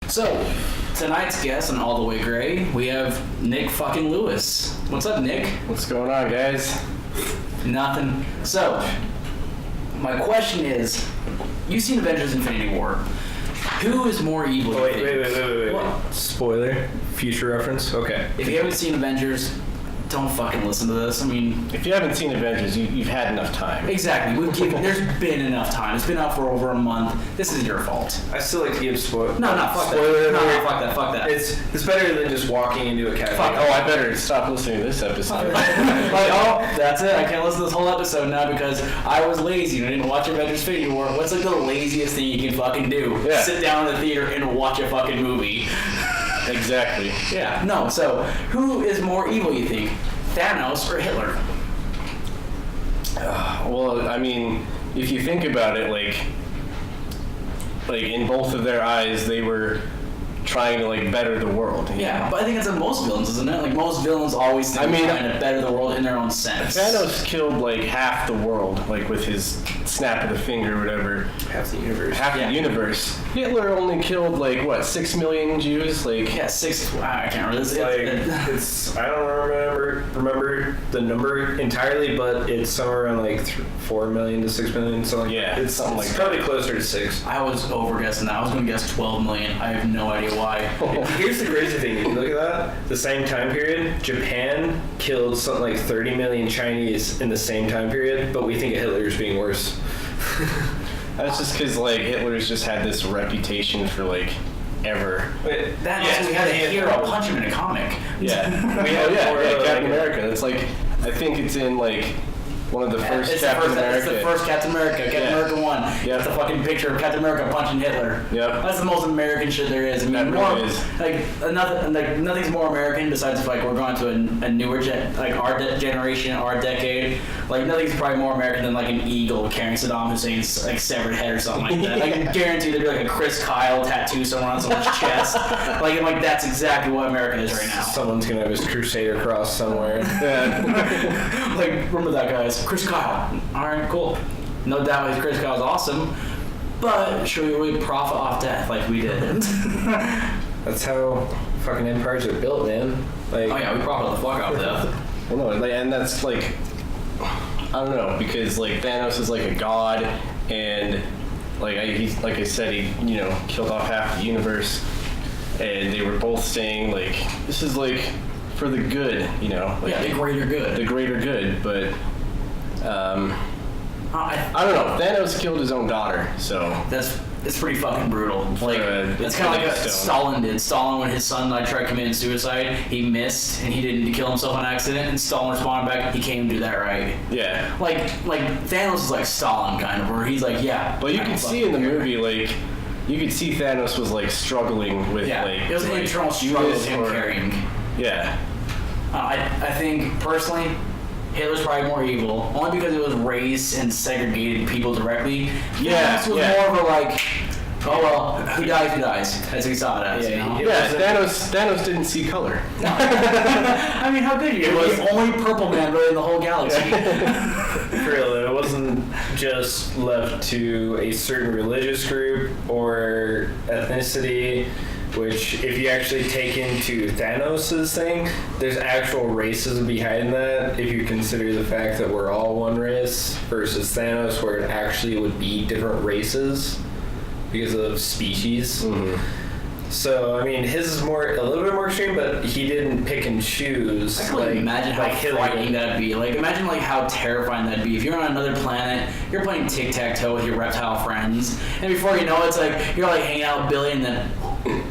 So, tonight's guest on All the Way Gray, we have Nick fucking Lewis. What's up, Nick? What's going on, guys? Nothing. So, my question is, you've seen Avengers Infinity War. Who is more evil? Wait. What? Spoiler? Future reference? Okay. If you haven't seen Avengers, don't fucking listen to this. I mean... If you haven't seen Avengers, you've had enough time. Exactly. There's been enough time. It's been out for over a month. This is your fault. I still like to give spoilers. No, fuck that. Fuck that. It's better than just walking into a cafe. Fuck. Oh, I better stop listening to this episode. That's it. I can't listen to this whole episode now because I was lazy and I didn't watch Avengers Infinity War. What's like the laziest thing you can fucking do? Yeah. Sit down in the theater and watch a fucking movie. Exactly. Yeah. No. So, who is more evil, you think? Thanos or Hitler? Well, I mean, if you think about it, like in both of their eyes, they were trying to better the world. Yeah, but I think it's in most villains, isn't it? Like most villains always think they're trying to better the world in their own sense. Thanos killed half the world, with his snap of the finger or whatever. Half the universe. The universe. Hitler only killed 6 million Jews? Yeah, 6. I can't remember this. I don't remember the number entirely, but it's somewhere around 4 million to 6 million. So it's something like probably that. Closer to 6. I was over guessing that. I was going to guess 12 million. I have no idea why. Here's the crazy thing. If you look at that, the same time period, Japan killed something like 30 million Chinese in the same time period, but we think of Hitler as being worse. That's just because Hitler's just had this reputation for ever. We had a hero punch him in a comic. Yeah. Captain America. That's I think it's in one of the first Captain America. It's the first Captain America. Captain America 1. Yep. That's a fucking picture of Captain America punching Hitler. Yep. That's the most American shit there is. I mean, that really is. Nothing's more American besides we're going to a newer our generation, our decade. Nothing's probably more American than an eagle carrying Saddam Hussein's severed head or something like that. I can guarantee there'd be a Chris Kyle tattoo somewhere on someone's chest. That's exactly what America is right now. Someone's gonna have his Crusader cross somewhere. Yeah. Remember that, guys? Chris Kyle. Alright, cool. No doubt Chris Kyle's awesome, but should we really profit off death like we did? That's how fucking empires are built, man. We profit the fuck out of death. Well, no, and that's I don't know, because Thanos is a god, and he killed off half the universe, and they were both saying this is for the good, the greater good. The greater good, but I don't know. Thanos killed his own daughter, so it's pretty fucking brutal. It's kind of like what Stalin did. Stalin, when his son tried committing suicide, he missed and he didn't kill himself on accident, and Stalin responded back, he came to do that right. Yeah. Thanos is like Stalin kind of, where he's yeah. But you can see in the movie you could see Thanos was struggling with it was an internal struggle with him carrying. Yeah. I think personally, Hitler's probably more evil, only because it was race and segregated people directly. This was more of a oh well, who dies, as we saw it as. Thanos didn't see color. I mean, how good he was the only purple man really in the whole galaxy. For real, it wasn't just left to a certain religious group or ethnicity. Which, if you actually take into Thanos' thing, there's actual racism behind that, if you consider the fact that we're all one race, versus Thanos, where it actually would be different races because of species. Mm-hmm. So, I mean, his is a little bit more extreme, but he didn't pick and choose. I can imagine how frightening that'd be. Imagine how terrifying that'd be. If you're on another planet, you're playing tic-tac-toe with your reptile friends, and before you know it, it's you're hanging out with Billy, and then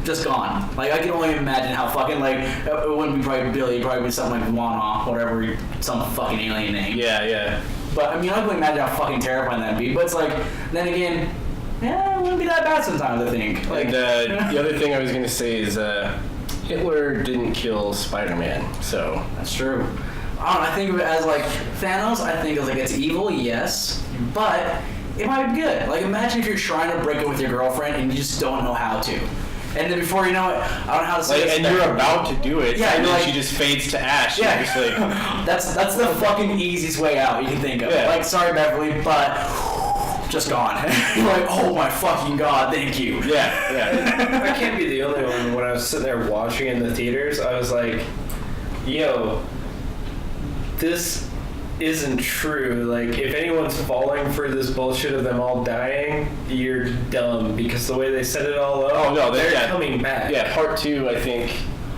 just gone. I can only imagine how fucking it wouldn't be probably Billy, it'd probably be something like Wana, whatever, some fucking alien name. Yeah. But I mean, I can only imagine how fucking terrifying that'd be. But it's then again, it wouldn't be that bad sometimes, I think. The other thing I was gonna say is Hitler didn't kill Spider-Man, so that's true. I think of it as Thanos. I think of it's evil, yes, but it might be good. Imagine if you're trying to break up with your girlfriend and you just don't know how to. And then before you know it, I don't know how to say this. And you're about to do it, and then she just fades to ash. Yeah. You're just that's the fucking easiest way out you can think of. Yeah. Sorry, Beverly, but just gone. You're like, oh my fucking god, thank you. Yeah. I can't be the only one. When I was sitting there watching in the theaters, I was like, yo, this isn't true. Like, if anyone's falling for this bullshit of them all dying, you're dumb, because the way they set it all up, Oh no, they're coming back. Yeah, part 2, I think,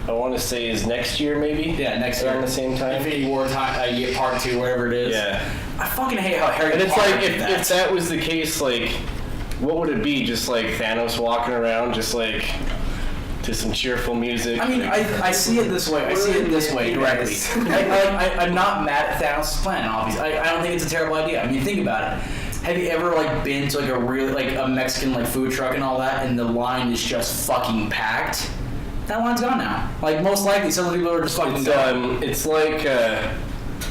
I want to say is next year, maybe. Yeah, next year around the same time. Infinity War time, part 2, whatever it is. Yeah. I fucking hate how Harry And it's Potter like, did if that was the case, like, what would it be? Just like Thanos walking around, just like to some cheerful music. I mean, I see it this way. I see it this way directly. I'm not mad at Thanos' plan, obviously. I don't think it's a terrible idea. I mean, think about it. Have you ever like been to like a really like a Mexican like food truck and all that, and the line is just fucking packed? That line's gone now. Like, most likely, some of the people are just fucking gone. It's like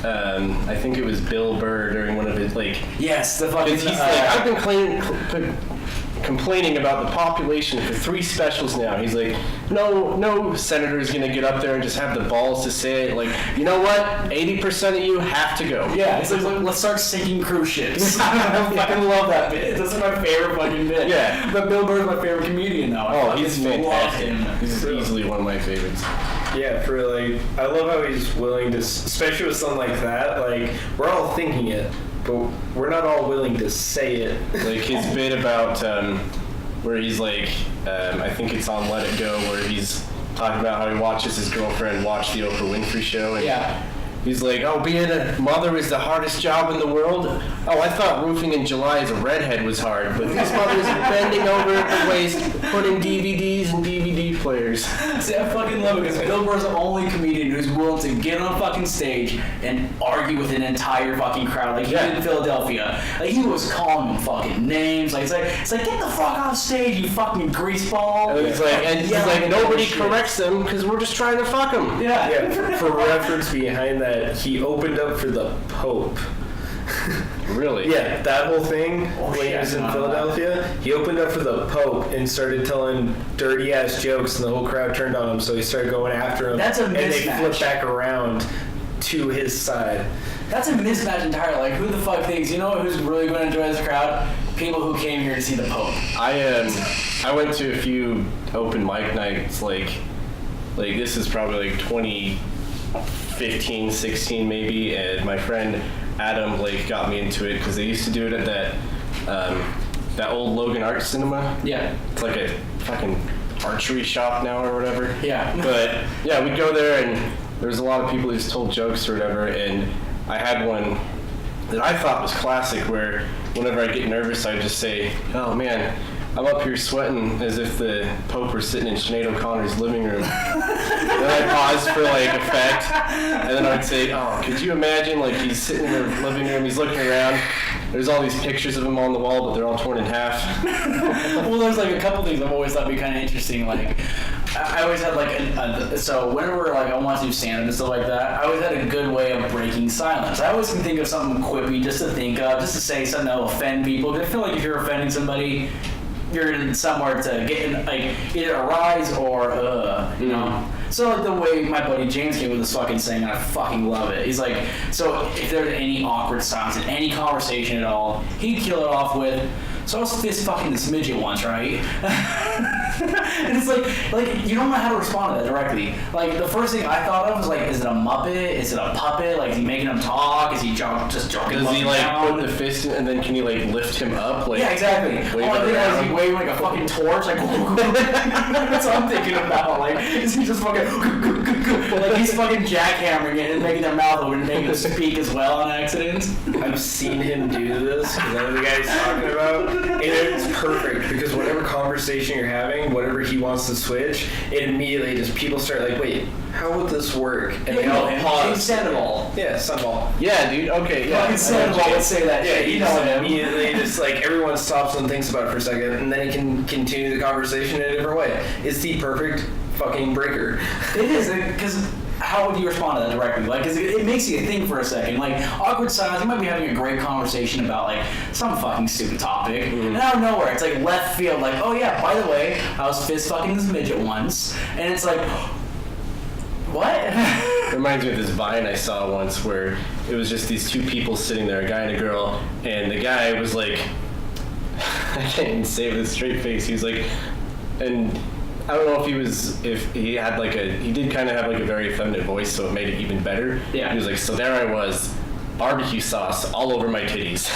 I think it was Bill Burr during one of his like. Yes, the fucking. He's like, I've been complaining about the population for 3 specials now. He's like, no senator's gonna get up there and just have the balls to say it. Like, you know what? 80% of you have to go. Yeah, it's like, let's start sinking cruise ships. I fucking love that bit. This is my favorite fucking bit. Yeah. But Bill Burr's my favorite comedian, though. Oh, he's fantastic. Him. He's easily one of my favorites. Yeah, for like, I love how he's willing to, especially with something like that. Like, we're all thinking it, but we're not all willing to say it. Like his bit about where he's like, I think it's on Let It Go, where he's talking about how he watches his girlfriend watch the Oprah Winfrey Show, and Yeah. he's like, oh, being a mother is the hardest job in the world. Oh, I thought roofing in July as a redhead was hard, but this mother's bending over at the waist, putting DVDs and DVD players. See, I fucking love it because Bill Burr's the only comedian who's willing to get on a fucking stage and argue with an entire fucking crowd. Like, he did in Philadelphia. Like, he was calling them fucking names. Like, it's like, get the fuck off stage, you fucking greaseball. And he's like, nobody corrects them because we're just trying to fuck them. Yeah. For reference behind that, he opened up for the Pope. Really? Yeah, that whole thing when he was in I Philadelphia, he opened up for the Pope and started telling dirty ass jokes, and the whole crowd turned on him. So he started going after him. That's a and they mismatch. flipped back around to his side. That's a mismatch entirely. Like, who the fuck thinks, you know who's really going to enjoy this crowd? People who came here to see the Pope. I went to a few open mic nights, like this is probably like 2015, 16 maybe, and my friend Adam Blake got me into it because they used to do it at that old Logan Art Cinema. Yeah. It's like a fucking archery shop now or whatever. Yeah. But yeah, we'd go there and there was a lot of people who just told jokes or whatever, and I had one that I thought was classic where whenever I get nervous I just say, oh man, I'm up here sweating as if the Pope were sitting in Sinead O'Connor's living room. Then I'd pause for like effect, and then I'd say, oh, could you imagine, like, he's sitting in the living room, he's looking around, there's all these pictures of him on the wall, but they're all torn in half. Well, there's like a couple things I've always thought would be kind of interesting. Like, I always had like, so whenever like I want to do stand-up and stuff like that, I always had a good way of breaking silence. I always can think of something quippy just to think of, just to say something that will offend people. Because I feel like if you're offending somebody, you're in somewhere to get in, like, either a rise or you know. So like the way my buddy James came with this fucking saying, and I fucking love it. He's like, so if there's any awkward silence in any conversation at all, he'd kill it off with, so I was fist fucking this midget once, right? And it's like you don't know how to respond to that directly. Like, the first thing I thought of was like, is it a Muppet? Is it a puppet? Like, is he making him talk? Is he just joking? Does he like down? put the fist in, and then can he like lift him up? Like, Yeah, exactly. wave I it think around? is he waving like a fucking torch? Like, that's what I'm thinking about. Like, is he just fucking like he's fucking jackhammering it and making their mouth open and making them speak as well on accident? I've seen him do this because I know the guy he's talking about, and it's perfect because whatever conversation you're having, whatever he wants to switch, it immediately just people start like, wait, how would this work? And they all pause. Sandoval. Yeah, Sunball. Yeah, dude. Okay, yeah. Fucking Sandoval would say that. Yeah, shit. he You know just him. immediately just like everyone stops and thinks about it for a second, and then he can continue the conversation in a different way. It's the perfect fucking breaker. It is, because how would you respond to that directly? Like, 'cause it makes you think for a second. Like, awkward silence, you might be having a great conversation about, like, some fucking stupid topic, and out of nowhere, it's like left field, like, oh yeah, by the way, I was fist fucking this midget once, and it's like, what? Reminds me of this Vine I saw once where it was just these two people sitting there, a guy and a girl, and the guy was like I can't even say it with a straight face. He was like, and I don't know if he had like he did kind of have like a very effeminate voice, so it made it even better. Yeah. He was like, so there I was, barbecue sauce all over my titties.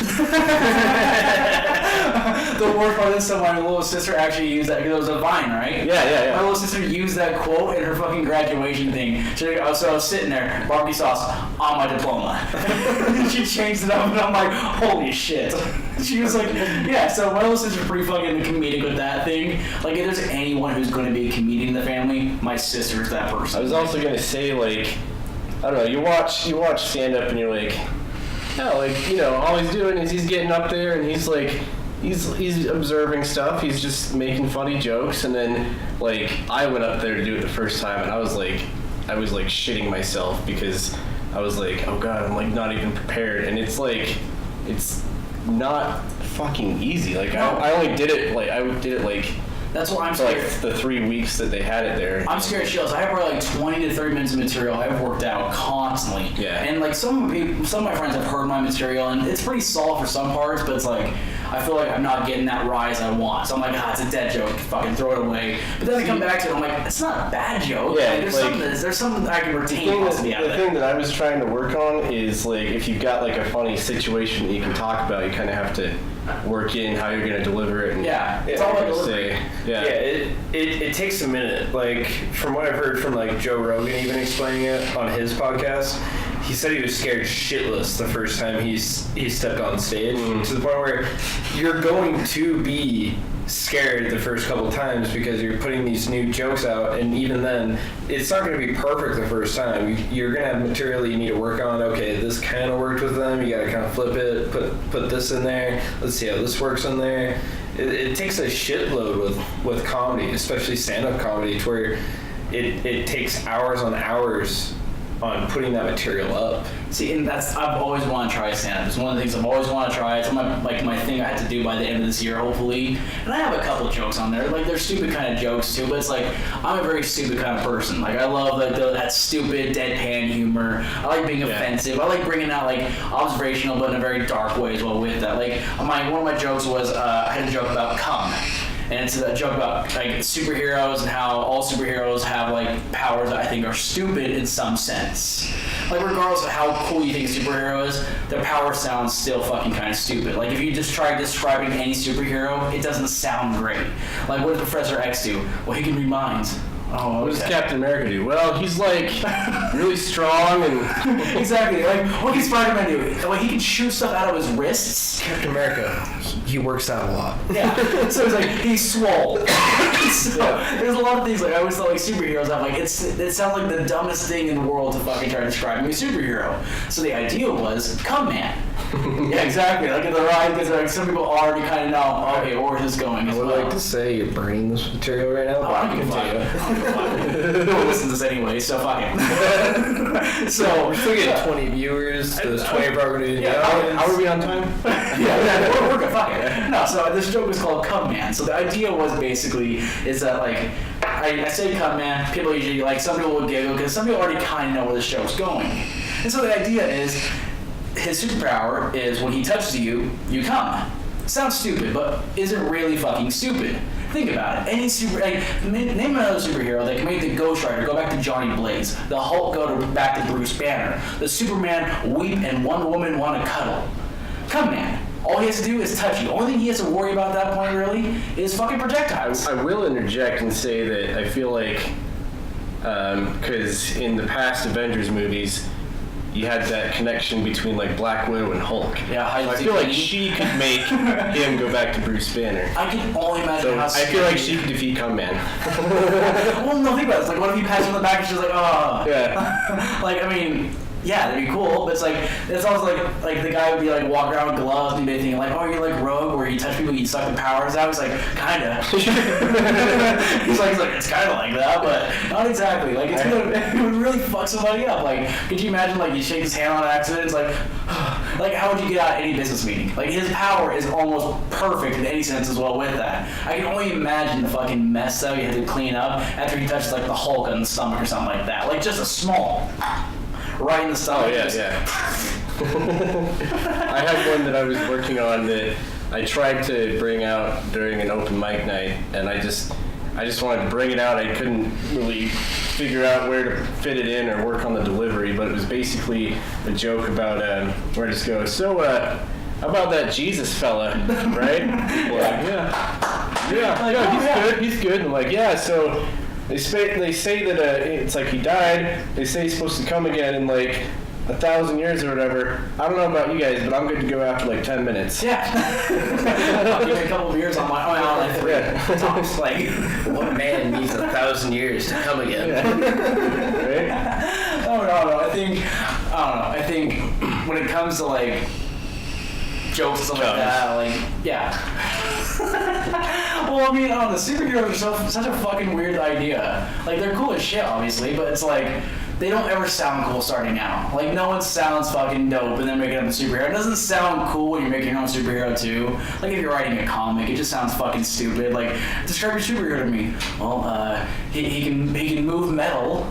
The worst part is, so my little sister actually used that because it was a Vine, right? Yeah. My little sister used that quote in her fucking graduation thing. So I was sitting there, barbecue sauce on my diploma. She changed it up, and I'm like, holy shit. She was like, yeah. So my little sister's pretty fucking comedic with that thing. Like, if there's anyone who's going to be a comedian in the family, my sister's that person. I was also gonna say, like, I don't know, you watch stand up and you're like, yeah, like, you know, all he's doing is he's getting up there and he's like, he's observing stuff, he's just making funny jokes, and then like I went up there to do it the first time and I was like shitting myself because I was like, oh god, I'm like not even prepared, and it's like, it's not fucking easy. Like I only did it like that's what I'm for scared. like the 3 weeks that they had it there. I'm scared shitless. I have probably like 20 to 30 minutes of material I've worked out constantly. Yeah. And like some of my friends have heard my material, and it's pretty solid for some parts, but it's like, I feel like I'm not getting that rise I want. So I'm like, it's a dead joke. Fucking throw it away. But then I come back to it, I'm like, it's not a bad joke. Yeah, Like, there's something I can retain possibly out of the it. thing that I was trying to work on is like, if you've got like a funny situation that you can talk about, you kind of have to work in how you're going to deliver it. And Yeah, it's all about delivery. It takes a minute. Like, from what I've heard from like Joe Rogan even explaining it on his podcast, he said he was scared shitless the first time he stepped on stage, to the point where you're going to be scared the first couple times because you're putting these new jokes out, and even then it's not going to be perfect the first time. You're going to have material you need to work on. Okay, this kind of worked with them, you got to kind of flip it, put this in there, let's see how this works in there. It takes a shitload with comedy, especially stand-up comedy, to where it takes hours on hours on putting that material up. See, and I've always wanted to try stand-up. It's one of the things I've always wanted to try. It's my thing I had to do by the end of this year, hopefully. And I have a couple jokes on there. Like, they're stupid kind of jokes too, but it's like, I'm a very stupid kind of person. Like, I love like that stupid deadpan humor. I like being offensive. I like bringing out like observational, but in a very dark way as well with that. Like, one of my jokes was I had a joke about cum. And it's a joke about like superheroes and how all superheroes have like powers that I think are stupid in some sense. Like, regardless of how cool you think a superhero is, their power sounds still fucking kind of stupid. Like, if you just try describing any superhero, it doesn't sound great. Like, what does Professor X do? Well, he can read minds. Oh, okay. What does Captain America do? Well, he's like really strong and exactly. Like, what can Spider-Man do? Like, he can shoot stuff out of his wrists. Captain America, he works out a lot. Yeah. So it's like, he's swole. So there's a lot of things, like, I always thought like superheroes have like, it sounds like the dumbest thing in the world to fucking try to describe me a superhero. So the idea was, come man. Yeah, exactly. Like, in the ride, because like some people already kind of know, okay, where this is going. I would like to say you're burning this material right now. Oh, I don't give a fuck. No one listens to this anyway, so fuck it. So we're still getting 20 viewers. Those 20 are probably going to how are we on time? yeah, we're good. Fuck it. No, so this joke is called Cum Man. So the idea was basically is that like I say Cum Man, people usually like some people will giggle because some people already kind of know where the show's going, and so the idea is his superpower is when he touches you, you come. Sounds stupid, but isn't really fucking stupid. Think about it. Any name another superhero that can make the Ghost Rider go back to Johnny Blaze, the Hulk back to Bruce Banner, the Superman weep and Wonder Woman want to cuddle. Come man. All he has to do is touch you. Only thing he has to worry about at that point really is fucking projectiles. I will interject and say that I feel like, because in the past Avengers movies, you had that connection between like Black Widow and Hulk. Yeah, I feel like she could make him go back to Bruce Banner. I can only imagine how I feel like she could defeat Cum Man. Well, no, think about it. It's like, what if he passes on the back and she's like, oh. Yeah. Like, I mean, yeah, that'd be cool, but it's like, it's always like the guy would be like walking around with gloves and be thinking like, oh, you're like Rogue, where you touch people, you suck the powers out. It's like, kinda. he's like, it's kinda like that, but not exactly. Like, it would really fuck somebody up. Like, could you imagine like you shake his hand on accident? It's like, like how would you get out of any business meeting? Like, his power is almost perfect in any sense as well with that. I can only imagine the fucking mess though you had to clean up after he touched like the Hulk on the stomach or something like that. Like, just a small. Right in the stomach. Oh, yeah. I have one that I was working on that I tried to bring out during an open mic night, and I just wanted to bring it out. I couldn't really figure out where to fit it in or work on the delivery, but it was basically a joke about where to just go. So, how about that Jesus fella, right? He's good. And I'm like, yeah. So they say that it's like he died. They say he's supposed to come again in like 1,000 years or whatever. I don't know about you guys, but I'm good to go after like 10 minutes. Yeah. I'll give me a couple of beers on my own. Tops, like, What man needs 1,000 years to come again? Right? No. I think when it comes to like jokes and stuff like that, like, yeah. Well, I mean, the superheroes are such a fucking weird idea. Like, they're cool as shit, obviously, but it's like, they don't ever sound cool starting out. Like, no one sounds fucking dope and then making up a superhero. It doesn't sound cool when you're making your own superhero, too. Like, if you're writing a comic, it just sounds fucking stupid. Like, describe your superhero to me. Well, he can move metal.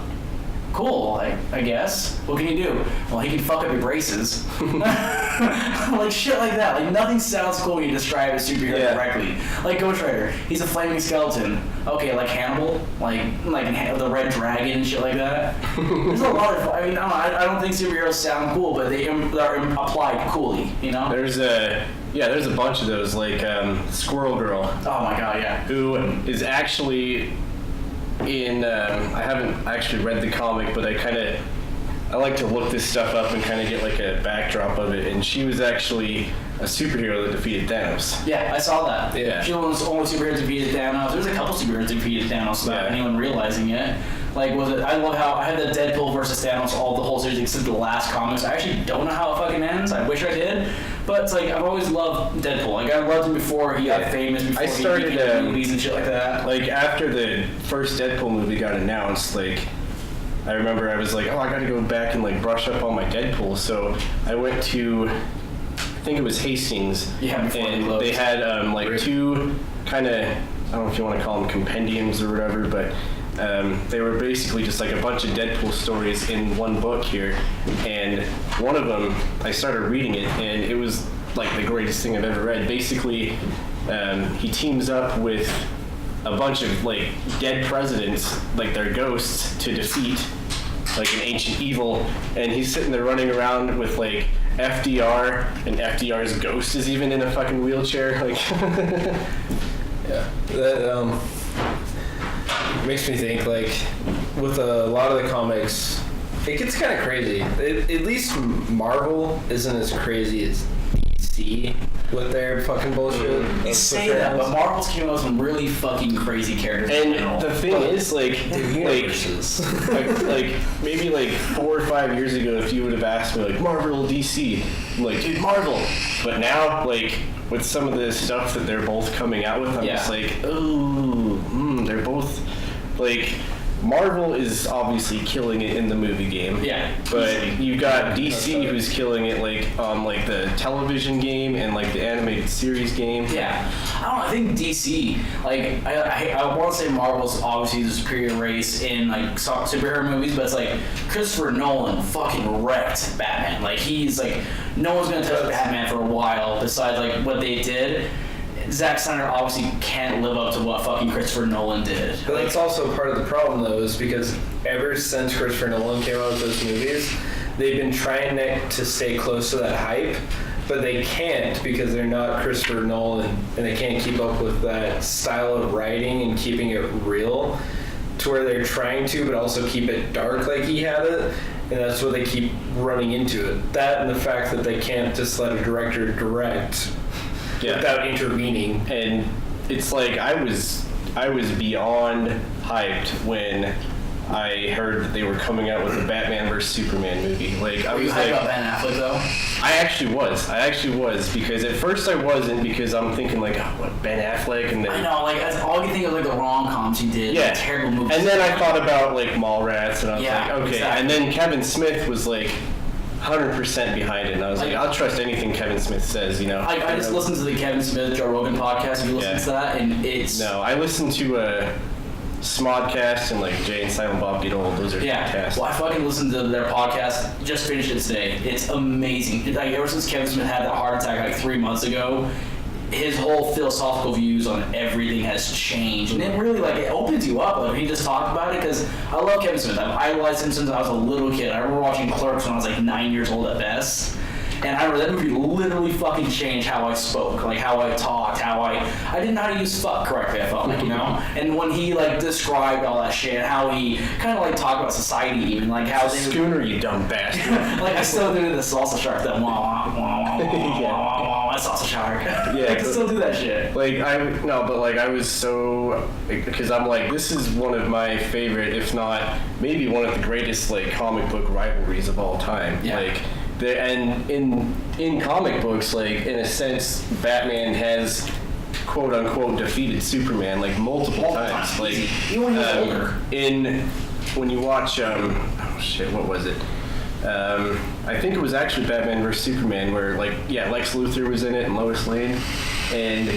Cool, I guess. What can you do? Well, he can fuck up your braces. Like, shit like that. Like, nothing sounds cool when you describe a superhero correctly. Like Ghost Rider, he's a flaming skeleton. Okay, like Hannibal? Like the Red Dragon and shit like that. There's a lot of... I mean, I don't think superheroes sound cool, but they are applied coolly, you know? There's a bunch of those, like Squirrel Girl. Oh my god, yeah. Who is actually... I haven't actually read the comic, but I like to look this stuff up and kind of get like a backdrop of it. And she was actually a superhero that defeated Thanos. Yeah, I saw that. Yeah. She was the only superhero that defeated Thanos. There's a couple superheroes that defeated Thanos without anyone realizing it. Like, was it? I love how I had the Deadpool versus Thanos the whole series except the last comics. I actually don't know how it fucking ends. I wish I did. But it's like, I've always loved Deadpool. Like, I loved him before he got famous, before he became movies and shit like that. Like, after the first Deadpool movie got announced, like, I remember I was like, I gotta go back and like brush up on my Deadpool. So I went to, I think it was Hastings. Yeah, before and they had like two kind of, I don't know if you want to call them compendiums or whatever, but they were basically just like a bunch of Deadpool stories in one book here. And one of them, I started reading it, and it was like the greatest thing I've ever read. Basically, he teams up with a bunch of like dead presidents, like their ghosts, to defeat like an ancient evil, and he's sitting there running around with like FDR, and FDR's ghost is even in a fucking wheelchair. Like, yeah, that makes me think, like, with a lot of the comics, it gets kind of crazy. At least Marvel isn't as crazy as DC with their fucking bullshit. You say that, but Marvel's came out with some really fucking crazy characters. And the thing is, like maybe like 4 or 5 years ago, if you would have asked me like Marvel, DC, I'm like, dude, Marvel. But now, like, with some of the stuff that they're both coming out with, I'm just like, they're both like. Marvel is obviously killing it in the movie game. Yeah. But you got DC who's killing it like on like the television game and like the animated series game. Yeah. I don't know, I think DC, like, I want to say Marvel's obviously the superior race in like superhero movies, but it's like Christopher Nolan fucking wrecked Batman. Like, he's like, no one's gonna touch Batman for a while besides like what they did. Zack Snyder obviously can't live up to what fucking Christopher Nolan did. But that's also part of the problem, though, is because ever since Christopher Nolan came out with those movies, they've been trying to stay close to that hype, but they can't because they're not Christopher Nolan, and they can't keep up with that style of writing and keeping it real to where they're trying to, but also keep it dark like he had it. And that's what they keep running into it. That and the fact that they can't just let a director direct without intervening. And it's like I was beyond hyped when I heard that they were coming out with a Batman vs Superman movie. Like, I was hyped about Ben Affleck though? I actually was because at first I wasn't, because I'm thinking like, oh, what, Ben Affleck? And then I know, like, that's all you think of, like the rom-coms he did. Yeah, like, terrible movies. And then I thought about like Mallrats, and I was like, okay. Exactly. And then Kevin Smith was like 100% behind it, and I was like, I'll trust anything Kevin Smith says, you know. I just listened to the Kevin Smith Joe Rogan podcast. If you listen to that, and it's I listened to Smodcast and like Jay and Silent Bob Beetle. Those are fantastic. Well, I fucking listened to their podcast. Just finished it today. It's amazing. Like, ever since Kevin Smith had that heart attack like 3 months ago, his whole philosophical views on everything has changed, and it really like it opens you up. Like when he just talked about it, because I love Kevin Smith. I've idolized him since I was a little kid. I remember watching Clerks when I was like 9 years old at best. And I remember that movie literally fucking changed how I spoke, like how I talked, how I didn't know how to use fuck correctly, I felt like, you know? And when he like described all that shit, how he kind of like talked about society even, like how they Schooner, you dumb bastard. like I still do the salsa shark, that wah wah wah wah wah wah wah, that salsa shark. Yeah, I can still do that shit. Like I was so, because I'm like, this is one of my favorite, if not maybe one of the greatest like comic book rivalries of all time. Yeah. Like, and in comic books, like in a sense, Batman has quote unquote defeated Superman like multiple times. Like even when he was older. When you watch oh shit, what was it? I think it was actually Batman vs Superman, where like Lex Luthor was in it and Lois Lane, and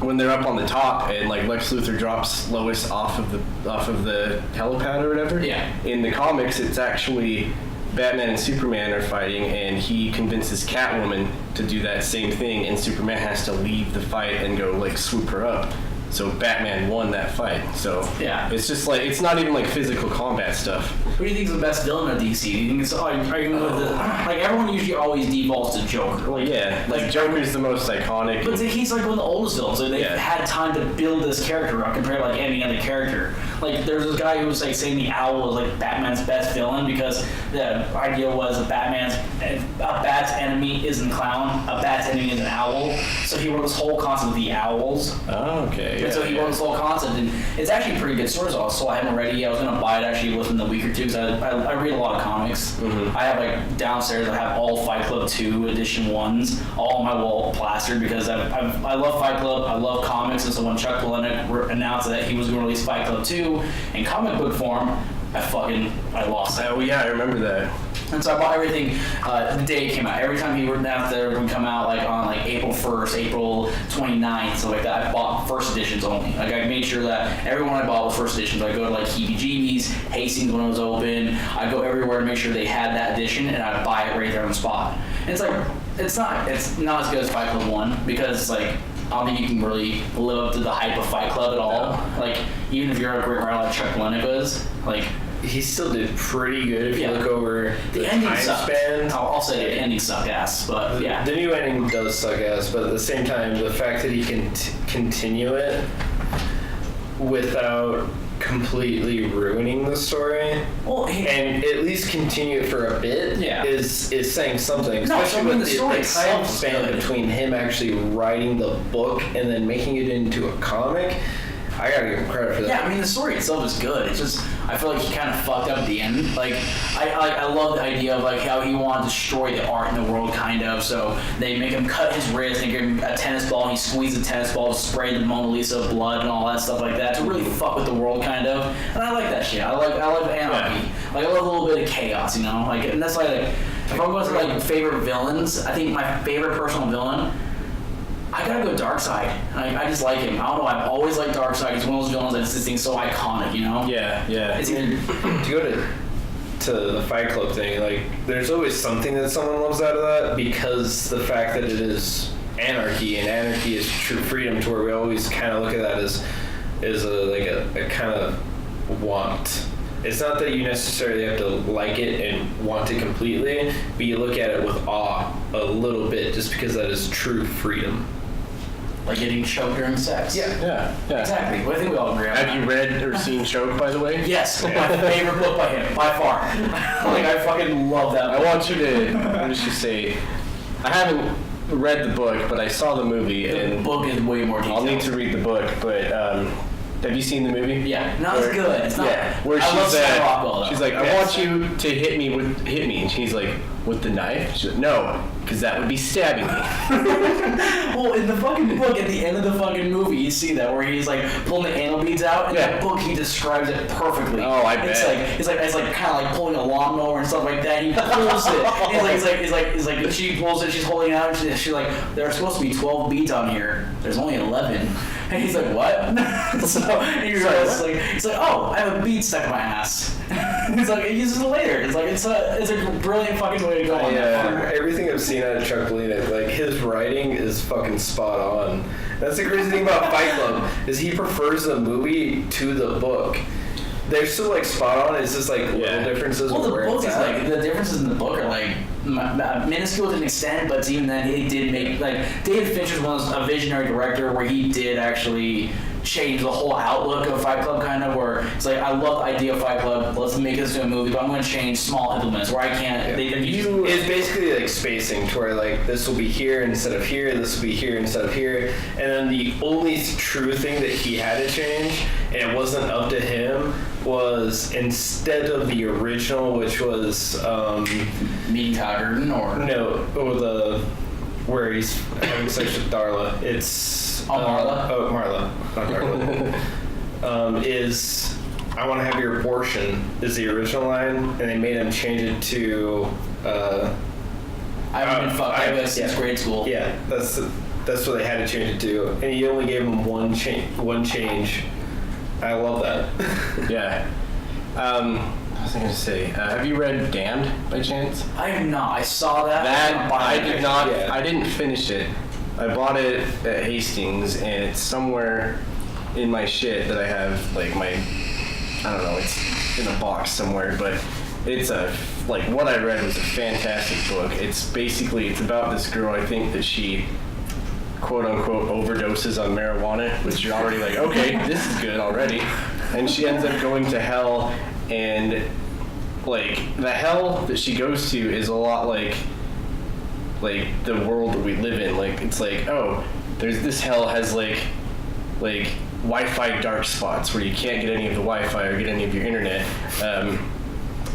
when they're up on the top and like Lex Luthor drops Lois off of the helipad or whatever. Yeah. In the comics, it's actually Batman and Superman are fighting, and he convinces Catwoman to do that same thing, and Superman has to leave the fight and go like swoop her up. So Batman won that fight. So yeah, it's just like, it's not even like physical combat stuff. Who do you think is the best villain of DC? Do you think it's are you with the, like everyone usually always defaults to Joker? Well, yeah, like Joker's the most iconic. But he's like one of the oldest villains, so they've had time to build this character up compared to like any other character. Like there's this guy who was like saying the Owl was like Batman's best villain because the idea was a bat's enemy isn't a clown, a bat's enemy is an owl. So he wrote this whole concept of the owls. Oh, okay. And so he wrote this whole concept, and it's actually a pretty good story. So I haven't read it yet. I was gonna buy it actually within the week or two because I read a lot of comics. Mm-hmm. I have like downstairs. I have all Fight Club 2 edition ones all on my wall plastered because I love Fight Club. I love comics, and so when Chuck Palahniuk announced that he was going to release Fight Club 2 in comic book form, I lost it. Oh yeah, I remember that. And so I bought everything the day it came out. Every time he would come out like on like April 1st, April 29th, so like that, I bought first editions only. Like I made sure that everyone I bought was first editions. I go to like Heebie-Jeebies, Hastings when it was open. I go everywhere to make sure they had that edition, and I buy it right there on the spot. And it's like it's not as good as Fight Club 1 because like I don't think you can really live up to the hype of Fight Club at all. No. Like even if you're a great writer like Chuck Palahniuk was, like. He still did pretty good if you look over the ending time sucked. span. I'll say the ending sucked ass, but yeah. The new ending does suck ass, but at the same time, the fact that he can continue it without completely ruining the story, and at least continue it for a bit, is saying something. Especially with the time span between him actually writing the book and then making it into a comic. I gotta give him credit for that. Yeah, I mean the story itself is good. It's just I feel like he kind of fucked up at the end. Like I love the idea of like how he wanted to destroy the art in the world, kind of. So they make him cut his wrist and give him a tennis ball, and he squeezes the tennis ball to spray the Mona Lisa blood and all that stuff like that to really fuck with the world, kind of. And I like that shit. I like anarchy. Yeah. Like I love a little bit of chaos, you know. Like and that's like if I'm going to like favorite villains, I think my favorite personal villain. I gotta go Darkseid. I just like him. I don't know. I've always liked Darkseid. He's one of those villains that's just so iconic, you know? Yeah. It's either to go to the Fight Club thing. Like, there's always something that someone loves out of that because the fact that it is anarchy and anarchy is true freedom. To where we always kind of look at that as a kind of want. It's not that you necessarily have to like it and want it completely, but you look at it with awe a little bit, just because that is true freedom. Like getting choked during sex. Yeah. Exactly. Well, I think we all agree on that. Have you read or seen Choke, by the way? Yes. My favorite book by him, by far. Like, I fucking love that book. I want you to, let's just say, I haven't read the book, but I saw the movie. The book is way more detailed. I'll need to read the book, but have you seen the movie? Yeah. No, it's good. It's not. Yeah. Where she's like, I want you to hit me, and she's like, with the knife? She's like, no, because that would be stabbing me. Well, in the fucking book, at the end of the fucking movie, you see that where he's like pulling the anal beads out. In that book, he describes it perfectly. Oh, I bet. It's like kind of like pulling a lawnmower and stuff like that. He pulls it. He's like she pulls it. She's holding it out. And she's like, there are supposed to be 12 beads on here. There's only 11. And he's like, what? So he's like, oh, I have a bead stuck in my ass. He's like, he uses it later. It's like it's a brilliant fucking way to go on that part. Everything I've seen scene out of Chuck Palahniuk. Like, his writing is fucking spot on. That's the crazy thing about Fight Club, is he prefers the movie to the book. They're still like spot on. It's just like little differences. Well, the where book it's is at. like the differences in the book are like minuscule to an extent, but even then, he did make like David Fincher was a visionary director where he did actually change the whole outlook of Fight Club, kind of where it's like I love the idea of Fight Club. Let's make this into a movie, but I'm going to change small implements where I can't. Yeah. They can It's basically like spacing, to where like this will be here instead of here, this will be here instead of here, and then the only true thing that he had to change, and it wasn't up to him, was instead of the original, which was meeting Todd or where he's having sex with Darla. It's Marla. Marla, not Darla. Is I want to have your abortion is the original line, and they made him change it to. I haven't been fucked like this since grade school. Yeah, that's what they had to change it to, and he only gave him one change. I love that. Yeah. What was I going to say? Have you read Damned by chance? I have not. I saw that. I did not. Yeah. I didn't finish it. I bought it at Hastings, and it's somewhere in my shit that I have, like my, I don't know, it's in a box somewhere, but it's what I read was a fantastic book. It's about this girl, I think that she, quote unquote, overdoses on marijuana, which you're already like, okay, this is good already. And she ends up going to hell, and like the hell that she goes to is a lot like the world that we live in. Like, it's like, oh, there's this hell has like Wi-Fi dark spots where you can't get any of the Wi-Fi or get any of your internet,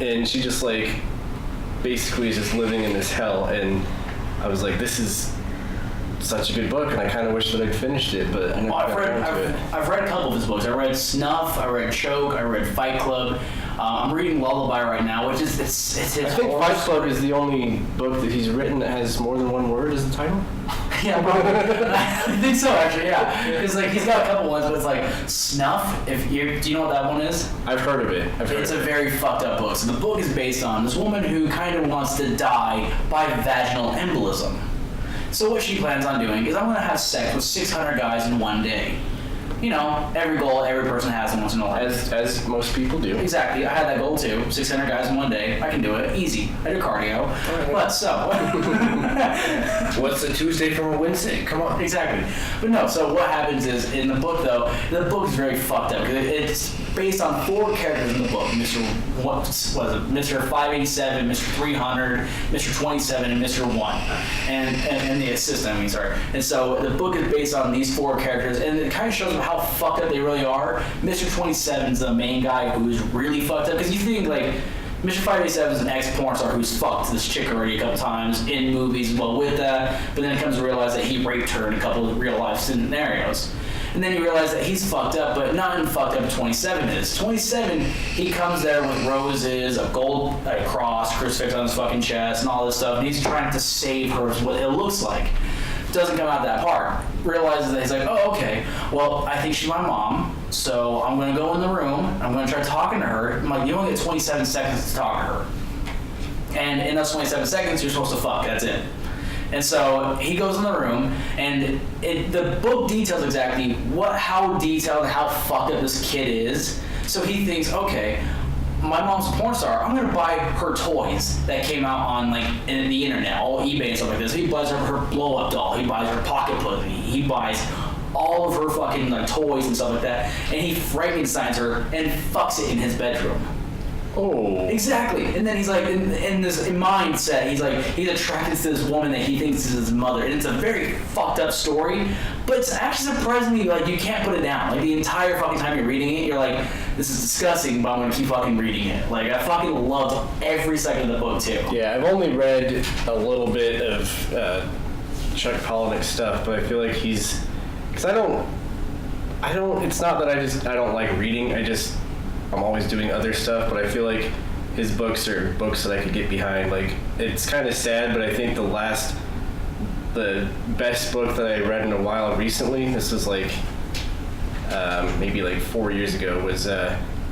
and she just like basically is just living in this hell. And I was like, this is such a good book, and I kind of wish that I'd finished it, but I never got around to it. I've read a couple of his books. I read Snuff, I read Choke, I read Fight Club. I'm reading Lullaby right now, which is it's his. I think Fight Club is the only book that he's written that has more than one word as the title. Yeah, probably. I think so, actually. Yeah, because like he's got a couple ones, but it's like Snuff. Do you know what that one is? I've heard of it. It's a very fucked up book. So the book is based on this woman who kind of wants to die by vaginal embolism. So what she plans on doing is I'm going to have sex with 600 guys in one day. You know, every goal every person has once in a while. As most people do. Exactly. I had that goal too. 600 guys in one day. I can do it. Easy. I do cardio. Right. But so. What's a Tuesday from a Wednesday? Come on. Exactly. But no, so what happens is, in the book though, the book is very fucked up. Because it's based on 4 characters in the book. Mr. 587, Mr. 300, Mr. 27, and Mr. 1. And the assistant, And so the book is based on these 4 characters, and it kind of shows how fucked up they really are. Mr. 27 is the main guy who's really fucked up, because you think like Mr. 587 is an ex-porn star who's fucked this chick already a couple times in movies, well with that, but then it comes to realize that he raped her in a couple of real life scenarios. And then you realize that he's fucked up, but not in fucked up 27 is. 27, he comes there with roses, a gold cross, crucifix on his fucking chest, and all this stuff, and he's trying to save her, is what it looks like. Doesn't come out that part. Realizes that he's like, oh, okay, well, I think she's my mom, so I'm going to go in the room, I'm going to try talking to her. I'm like, you only get 27 seconds to talk to her. And in those 27 seconds, you're supposed to fuck, that's it. And so he goes in the room, and the book details exactly how detailed and how fucked up this kid is. So he thinks, okay, my mom's a porn star. I'm gonna buy her toys that came out on in the internet, all eBay and stuff like this. He buys her blow up doll. He buys her pocket pussy. He buys all of her fucking toys and stuff like that. And he Frankensteins her and fucks it in his bedroom. Oh. Exactly. And then he's like, in this mindset, he's attracted to this woman that he thinks is his mother. And it's a very fucked up story, but it's actually surprisingly, you can't put it down. The entire fucking time you're reading it, you're like, this is disgusting, but I'm gonna keep fucking reading it. I fucking loved every second of the book too. Yeah, I've only read a little bit of Chuck Palahniuk stuff, but I feel like because I don't, it's not that I don't like reading, I'm always doing other stuff, but I feel like his books are books that I could get behind. It's kind of sad, but I think the best book that I read in a while recently, this was maybe 4 years ago, was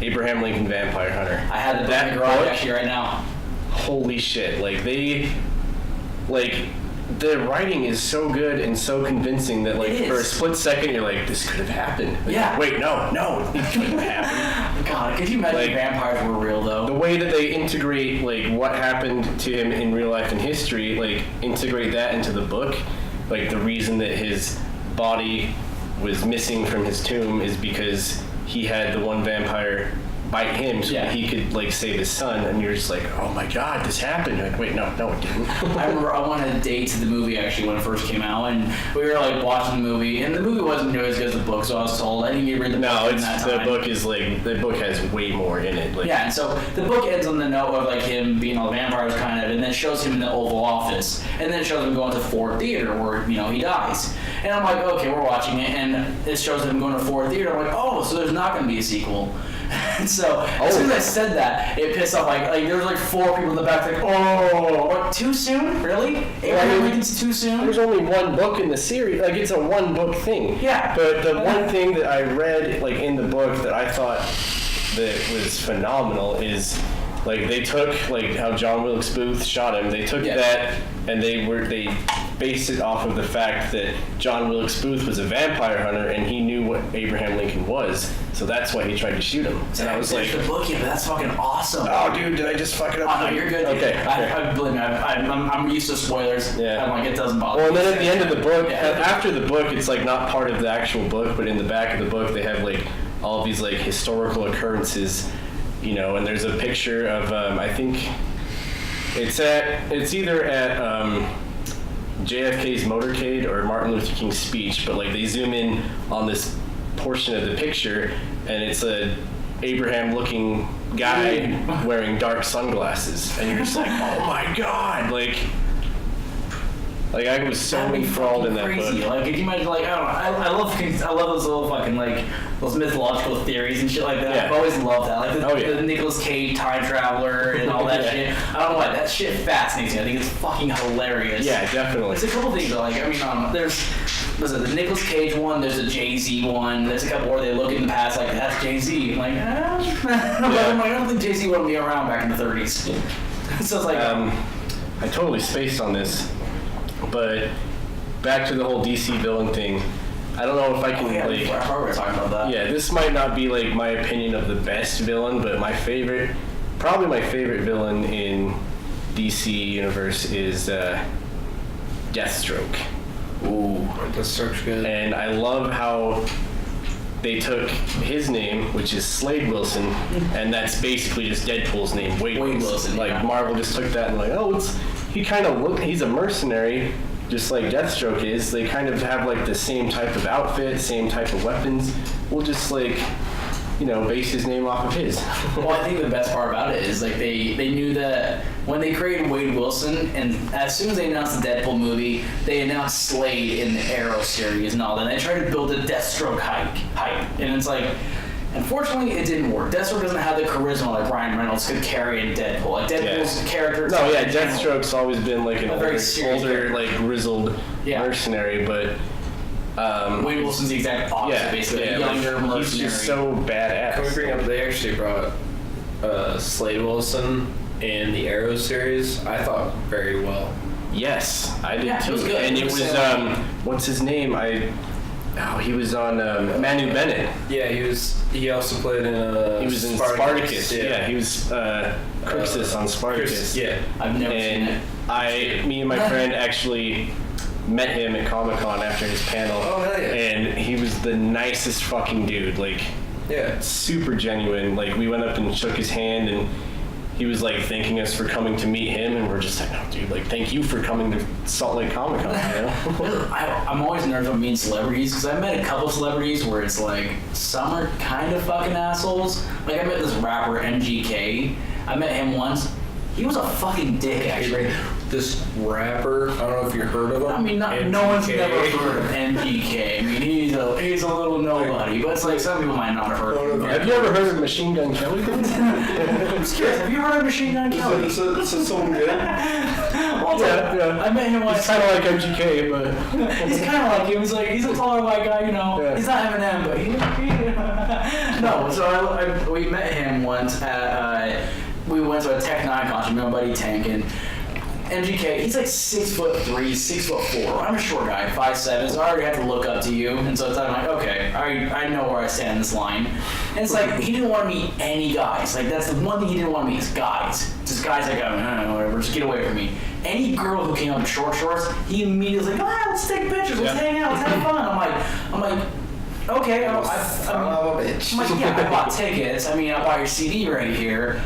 Abraham Lincoln Vampire Hunter. I had the book in the garage actually right now. Holy shit. like the writing is so good and so convincing that like for a split second you're like, this could have happened. Like, yeah. Wait, no, it couldn't have happened. God, could you imagine like, vampires were real though? The way that they integrate like what happened to him in real life and history, like integrate that into the book, like the reason that his body was missing from his tomb is because he had the one vampire bite him so that he could like save his son, and you're just like, oh my god, this happened. Like, wait, no, it didn't. I remember I went on a date to the movie actually when it first came out, and we were like watching the movie, and the movie wasn't nearly as good as the book, so I was told I didn't even read the book. The book is like the book has way more in it. Like, yeah, and so the book ends on the note of like him being all vampires kind of, and then it shows him in the Oval Office, and then it shows him going to Ford Theater where he dies, and I'm like, okay, we're watching it, and it shows him going to Ford Theater. I'm like, oh, so there's not going to be a sequel. And so as soon as I said that, it pissed off like there was like 4 people in the back like, oh, what, too soon? Really? Abraham Lincoln's too soon? There's only one book in the series. Like, it's a one book thing. Yeah. But the one thing that I read like in the book that I thought that was phenomenal is like they took like how John Wilkes Booth shot him. They took that and they based it off of the fact that John Wilkes Booth was a vampire hunter and he knew what Abraham Lincoln was, so that's why he tried to shoot him. And I was like, the book, yeah, but that's fucking awesome. Oh, dude, did I just fuck it up? Oh, no, you're good. Okay. I believe me, I'm used to spoilers. Yeah. I'm like, it doesn't bother me. Well, and then me. at the end of the book, after the book, it's like not part of the actual book, but in the back of the book, they have like all of these like historical occurrences, and there's a picture of I think it's either at JFK's motorcade or Martin Luther King's speech, but like they zoom in on this portion of the picture and it's a Abraham looking guy wearing dark sunglasses, and you're just like, oh my god, like I was so enthralled in that crazy. book. Like, could you imagine, like, I don't know, I love those little fucking, like, those mythological theories and shit like that. Yeah. I've always loved that. Like, the Nicolas Cage time traveler and all that shit. I don't know why, that shit fascinates me. I think it's fucking hilarious. Yeah, definitely. There's a couple things, though. Like, I mean, there's the Nicolas Cage one, there's a Jay-Z one, there's a couple where they look in the past like, that's Jay-Z. I'm like, I don't think Jay-Z wouldn't be around back in the 30s. So it's like... I totally spaced on this. But back to the whole DC villain thing. I don't know if I can I thought we were talking about that. Yeah, this might not be like my opinion of the best villain, but probably my favorite villain in DC universe is Deathstroke. Ooh, Deathstroke's good. And I love how they took his name, which is Slade Wilson, and that's basically just Deadpool's name, Wade Wilson. Like Marvel just took that and like, he's a mercenary, just like Deathstroke is. They kind of have like the same type of outfit, same type of weapons. We'll just like, base his name off of his. Well, I think the best part about it is like they knew that when they created Wade Wilson, and as soon as they announced the Deadpool movie, they announced Slade in the Arrow series and all that. And they tried to build a Deathstroke hype, and it's like, unfortunately, it didn't work. Deathstroke doesn't have the charisma like Ryan Reynolds could carry in Deadpool. Like Deadpool's character. No, yeah, Deathstroke's always been like an older character. like grizzled mercenary, but. Wade Wilson's the exact opposite, basically. A younger mercenary. He's just so badass. Can we bring up, they actually brought Slade Wilson in the Arrow series, I thought very well. Yes, I did too. It was good. And it was, what's his name? He was on Manu Bennett. Yeah, he also played in he was in Spartacus. Yeah, he was Crixus on Spartacus. Yeah. I've never seen it. Me and my friend actually met him at Comic-Con after his panel. Oh, hell yeah. And he was the nicest fucking dude. Like, super genuine. Like, we went up and shook his hand, and he was like thanking us for coming to meet him, and we're just like, no, dude, like, thank you for coming to Salt Lake Comic-Con, I'm always nervous about meeting celebrities, because I've met a couple celebrities where it's like, some are kind of fucking assholes. Like, I met this rapper, MGK. I met him once. He was a fucking dick, actually. This rapper, I don't know if you've heard of him. I mean, no one's never heard of MGK. I mean, he's a little nobody, but it's like some people might not have heard of him. Have you ever heard of Machine Gun Kelly? I'm curious, have you heard of Machine Gun Kelly? So someone good? Yeah. I met him once. He's kind of like MGK, but... He's kind of like him. He's a taller white guy, Yeah. He's not Eminem, but he no, so we met him once at... we went to a Tech 9 concert, my buddy Tank, and MGK, he's like 6'3", 6'4". I'm a short guy, 5'7", so I already have to look up to you. And so I'm like, okay, I know where I stand in this line. And it's like, he didn't want to meet any guys. Like, that's the one thing he didn't want to meet is guys. Just guys like, oh, no, whatever, just get away from me. Any girl who came up in short shorts, he immediately was like, let's take pictures, let's hang out, let's have fun. I'm like, okay, I bought tickets. I mean, I bought your CD right here.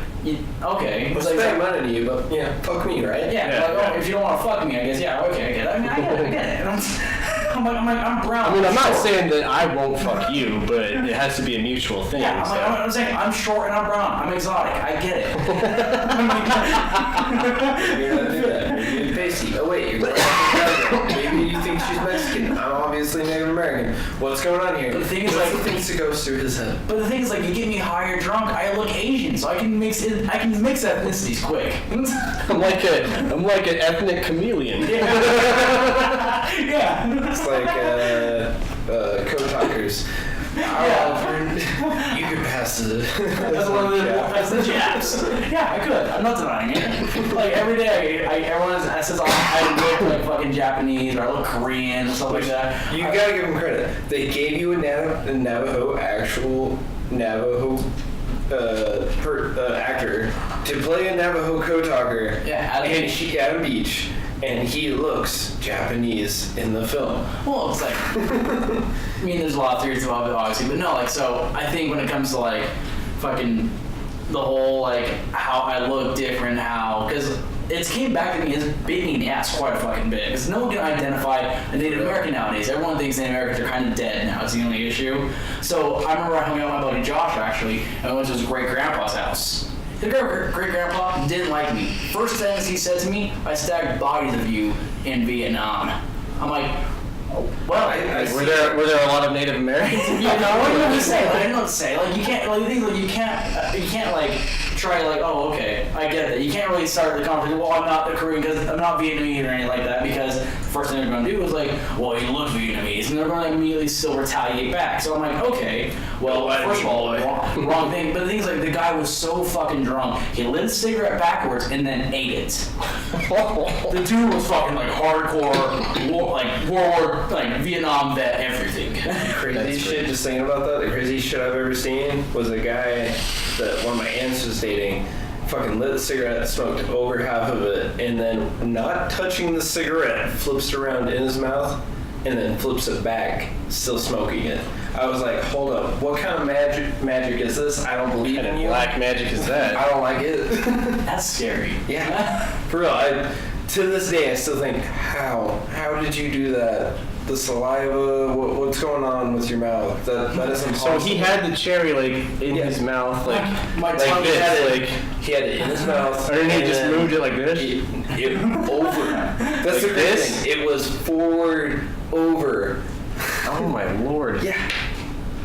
Okay. I'll spend money to you, but fuck me, right? Yeah. If you don't want to fuck me, I guess, okay, I get it. I mean, I get it. I'm brown. I mean, I'm not saying that I won't fuck you, but it has to be a mutual thing. Yeah, I'm saying I'm short and I'm brown. I'm exotic. I get it. You're not do that. You're pasty. Oh wait, you're maybe you think she's Mexican. I'm obviously Native American. What's going on here? The thing is, like, the things that goes through his head. But the thing is, like, you get me high or drunk, I look Asian, so I can mix ethnicities quick. I'm like an ethnic chameleon. Yeah. It's like code talkers. You could pass the. That's the jabs. Yeah, I could. I'm not denying it. Like every day, everyone says I look like fucking Japanese or I look Korean and stuff like that. You gotta give them credit. They gave you a Navajo actor to play a Navajo code talker. Yeah, Adam Beach. And he looks Japanese in the film. Well, it's like, I mean, there's a lot of theories about it, obviously, but no, like, so I think when it comes to like, fucking, the whole like how I look different, because it came back to me as bit me in the ass quite a fucking bit. Because no one can identify a Native American nowadays. Everyone thinks Native Americans are kind of dead now. It's the only issue. So I remember I hung out with my buddy Josh actually, and I went to his great grandpa's house. His great-grandpa didn't like me. First things he said to me, I stacked bodies of you in Vietnam. I'm like, well, were there a lot of Native Americans in Vietnam? I don't know what to say. Like, I don't know what to say. Like, you can't, like, things like you can't like try like, oh, okay, I get that. You can't really start the conversation. Well, I'm not a Korean because I'm not Vietnamese or anything like that. Because the first thing they're going to do is like, well, you look Vietnamese, and they're going to immediately still retaliate back. So I'm like, okay, well, first of all, wrong thing. But the thing is, like, the guy was so fucking drunk. He lit his cigarette backwards and then ate it. The dude was fucking like hardcore, World War, like Vietnam vet, everything. Crazy shit. Just thinking about that, the craziest shit I've ever seen was a guy that one of my aunts was dating. Fucking lit a cigarette, smoked over half of it, and then not touching the cigarette, flips it around in his mouth, and then flips it back, still smoking it. I was like, hold up, what kind of magic is this? I don't believe in you. Black magic is that? I don't like it. That's scary. Yeah, for real. To this day, I still think, how did you do that? The saliva, what's going on with your mouth? That is impossible. So he had the cherry like in his mouth, like my like tongue this, had it. like He had it in his mouth. or then he just moved it like this. It over. That's Like the great this? thing. It was forward over. Oh my lord. Yeah.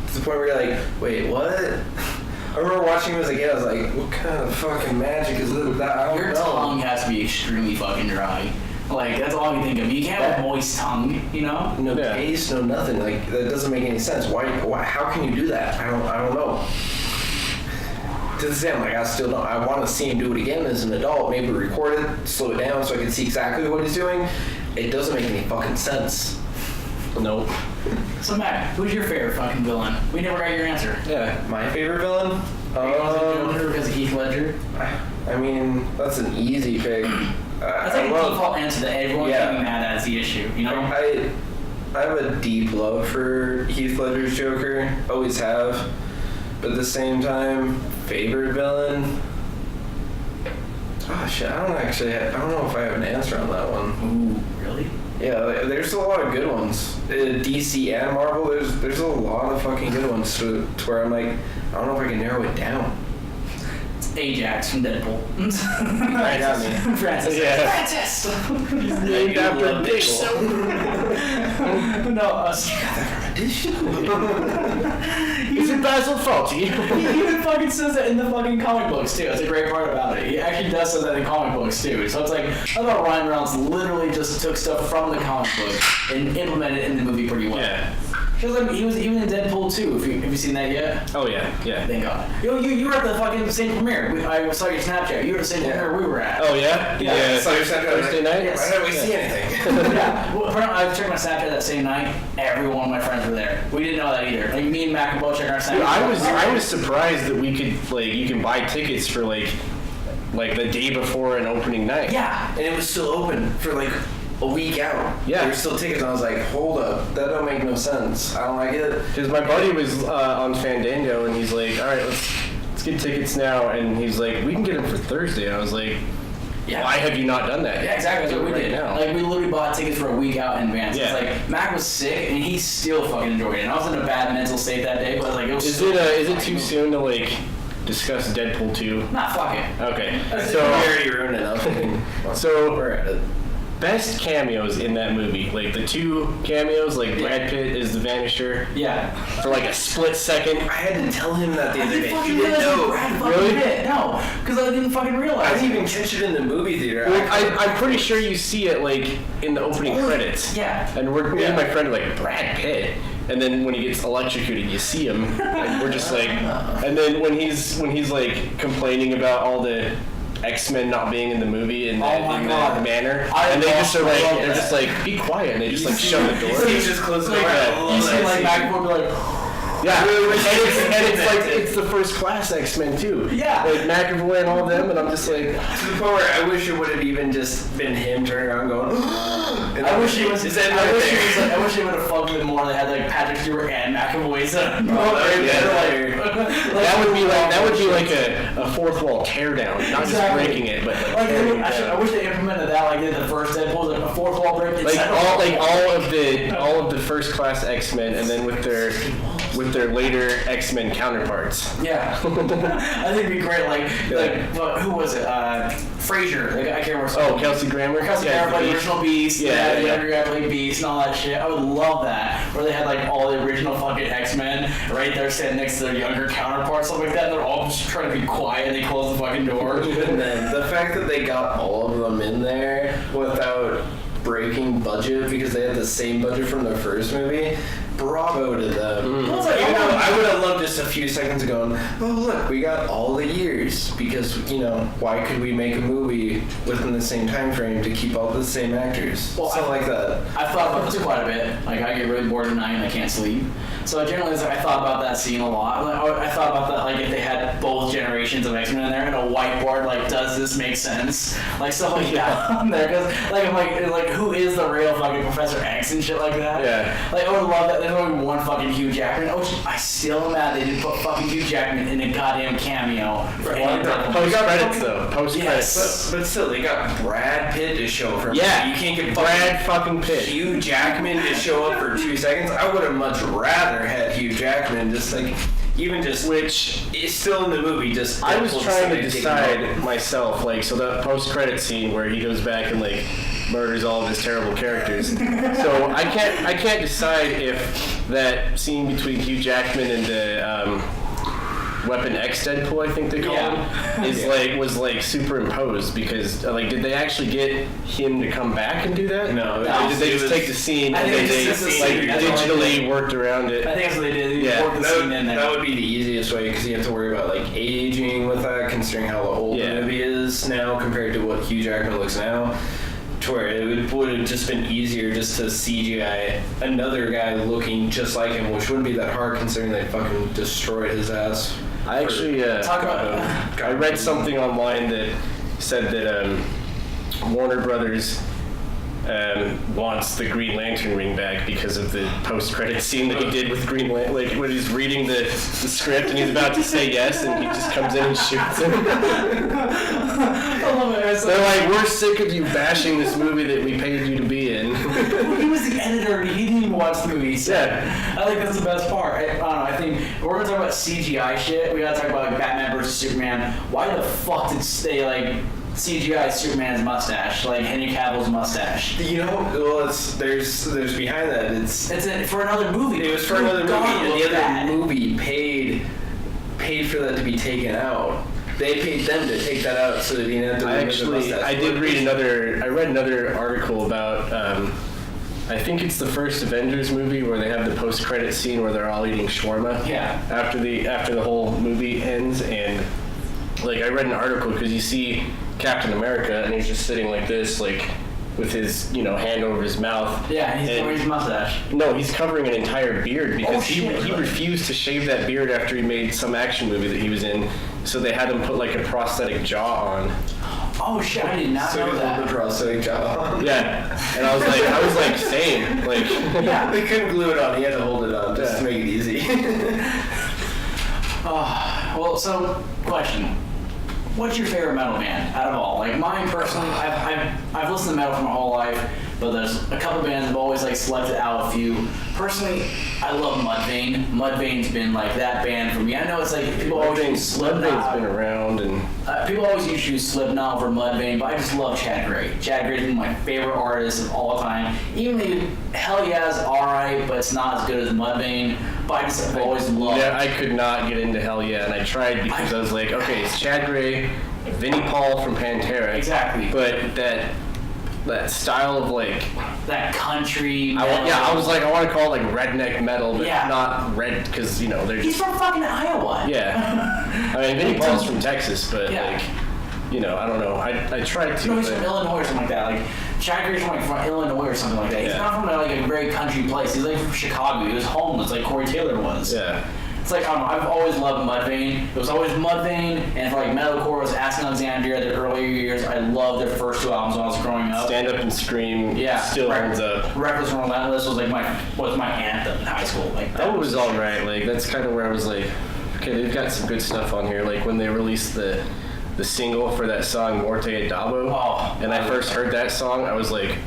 To the point where you're like, wait, what? I remember watching him as a kid. I was like, what kind of fucking magic is this? That I don't Your know. tongue has to be extremely fucking dry. Like, that's all I can think of. You can't have a moist tongue, you know? No taste, no nothing. Like, that doesn't make any sense. Why? How can you do that? I don't know. To this day, I'm like, I still don't. I want to see him do it again as an adult. Maybe record it, slow it down so I can see exactly what he's doing. It doesn't make any fucking sense. Nope. So, Matt, who's your favorite fucking villain? We never got your answer. Yeah, my favorite villain? Joker because of Heath Ledger? I mean, that's an easy pick. That's like a default answer that everyone's getting mad at is the issue, you know? I have a deep love for Heath Ledger's Joker. Always have. But at the same time, favorite villain? Oh shit, I don't know if I have an answer on that one. Ooh, really? Yeah, there's a lot of good ones. DC and Marvel, there's a lot of fucking good ones to where I'm like, I don't know if I can narrow it down. It's Ajax from Deadpool. I got me. Francis. Yeah. Francis! He's named after a dick. No, Is it Basil Fawlty? He even fucking says that in the fucking comic books too. That's a great part about it. He actually does say that in comic books too. So it's like, I thought Ryan Reynolds literally just took stuff from the comic book and implemented it in the movie pretty well. Yeah. He was even in Deadpool 2. Have you seen that yet? Oh yeah. Thank God. You were at the fucking same premiere. I saw your Snapchat. You were at the same premiere we were at. Oh yeah. Yeah. So Thursday night. Yes. Why didn't we see anything? Yeah. Well, I checked my Snapchat that same night. Every one of my friends were there. We didn't know that either. Like me and Mac and both checked our Snapchat. Dude, I was surprised that we could you can buy tickets for like the day before an opening night. Yeah, and it was still open for like a week out. Yeah. There were still tickets, and I was like, hold up, that don't make no sense. I don't like it. Because my buddy was on Fandango, and he's like, all right, let's get tickets now. And he's like, we can get them for Thursday. And I was like, why have you not done that? Yeah, exactly. That's what we did. Now. Like, we literally bought tickets for a week out in advance. Yeah. It's like, Mac was sick, and he still fucking enjoyed it. And I was in a bad mental state that day, but like, it was Is it too soon to like discuss Deadpool 2? Nah, fuck it. Okay. So we already ruined enough. So we're at it. Best cameos in that movie, like the two cameos, like Brad Pitt is the Vanisher. Yeah. For like a split second. I had to tell him that the I other didn't day. fucking He didn't realize know. Brad fucking Really? Pitt. No, because I didn't fucking realize. I didn't even catch it in the movie theater. Well, I'm pretty sure you see it like in the opening credits. Yeah. And me and my friend are like, Brad Pitt. And then when he gets electrocuted, you see him, and we're just like, and then when he's like complaining about all the X-Men not being in the movie in that manner, and they just are like, they're just like, be quiet, and they just like shut the door. He just closed the door. You see like Mac would be like. Yeah, and it's like it's the first class X-Men too. Yeah, like McAvoy and all them, and I'm just like, to the point where I wish it would have even just been him turning around going. I wish he was. I wish he would have fucked with more. They had like Patrick Stewart and McAvoy. That would be like a fourth wall teardown, not just breaking it, but like I wish they implemented that like in the first Deadpool, like a fourth wall break. All of the first class X-Men, and then with their later X-Men counterparts. Yeah, I think it'd be great. Like who was it? Frasier. Like, I can't remember. Oh, Kelsey Grammer. Kelsey Grammer played the original Beast. Yeah, the younger guy played Beast and all that shit. I would love that. Where they had like all the original fucking X-Men right there standing next to their younger counterparts, something like that. And they're all just trying to be quiet. And they close the fucking door. And then the fact that they got all of them in there without breaking budget because they had the same budget from the first movie. Bravo to them. Even though I would have loved just a few seconds ago, oh look, we got all the years because, why could we make a movie within the same time frame to keep all the same actors? Well, something like that. I thought about this quite a bit. Like, I get really bored at night and I can't sleep. So generally, I thought about that scene a lot. Like, I thought about that, like, if they had both generations of X-Men in there and a whiteboard, like, does this make sense? Like, stuff like that on there. Because, like, I'm like, who is the real fucking Professor X and shit like that? Yeah. Like, I would love that. There's only one fucking Hugh Jackman. I still am mad they didn't put fucking Hugh Jackman in a goddamn cameo for any Post credits though. Post credits. Yes. But still, they got Brad Pitt to show for Yeah. You can't get Brad fucking Pitt. Hugh Jackman to show up for 2 seconds. I would have much rather had Hugh Jackman which is still in the movie. Just I was trying to decide myself, like, so that post-credit scene where he goes back and like murders all of his terrible characters. So I can't decide if that scene between Hugh Jackman and the Weapon X Deadpool, I think they call him, was superimposed because did they actually get him to come back and do that? No. Did they just take the scene and then they digitally worked around it? I think that's what they did. Yeah. Worked the scene in there. That would be the easiest way because you have to worry about like aging with that, considering how old the movie is now compared to what Hugh Jackman looks now. To where it would have just been easier just to CGI another guy looking just like him, which wouldn't be that hard considering they fucking destroyed his ass. I actually I read something online that said that Warner Brothers wants the Green Lantern ring back because of the post-credit scene that he did with Green Lantern. Like when he's reading the script and he's about to say yes, and he just comes in and shoots him. I love it. They're like, we're sick of you bashing this movie that we paid you to be in. He was the editor. He didn't even watch the movie. So Yeah. I think that's the best part. I don't know. I think if we're gonna talk about CGI shit. We gotta talk about like Batman versus Superman. Why the fuck did they like CGI Superman's mustache, like Henry Cavill's mustache? There's behind that. It's for another movie. It was for another movie, and the other movie paid for that to be taken out. They paid them to take that out so that he didn't have to remove the mustache. I read another article about I think it's the first Avengers movie where they have the post-credit scene where they're all eating shawarma. Yeah. After the whole movie ends, and like I read an article because you see Captain America and he's just sitting like this, like with his hand over his mouth. Yeah, he's covering his mustache. No, he's covering an entire beard because he really? refused to shave that beard after he made some action movie that he was in. So they had him put like a prosthetic jaw on. Oh shit! I did not know that. The prosthetic jaw. Yeah, and I was like, same. Like, Yeah. They couldn't glue it on. He had to hold it on just to make it easy. Well, so question. What's your favorite metal band out of all? Like mine personally, I've listened to metal for my whole life, but there's a couple bands I've always like selected out a few. Personally, I love Mudvayne. Mudvayne's been like that band for me. I know it's like people always use Slipknot. Mudvayne's been around, and People always used to use Slipknot over Mudvayne, but I just love Chad Gray. Chad Gray's been my favorite artist of all time. Even though Hell Yeah's alright, but it's not as good as Mudvayne. But I just always loved. yeah, I could not get into Hell Yeah, and I tried because I was like, okay, it's Chad Gray, Vinnie Paul from Pantera. Exactly. But that style of like, that country metal. I was like, I want to call it like redneck metal, but Yeah. not red because they're He's just from fucking Iowa. yeah. I mean, Vinnie Paul's from Texas, but Yeah. like, I don't know. I tried to. No, he's but- from Illinois or something like that. Like Chad Gray's from Illinois or something like that. He's Yeah. not from like a very country place. He's like from Chicago. He was homeless, like Corey Taylor was. Yeah. It's like, I don't know, I've always loved Mudvayne. It was always Mudvayne, and for like metalcore, it was Asking Alexandria. The earlier years, I loved their first two albums when I was growing up. Stand Up and Scream Yeah, still holds up. Reckless and Relentless was like my anthem in high school. Like That was alright. Like that's kind of where I was like, okay, they've got some good stuff on here. Like when they released the single for that song Morte et Dabo, and I first heard that song, I was like,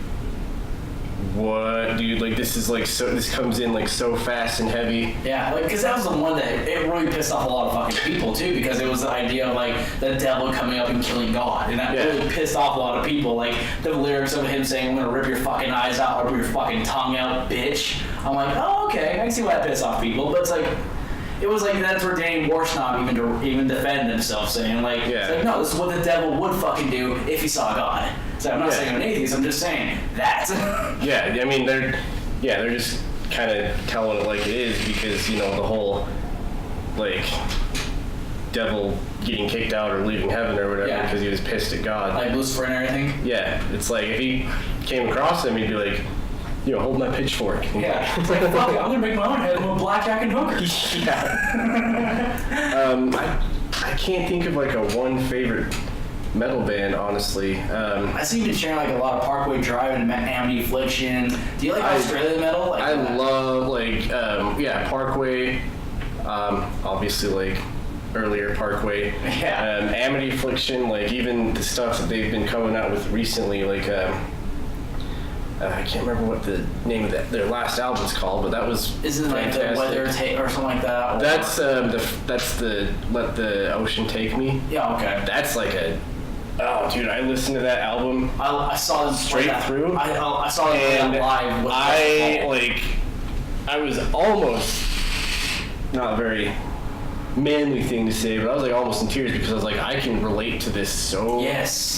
what, dude? Like this is like this comes in like so fast and heavy. Yeah, like because that was the one that it really pissed off a lot of fucking people too, because it was the idea of like the devil coming up and killing God, and that really pissed off a lot of people. Like the lyrics of him saying, "I'm gonna rip your fucking eyes out, or rip your fucking tongue out, bitch." I'm like, oh okay, I can see why that pissed off people, but it's like. It was like that's where Danny Warsnob even defended himself, saying like, it's like, no, this is what the devil would fucking do if he saw God. So I'm not saying I'm an atheist. I'm just saying that. Yeah, I mean they're just kind of telling it like it is because the whole like devil getting kicked out or leaving heaven or whatever because he was pissed at God. Like Lucifer and everything. Yeah, it's like if he came across him, he'd be like, hold my pitchfork. Yeah. It's like, fuck it, I'm gonna make my own head with blackjack and hooker. Yeah. I can't think of like a one favorite metal band, honestly. I see you been sharing like a lot of Parkway Drive and Amity Affliction. Do you like Australian metal? Like, I love like Parkway. Obviously like earlier Parkway. Yeah. Amity Affliction, like even the stuff that they've been coming out with recently, like I can't remember what the name of their last album's called, but that was isn't it like the Weather or something like that? Or? That's the Let the Ocean Take Me. Yeah, okay. That's like dude, I listened to that album. I saw them straight through. I saw them live. I was almost not a very manly thing to say, but I was like almost in tears because I was like, I can relate to this so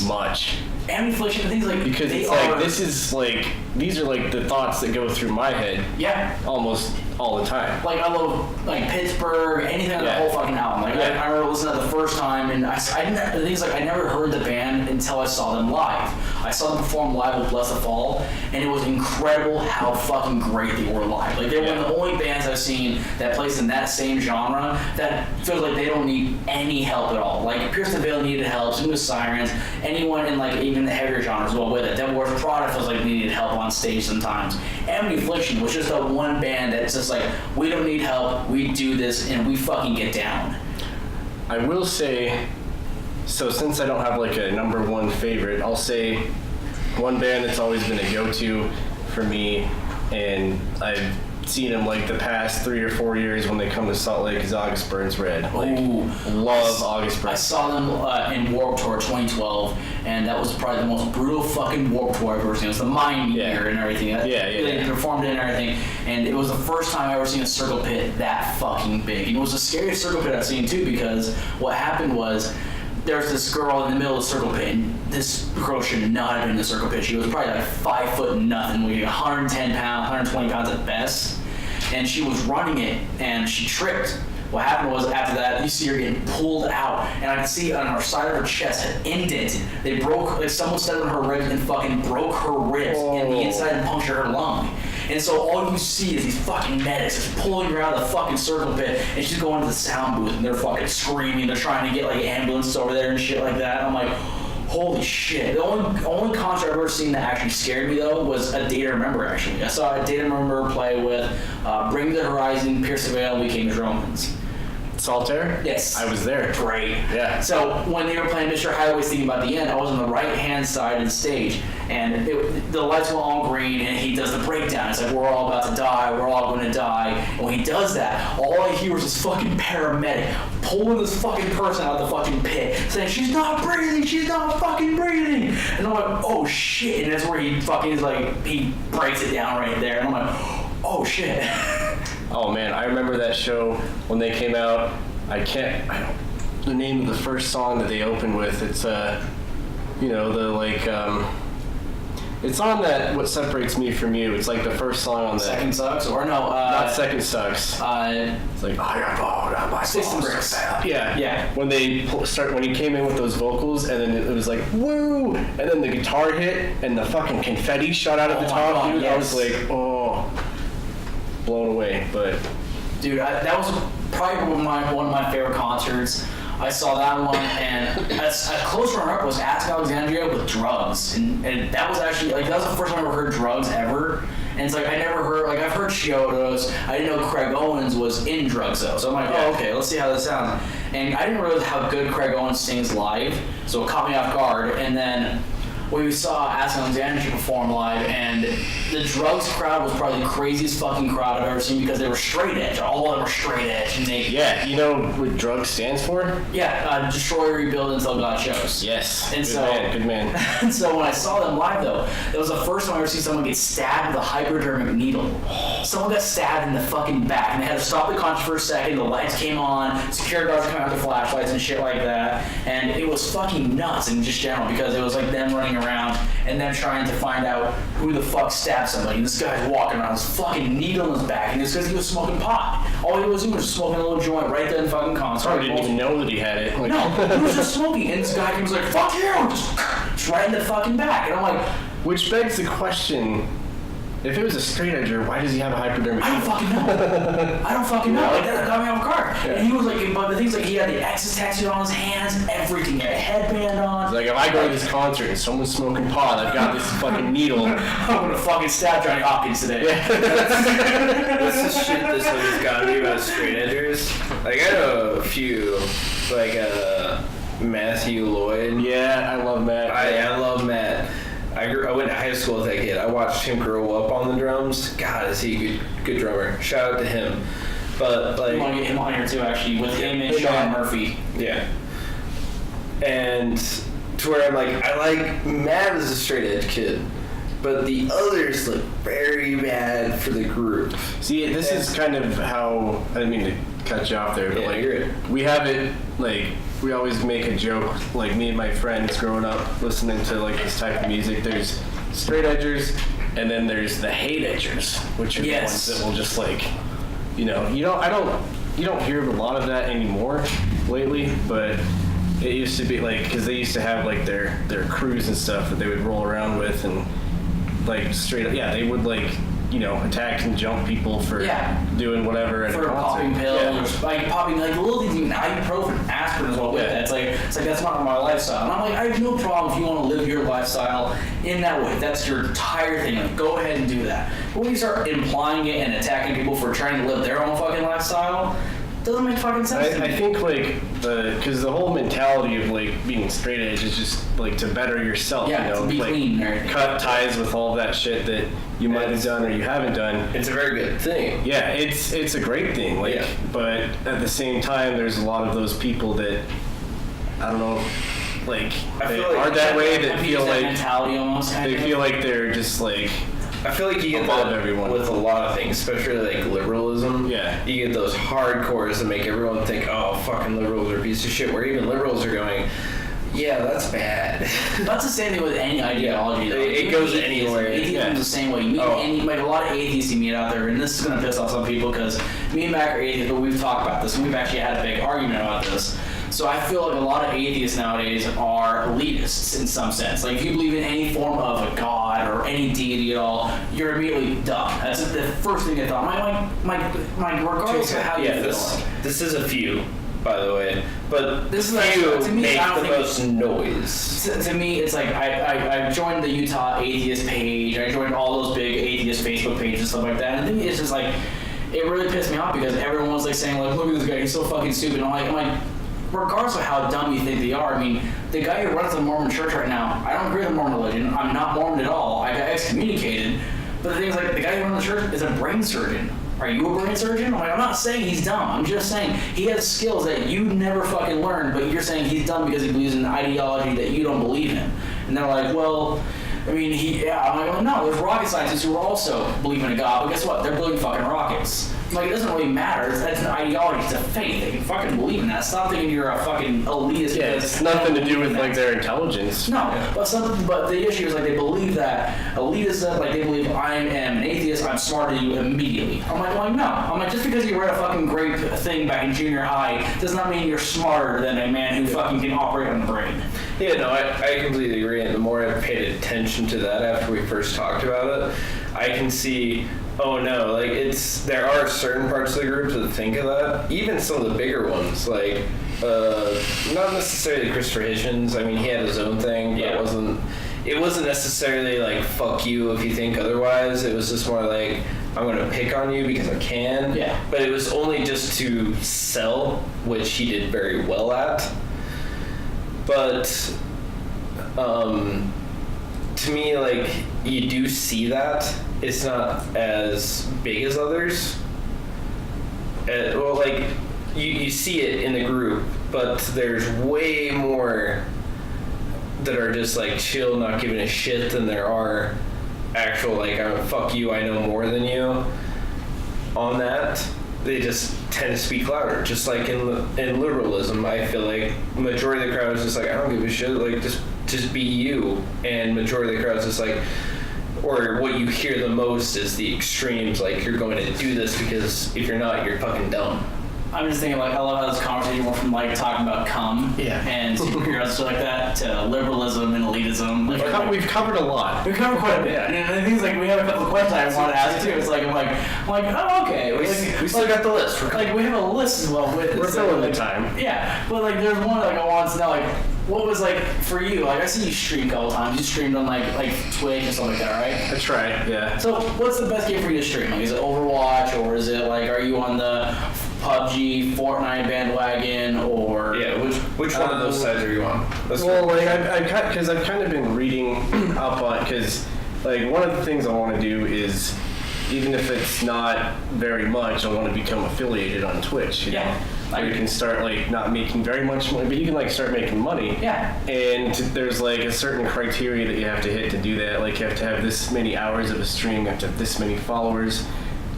much. Amity Affliction, things like because it's like these are like the thoughts that go through my head. Yeah. Almost all the time. Like I love like Pittsburgh, anything on the whole fucking album. Like I remember listening to it the first time, and the things like I never heard the band until I saw them live. I saw them perform live with Bless the Fall, and it was incredible how fucking great they were live. Like they're one of the only bands I've seen that plays in that same genre that feels like they don't need any help at all. Like Pierce the Veil needed help, so did Sirens, anyone in like even the heavier genres well with it. Devil Wears Prada feels like they needed help on stage sometimes. Amity Affliction was just the one band that's just like, we don't need help, we do this, and we fucking get down. I will say, so since I don't have like a number one favorite, I'll say one band that's always been a go-to for me, and I've seen them like the past 3 or 4 years when they come to Salt Lake is August Burns Red. Like, love August Burns. I saw them in Warped Tour 2012, and that was probably the most brutal fucking Warped Tour I've ever seen. It was the Mind Eater and everything. They performed it and everything, and it was the first time I ever seen a circle pit that fucking big. And it was the scariest circle pit I've seen too, because what happened was there's this girl in the middle of the circle pit, and this girl should not have been in the circle pit. She was probably like 5 foot nothing, weighing 110 pounds, 120 pounds at best, and she was running it, and she tripped. What happened was after that, you see her getting pulled out, and I can see on her side of her chest had indented. They broke, like someone stepped on her ribs and fucking broke her ribs in the inside and punctured her lung. And so all you see is these fucking medics just pulling her out of the fucking circle pit, and she's going to the sound booth, and they're fucking screaming. They're trying to get like ambulances over there and shit like that. And I'm like, holy shit. The only concert I've ever seen that actually scared me though was A Day to Remember. Actually, I saw A Day to Remember play with Bring Me the Horizon, Pierce the Veil, We Came as Romans. Solitaire? Yes. I was there. Great. Yeah. So when they were playing Mr. Highway's thinking about the end, I was on the right-hand side of the stage, and the lights were all green, and he does the breakdown. It's like, we're all about to die, we're all going to die. And when he does that, all I hear is this fucking paramedic pulling this fucking person out of the fucking pit, saying, she's not breathing, she's not fucking breathing. And I'm like, oh shit. And that's where he fucking is like, he breaks it down right there. And I'm like, oh shit. Oh man, I remember that show when they came out. The name of the first song that they opened with, it's it's on that What Separates Me From You. It's like the first song on that. Second Sucks? Or no, not Second Sucks. It's like, I got balled on my Sticks and Bricks. Yeah. When he came in with those vocals, and then it was like, woo! And then the guitar hit, and the fucking confetti shot out at the top, God, dude. yes. I was like, oh, blown away. But dude, that was probably one of my favorite concerts. I saw that one, and a close runner-up was Ask Alexandria with Drugs, and that was actually that was the first time I ever heard Drugs ever. And it's like I never heard I've heard Chiodos. I didn't know Craig Owens was in Drugs though, so I'm like, oh okay, let's see how this sounds. And I didn't realize how good Craig Owens sings live, so it caught me off guard. And then we saw Ask Alexandria perform live, and the Drugs crowd was probably the craziest fucking crowd I've ever seen because they were straight edge. All of them were straight edge. And you know what Drugs stands for? Yeah, destroy, rebuild until God shows. Yes. And good man. And so when I saw them live though, it was the first time I ever seen someone get stabbed with a hypodermic needle. Someone got stabbed in the fucking back, and they had to stop the concert for a second. The lights came on, security guards came out with flashlights and shit like that, and it was fucking nuts in just general because it was like them running around and then trying to find out who the fuck stabbed somebody. And this guy's walking around with this fucking needle in his back, and it's because he was smoking pot. All he was doing was smoking a little joint right there in the fucking concert. Probably didn't even know that he had it. No, he was just smoking, and this guy was like, fuck you! Just right in the fucking back. And I'm like, which begs the question, if it was a straight edger, why does he have a hypodermic? I don't fucking know. Like, that got me off guard. Yeah. And he was like, but the thing's like, he had the X's tattooed on his hands, everything. He had a headband on. Like, if I go to this concert and someone's smoking pot, I've got this fucking needle. I'm gonna fucking stab Johnny Hopkins today. Yeah. That's the shit that's always got me about straight edgers. Like, I know a few, like, Matthew Lloyd. Yeah, I love Matt. I love Matt. I went to high school with that kid. I watched him grow up on the drums. God, is he a good drummer. Shout out to him. But like, I want to get him on here too, actually, with him and Sean Murphy. Yeah. And to where I'm like, I like Matt as a straight edge kid, but the others look very bad for the group. See, this is kind of how, I didn't mean to cut you off there, but we have it, like, we always make a joke, like me and my friends growing up listening to like this type of music. There's straight edgers, and then there's the hate edgers, which are the ones that will just like, you don't hear a lot of that anymore lately, but it used to be like, because they used to have like their crews and stuff that they would roll around with, and like straight up, they would like, attack and jump people for doing whatever at a concert. Popping pills, like popping like little things, even ibuprofen, aspirin as well with that. It's like that's not my lifestyle. And I'm like, I have no problem if you want to live your lifestyle in that way. That's your entire thing. Like, go ahead and do that. But when you start implying it and attacking people for trying to live their own fucking lifestyle, doesn't make fucking sense to me. I think like because the whole mentality of like being straight edge is just like to better yourself, to be like clean, right? Cut ties with all that shit that you might have done or you haven't done. It's a very good thing. Yeah, it's a great thing. Like, but at the same time, there's a lot of those people that I don't know, like they are that way that feel like mentality almost. They feel like they're just like. I feel like you get that everyone with a lot of things, especially like liberalism. Yeah. You get those hardcores that make everyone think, oh, fucking liberals are a piece of shit, where even liberals are going, Yeah, that's bad. That's the same thing with any ideology. Though. It goes anywhere. Atheism is the same way. You meet like a lot of atheists you meet out there, and this is gonna piss off some people because me and Mac are atheists, but we've talked about this, and we've actually had a big argument about this. So I feel like a lot of atheists nowadays are elitists in some sense. Like if you believe in any form of a god or any deity at all, you're immediately dumb. That's the first thing I thought. My regardless of how you feel. This is a few, by the way, but this is few to me, make the most noise. To me, it's like I joined the Utah atheist page. I joined all those big atheist Facebook pages and stuff like that. And I think it's just like it really pissed me off because everyone was like saying like, look at this guy, he's so fucking stupid. And I'm like. Regardless of how dumb you think they are, I mean, the guy who runs the Mormon church right now, I don't agree with the Mormon religion. I'm not Mormon at all. I got excommunicated. But the thing is, like, the guy who runs the church is a brain surgeon. Are you a brain surgeon? I'm not saying he's dumb. I'm just saying he has skills that you never fucking learned, but you're saying he's dumb because he believes in an ideology that you don't believe in. And they're like, well, I mean, I'm like, well, no, there's rocket scientists who are also believing in a God, but guess what? They're building fucking rockets. Like, it doesn't really matter. That's an ideology. It's a faith. They can fucking believe in that. Stop thinking you're a fucking elitist. Yeah, it's nothing to do with, like, their intelligence. No, but the issue is, like, they believe that elitism, like, they believe I am an atheist, I'm smarter than you immediately. I'm like, no. I'm like, just because you read a fucking great thing back in junior high does not mean you're smarter than a man who fucking can operate on the brain. Yeah, no, I completely agree. And the more I've paid attention to that after we first talked about it, I can see, oh no, like there are certain parts of the group that think of that. Even some of the bigger ones, like not necessarily Christopher Hitchens. I mean, he had his own thing, but it wasn't necessarily like fuck you if you think otherwise. It was just more like I'm gonna pick on you because I can. Yeah. But it was only just to sell, which he did very well at. But to me, like, you do see that it's not as big as others. Well, like, you see it in the group, but there's way more that are just like chill, not giving a shit than there are actual like, fuck you, I know more than you. On that, they just tend to speak louder. Just like in liberalism, I feel like majority of the crowd is just like, I don't give a shit, like just be you. And majority of the crowd is just like, or what you hear the most is the extremes, like you're going to do this because if you're not, you're fucking dumb. I'm just thinking, like, I love how this conversation went from, like, talking about cum and superheroes and stuff like that to liberalism and elitism. Like, we've covered a lot. We've covered quite a bit. And the thing's like, we have a couple of questions I want to ask, too. It's like, I'm like, oh, okay. We still got the list. Like, we have a list as well. We're filling the time. Yeah. But, like, there's one, like, I want to know, like, what was, like, for you? Like, I see you stream a couple times. You streamed on, like Twitch and stuff like that, right? I try, yeah. So, what's the best game for you to stream? Like, is it Overwatch, or is it, like, are you on the PUBG, Fortnite bandwagon, or... Yeah, which one of those sides are you on? Well, like, I've kind of been reading up on... Because, like, one of the things I want to do is, even if it's not very much, I want to become affiliated on Twitch, you know? Where you can start, like, not making very much money, but you can, like, start making money. Yeah. And there's, like, a certain criteria that you have to hit to do that. Like, you have to have this many hours of a stream, you have to have this many followers,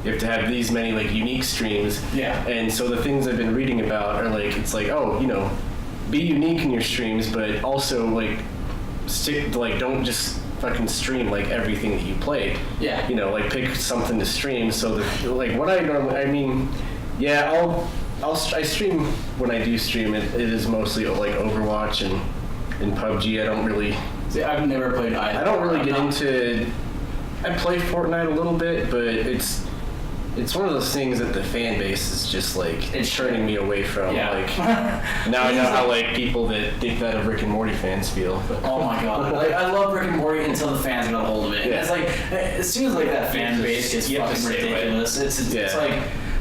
you have to have these many, like, unique streams. Yeah. And so the things I've been reading about are, like, it's like, oh, you know, be unique in your streams, but also, like, stick to, like, don't just fucking stream, like, everything that you play. Yeah. You know, like, pick something to stream so that, like, what I normally, I mean, yeah, I stream when I do stream. It is mostly like Overwatch and PUBG. I don't really. See, I've never played either. I don't really get into. I play Fortnite a little bit, but it's one of those things that the fan base is just like it's turning me away from. Yeah. Like now I know how like people that think that of Rick and Morty fans feel. But. Oh my god! Like I love Rick and Morty until the fans got a hold of it. Yeah. It's like as soon as like that fan base gets fucking ridiculous, it's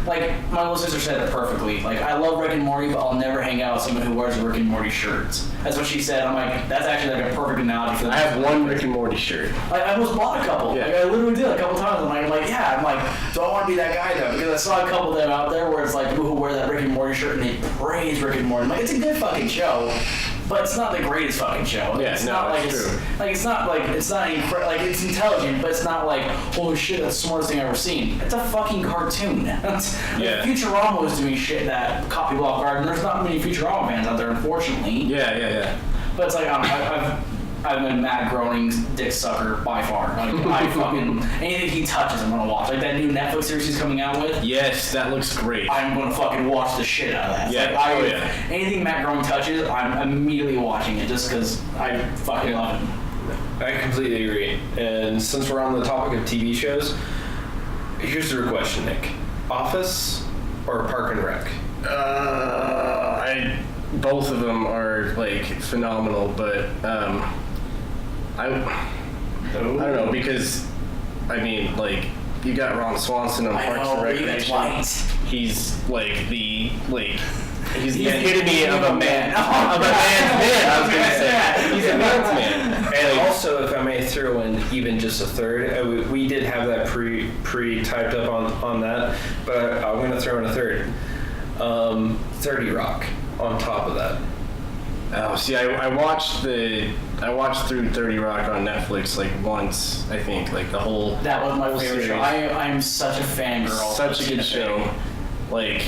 like my little sister said it perfectly. Like I love Rick and Morty, but I'll never hang out with someone who wears Rick and Morty shirts. That's what she said. I'm like, that's actually like a perfect analogy for that. I have one Rick and Morty shirt. Like I almost bought a couple. Yeah. Like I literally did a couple times. I'm like, yeah. I'm like, do I want to be that guy though? Because I saw a couple of them out there where it's like people who wear that Rick and Morty shirt and they praise Rick and Morty. I'm like, it's a good fucking show. But it's not the greatest fucking show. Yeah, it's no, not like it's true. Like it's not like it's not like it's intelligent, but it's not like holy shit, that's the smartest thing I've ever seen. It's a fucking cartoon. Yeah. Futurama was doing shit that caught people off guard, and there's not many Futurama fans out there, unfortunately. Yeah. But it's like I'm a Matt Groening's dick sucker by far. Like I fucking anything he touches, I'm gonna watch. Like that new Netflix series he's coming out with. Yes, that looks great. I'm gonna fucking watch the shit out of that. Yeah, Like, anything Matt Groening touches, I'm immediately watching it just because I fucking love him. I completely agree. And since we're on the topic of TV shows, here's your question, Nick: Office or Park and Rec? Both of them are like phenomenal, but I don't know, because I mean, like, you got Ron Swanson on Parks and Recreation. He's like he's the epitome of a man. Of a man's man, I was gonna say. He's a man's man. And also, if I may throw in even just a third, we did have that pre-typed up on that, but I'm gonna throw in a third. 30 Rock on top of that. Oh, see, I watched through 30 Rock on Netflix like once, I think, like the whole. That was my favorite series. show. I'm such a fangirl. Such a good show. Like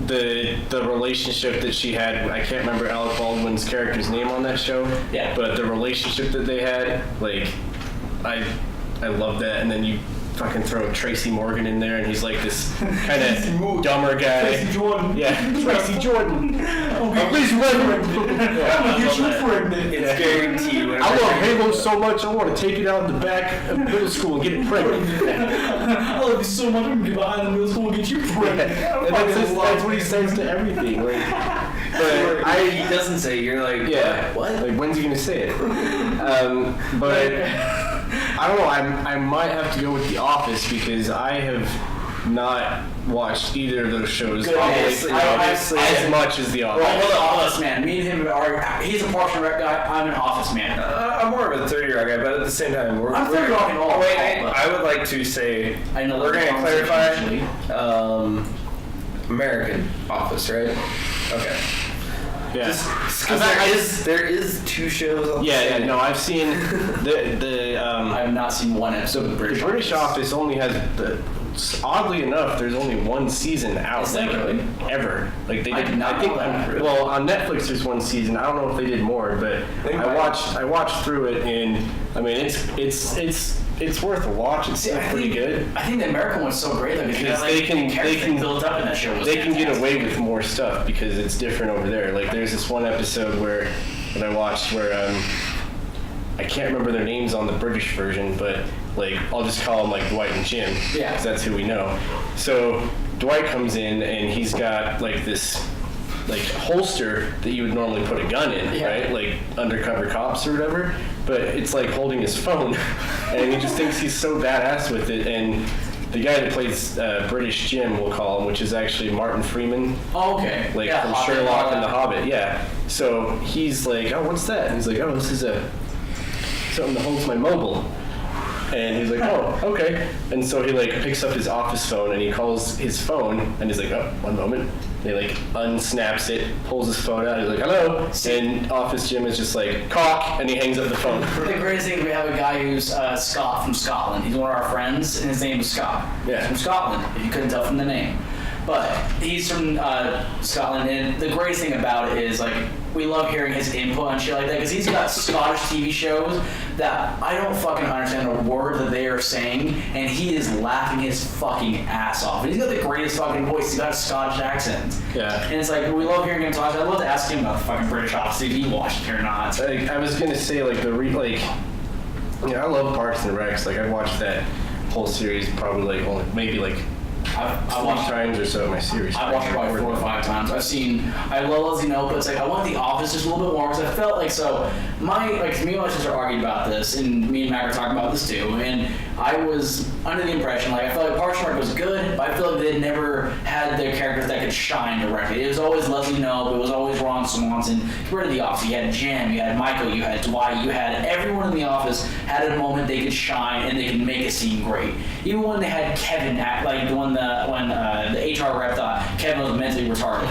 the relationship that she had, I can't remember Alec Baldwin's character's name on that show. Yeah. But the relationship that they had, like, I love that. And then you fucking throw Tracy Morgan in there, and he's like this kind of dumber guy. Tracy Jordan. Yeah, Tracy Jordan. Please pregnant. I'm gonna get you pregnant. It's guaranteed. I love Halo so much, I want to take it out in the back of middle school and get it pregnant. I love you so much, I'm gonna get behind the middle school and get you pregnant. And that's what he says to everything. Like, but he doesn't say. You're like, yeah. What? Like, when's he gonna say it? But I don't know. I might have to go with The Office because I have not watched either of those shows Obviously, as much as The Office. Well, we're the Office man. Me and him are. He's a Parks and Rec guy. I'm an Office man. I'm more of a 30 Rock guy, but at the same time, I'm 30 Rock and all. Wait, I would like to say, I know we're going to conversation clarify. American Office, right? Okay. Yeah. Because there is two shows on No, I've seen the I have not seen one episode of the British Office only has oddly enough, there's only one season out. Is that really? Ever. Like they I did not know that. Really? Well, on Netflix there's one season. I don't know if they did more, but I watched through it, and I mean it's worth a watch. It's pretty good. I think the American one's so great though because they can build up in that show. They can get away with more stuff because it's different over there. Like there's this one episode that I watched where I can't remember their names on the British version, but like I'll just call them like Dwight and Jim. Yeah. Because that's who we know. So Dwight comes in and he's got like this like holster that you would normally put a gun in, right? Like undercover cops or whatever. But it's like holding his phone, and he just thinks he's so badass with it. And the guy that plays British Jim, we'll call him, which is actually Martin Freeman. Oh, okay. Like yeah, from Hobbit Sherlock and The Hobbit, yeah. So he's like, oh, what's that? And he's like, oh, this is something that holds my mobile. And he's like, oh, okay. And so he like picks up his office phone and he calls his phone and he's like, oh, one moment. And he like unsnaps it, pulls his phone out. He's like, hello. And Office Jim is just like, cock, and he hangs up the phone. The greatest thing, we have a guy who's Scott from Scotland. He's one of our friends, and his name is Scott. Yeah. He's from Scotland, if you couldn't tell from the name. But he's from Scotland, and the greatest thing about it is, like, we love hearing his input on shit like that, because he's got Scottish TV shows that I don't fucking understand a word that they are saying, and he is laughing his fucking ass off. And he's got the greatest fucking voice. He's got a Scottish accent. Yeah. And it's like, we love hearing him talk. I'd love to ask him about the fucking British Office, if he watched it or not. Like, I was gonna say, like, I love Parks and Recs. Like, I watched that whole series probably like maybe like I watched 3 times or so in my series. I watched it probably 4 or 5 times. I love Leslie Knope, but it's like I want The Office just a little bit more because I felt like me and my sister argued about this, and me and Mac were talking about this too, and I was under the impression I felt like Parks and Rec was good, but I feel like they never had their characters that could shine directly. It was always Leslie Knope, it was always Ron Swanson. Compared to The Office, you had Jim, you had Michael, you had Dwight, you had everyone in The Office had a moment they could shine and they could make a scene great. Even when they had Kevin act like when the HR rep thought Kevin was mentally retarded.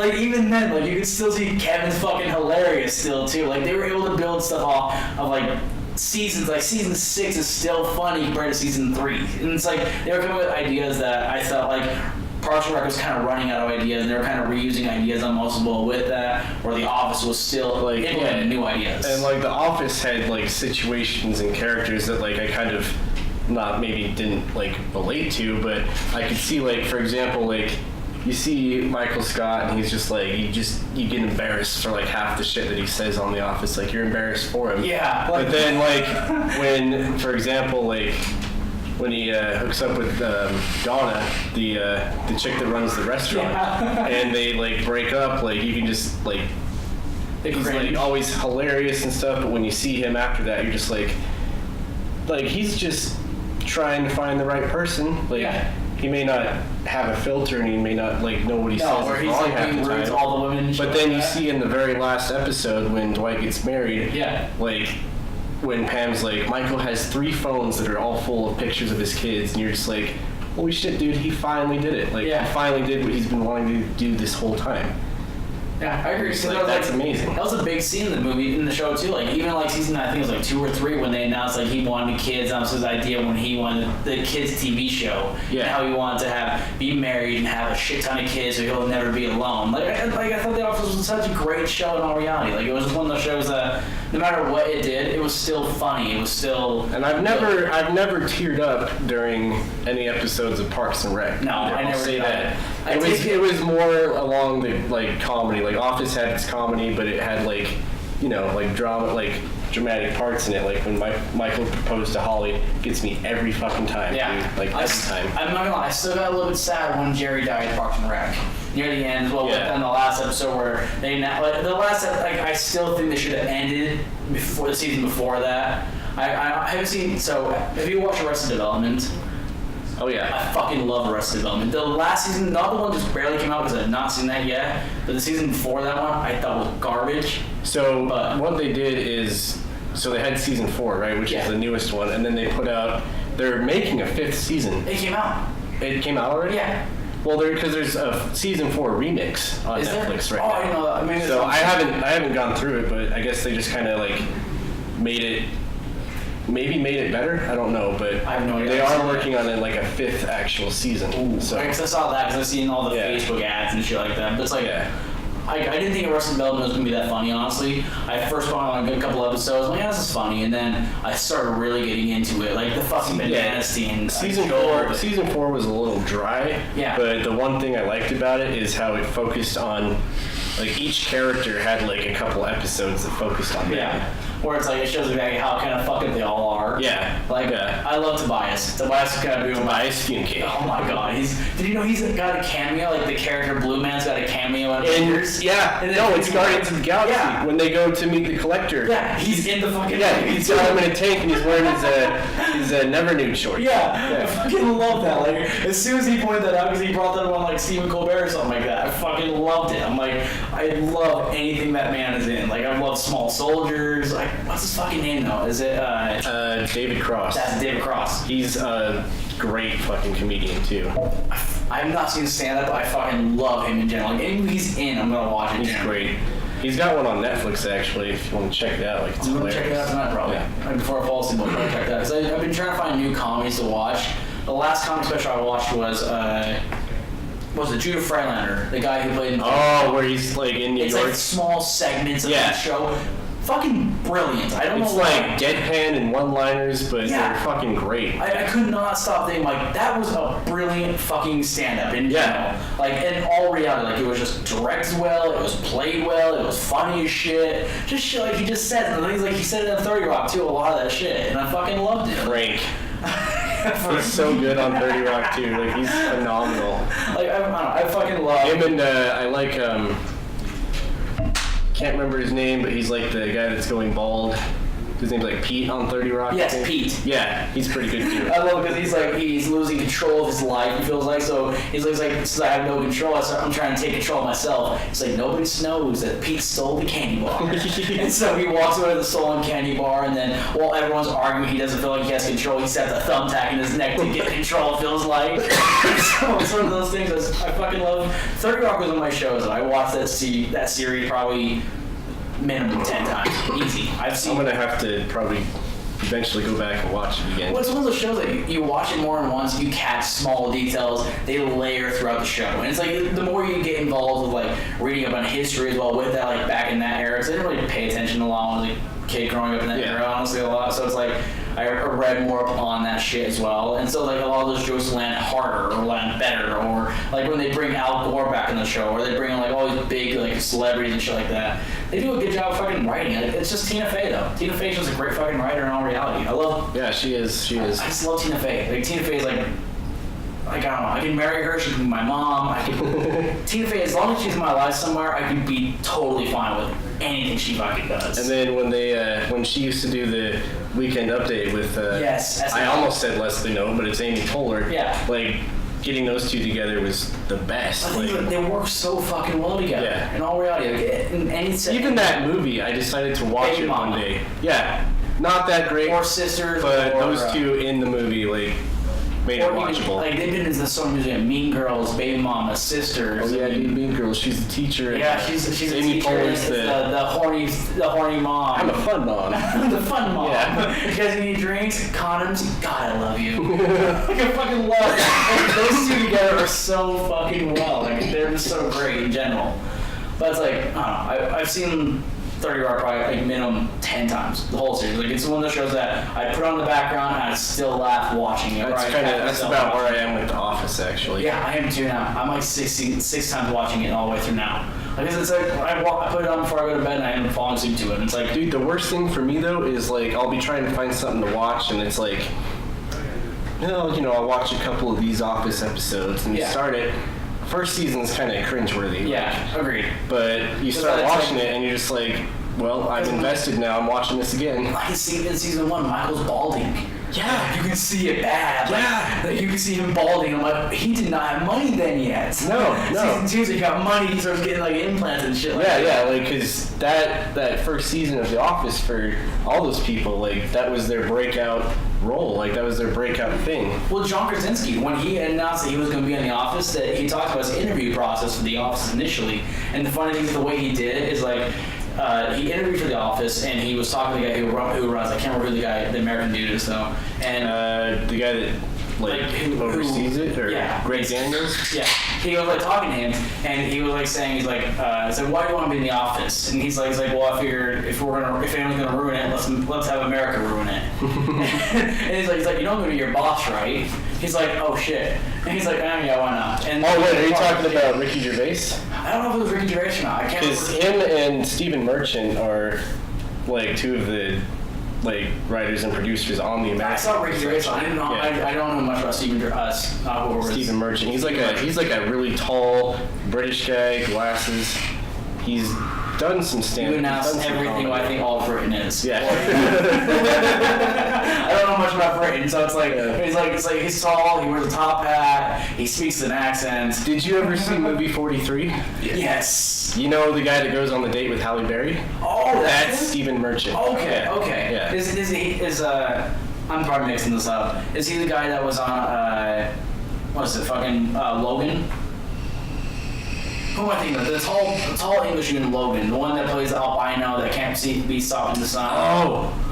Like even then, like you could still see Kevin's fucking hilarious still too. Like they were able to build stuff off of like seasons. Like season 6 is still funny compared to season 3, and it's like they were coming up with ideas that I felt like Parks and Rec was kind of running out of ideas, and they were kind of reusing ideas on Multiple with that, where The Office was still like implementing new ideas. And like The Office had like situations and characters that like I kind of didn't like relate to, but I could see like, for example, like you see Michael Scott and he's just like you get embarrassed for like half the shit that he says on The Office. Like you're embarrassed for him. Yeah. But then like when, for example, like when he hooks up with Donna, the chick that runs the restaurant, and they like break up, like you can just like he's like always hilarious and stuff. But when you see him after that, you're just like he's just trying to find the right person. Like he may not have a filter and he may not like know what he says or is he's wrong like half being the rude time. to all the women and shit But then like you that. see in the very last episode when Dwight gets married, like when Pam's like, Michael has 3 phones that are all full of pictures of his kids, and you're just like, holy shit, dude, he finally did it. Like he finally did what he's been wanting to do this whole time. Yeah, I agree. Like, that's amazing. That was a big scene in the movie, in the show too. Like even like season, I think it was like 2 or 3, when they announced like he wanted kids. That was his idea when he wanted the kids TV show. Yeah. And how he wanted to be married and have a shit ton of kids, so he'll never be alone. Like I thought The Office was such a great show in all reality. Like it was one of those shows that no matter what it did, it was still funny. It was still. And I've never teared up during any episodes of Parks and Rec. No, I never say did that. that. It was more along the like comedy. Like Office had its comedy, but it had like, you know, like drama, like dramatic parts in it. Like when Michael proposed to Holly, gets me every fucking time. Yeah, dude. Like every time. I'm not gonna lie, I still got a little bit sad when Jerry died in Parks and Rec. Near the end, well, in the last episode where I still think they should have ended before the season before that. I haven't seen. So have you watched Arrested Development? Oh yeah. I fucking love Arrested Development. The last season, the other one just barely came out because I've not seen that yet. But the season before that one, I thought was garbage. So what they did is, so they had season 4, right, which is the newest one, and then they put out. They're making a 5th season. It came out. It came out already? Yeah. Well, because there's a season 4 remix on Netflix right now. I didn't know that. I mean, so I haven't gone through it, but I guess they just kind of like made it better. I don't know, but I have no idea. They are working on it like a 5th actual season. Ooh, so because I saw that because I've seen all the Facebook ads and shit like that. But it's like, I didn't think Arrested Development was gonna be that funny. Honestly, I first saw on a couple episodes. I'm like, this is funny, and then I started really getting into it. Like the fucking banana scene. Season 4 was a little dry. Yeah. But the one thing I liked about it is how it focused on, like each character had like a couple episodes that focused on them. Yeah. Where it's like, it shows exactly how kind of fucked up they all are. Yeah. Like, I love Tobias. Tobias is kind of doing Tobias Funke. Oh my god. Did you know he's got a cameo? Like the character Blue Man's got a cameo in Avengers? Yeah. And No, it's Guardians of the Galaxy. Yeah. When they go to meet the Collector. Yeah, he's in the fucking... Yeah, he's got him in a tank and he's wearing his Never Nude shorts. Yeah, I fucking love that. Like, as soon as he pointed that out, because he brought that up on like Stephen Colbert or something like that, I fucking loved it. I'm like, I love anything that man is in. Like, I love Small Soldiers. Like, what's his fucking name though? Is it David Cross? That's David Cross. He's a great fucking comedian too. I've not seen stand up, but I fucking love him in general. Like, anything he's in, I'm gonna watch it. He's great. He's got one on Netflix actually. If you want to check it out, like it's I'm gonna hilarious. check it out tonight probably. Like, before I fall asleep, I'll probably check that. Because I've been trying to find new comedies to watch. The last comedy special I watched was it Judah Freilander, the guy who played in... Oh, where he's like in New It's York. like small segments of the show. Fucking brilliant. I don't It's know why. like deadpan and one-liners, but they're fucking great. I could not stop thinking, like, that was a brilliant fucking stand-up in general. Like, in all reality, like, it was just directed well, it was played well, it was funny as shit. Just shit like he just said. And things like he said it in 30 Rock, too, a lot of that shit. And I fucking loved it. Frank. He's so good on 30 Rock, too. Like, he's phenomenal. Like, I don't know, I fucking love him. And I like, can't remember his name, but he's like the guy that's going bald. His name's like Pete on 30 Rock. Yes, Pete. Yeah, he's pretty good too. I love it because he's losing control of his life, he feels like. So he's like, since I have no control, I'm trying to take control of myself. It's like, nobody knows that Pete stole the candy bar. And so he walks away to the stolen candy bar, and then while everyone's arguing, he doesn't feel like he has control. He sets a thumbtack in his neck to get control, it feels like. So it's one of those things I fucking love. 30 Rock was one of my shows, and I watched that series probably minimum 10 times. Easy. I'm gonna have to probably eventually go back and watch it again. Well, it's one of those shows that you watch it more than once, you catch small details, they layer throughout the show. And it's like, the more you get involved with like reading up on history as well with that, like back in that era, because I didn't really pay attention a lot when I was a kid growing up in that era, honestly, a lot. So it's like, I read more up on that shit as well. And so like a lot of those jokes land harder or land better, or like when they bring Al Gore back in the show, or they bring in like all these big like celebrities and shit like that. They do a good job fucking writing it. It's just Tina Fey though. Tina Fey's just a great fucking writer in all reality. I love. Yeah, she is. I just love Tina Fey. Like Tina Fey's like I don't know. I can marry her. She can be my mom. Tina Fey, as long as she's in my life somewhere, I could be totally fine with anything she fucking does. And then when she used to do the Weekend Update with I almost said Leslie Knope, but it's Amy Poehler. Yeah. Like getting those two together was the best. I think they work so fucking well together. Yeah. In all reality, like, in any even that movie, I decided to watch Baby it Mama. one day. Yeah. Not that great. Or Sisters. But or, those two in the movie like made it or even, watchable. like they've been into so many Mean Girls, Baby Mama, Sisters. Oh yeah, Mean Girls. She's the teacher. Yeah, she's a Amy teacher. Poehler's the horny mom. I'm a fun mom. The fun mom. Yeah. You guys need drinks, condoms. God, I love you. Like, I fucking love it. Like, those two together are so fucking well. Like they're just so great in general. But it's like I don't know. I've seen 30 Rock probably like minimum 10 times the whole series. Like it's one of those shows that I put on the background and I still laugh watching it. That's about where I am with The Office actually. Yeah, I am too now. I'm like six times watching it all the way through now. Like it's like I put it on before I go to bed and I end up falling asleep to it. And it's like, dude, the worst thing for me though is like I'll be trying to find something to watch and it's like, I'll watch a couple of these Office episodes and you start it. First season's kind of cringeworthy. Yeah, agreed. But you start watching it and you're just like, well, I'm invested now. I'm watching this again. I can see in season 1, Michael's balding. Yeah. You can see it bad. Yeah. Like, you can see him balding. I'm like, he did not have money then yet. No. Season 2, he got money. He starts getting like implants and shit like that. Yeah, like, because that first season of The Office for all those people, like, that was their breakout role. Like, that was their breakout thing. Well, John Krasinski, when he announced that he was going to be in The Office, that he talked about his interview process for The Office initially. And the funny thing is the way he did it is like, he interviewed for The Office, and he was talking to the guy who runs. I can't remember who the American dude is though. And the guy that who oversees it, or Greg Daniels. Yeah, he was like talking to him, and he was like saying, he's like, why do you want to be in The Office? And he's like, well, I figured if anyone's gonna ruin it, let's have America ruin it. And he's like, you know I'm gonna be your boss, right? He's like, oh shit. And he's like, yeah, why not? And wait, are you talking about Ricky Gervais? I don't know if it was Ricky Gervais or not. I can't remember. Because him and Stephen Merchant are like two of the writers and producers on the American. I saw Ricky Gervais. I didn't know. Yeah. I don't know much about Stephen Merchant. He's like a really tall British guy, glasses. He's done some stand-up. You announced everything I think all Britain is. Yeah. I don't know much about Britain, so it's like he's tall, he wears a top hat, he speaks an accent. Did you ever see movie 43? Yes. You know the guy that goes on the date with Halle Berry? Oh, that's Stephen Merchant. Okay. Yeah. Is I'm probably mixing this up. Is he the guy that was on Logan? Who am I thinking of? The tall English dude in Logan, the one that plays the albino that can't be stopped in the sun. Oh.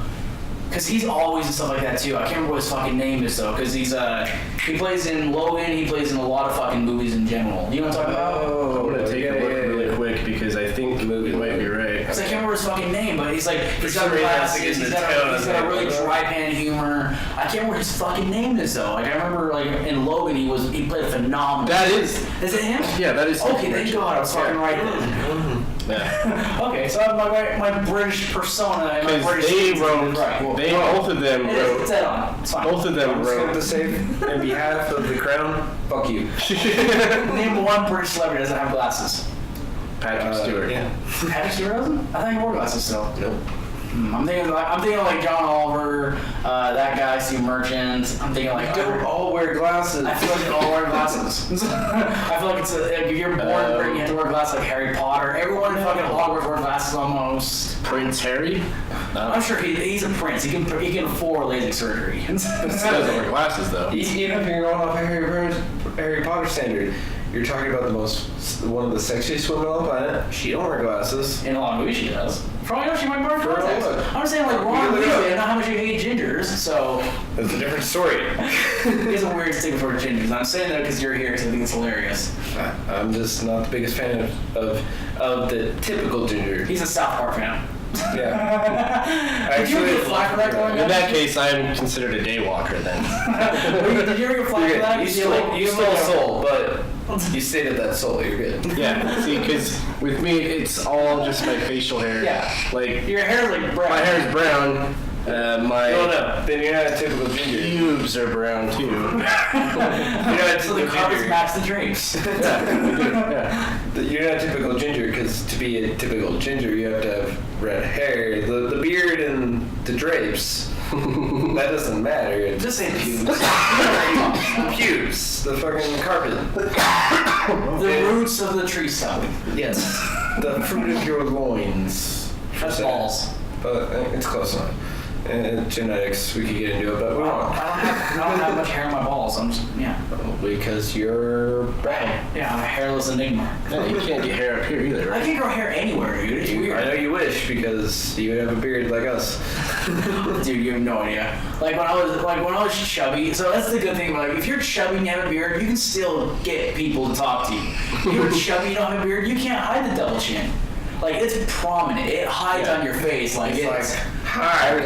Because he's always in stuff like that too. I can't remember what his fucking name is though. Because he plays in Logan. He plays in a lot of fucking movies in general. You know what I'm talking about? I'm gonna take a look really quick because I think the movie might be right. Because I can't remember his fucking name, but he's got glasses. He's got a really dry pan humor. I can't remember his fucking name is though. Like I remember in Logan he played a phenomenal. That is it him? Yeah, that is. Okay, thank God I was fucking right then. Yeah. Okay, so I have my British persona and my British both of them wrote. It's dead on. It's fine. Both of them wrote. To say, in behalf of the crown, fuck you. Name one British celebrity that doesn't have glasses. Patrick Stewart. Yeah. Patrick Stewart doesn't? I thought he wore glasses still. Nope. I'm thinking like John Oliver, that guy, Steve Merchant. I'm thinking like they all wear glasses. I feel like they all wear glasses. I feel like it's if you're born in Britain, you have to wear glasses like Harry Potter. Everyone in fucking Hogwarts wears glasses almost. Prince Harry? No. I'm sure he's a prince. He can afford LASIK surgery. He doesn't wear glasses though. Even if you're going off a Harry Potter standard, You're talking about one of the sexiest women on the planet. She don't wear glasses. In a lot of movies, she does. For all I know, she might wear For all contacts. I know. I'm saying, like, wrong movie. I know how much you hate gingers, so That's a different story. it's a weird stigma for gingers. I'm saying that because you're here because I think it's hilarious. I'm just not the biggest fan of the typical ginger. He's a South Park fan. Yeah. Did you ever get flack for that growing In up? that case, I'm considered a daywalker then. Did you ever get flack for that? You stole soul, but you stated that soul. You're good. Yeah, see, because with me, it's all just my facial hair. Yeah. Like, Your hair's like brown. my hair is brown. My No. Then you're not a typical ginger. pubes are brown too. You're not a So the typical carpets ginger. match the drapes. Yeah. You're not a typical ginger because to be a typical ginger, you have to have red hair. The beard and the drapes. That doesn't matter. It's Just say pubes. the pubes, the fucking carpet. The roots of the tree stump. Yes, the fruit of your loins. That's balls. But it's close enough. Genetics, we could get into it, but we won't. I don't have much hair in my balls. I'm just, yeah. Because you're brown. Yeah, I'm a hairless enigma. Yeah, you can't get hair up here either, I right? can't grow hair anywhere, dude. It's I weird. know you wish because you would have a beard like us. Dude, you have no idea. Like when I was chubby. So that's the good thing. Like if you're chubby and you have a beard, you can still get people to talk to you. If you're chubby and you don't have a beard, you can't hide the double chin. Like it's prominent. It hides on your face. Like it's hi, I would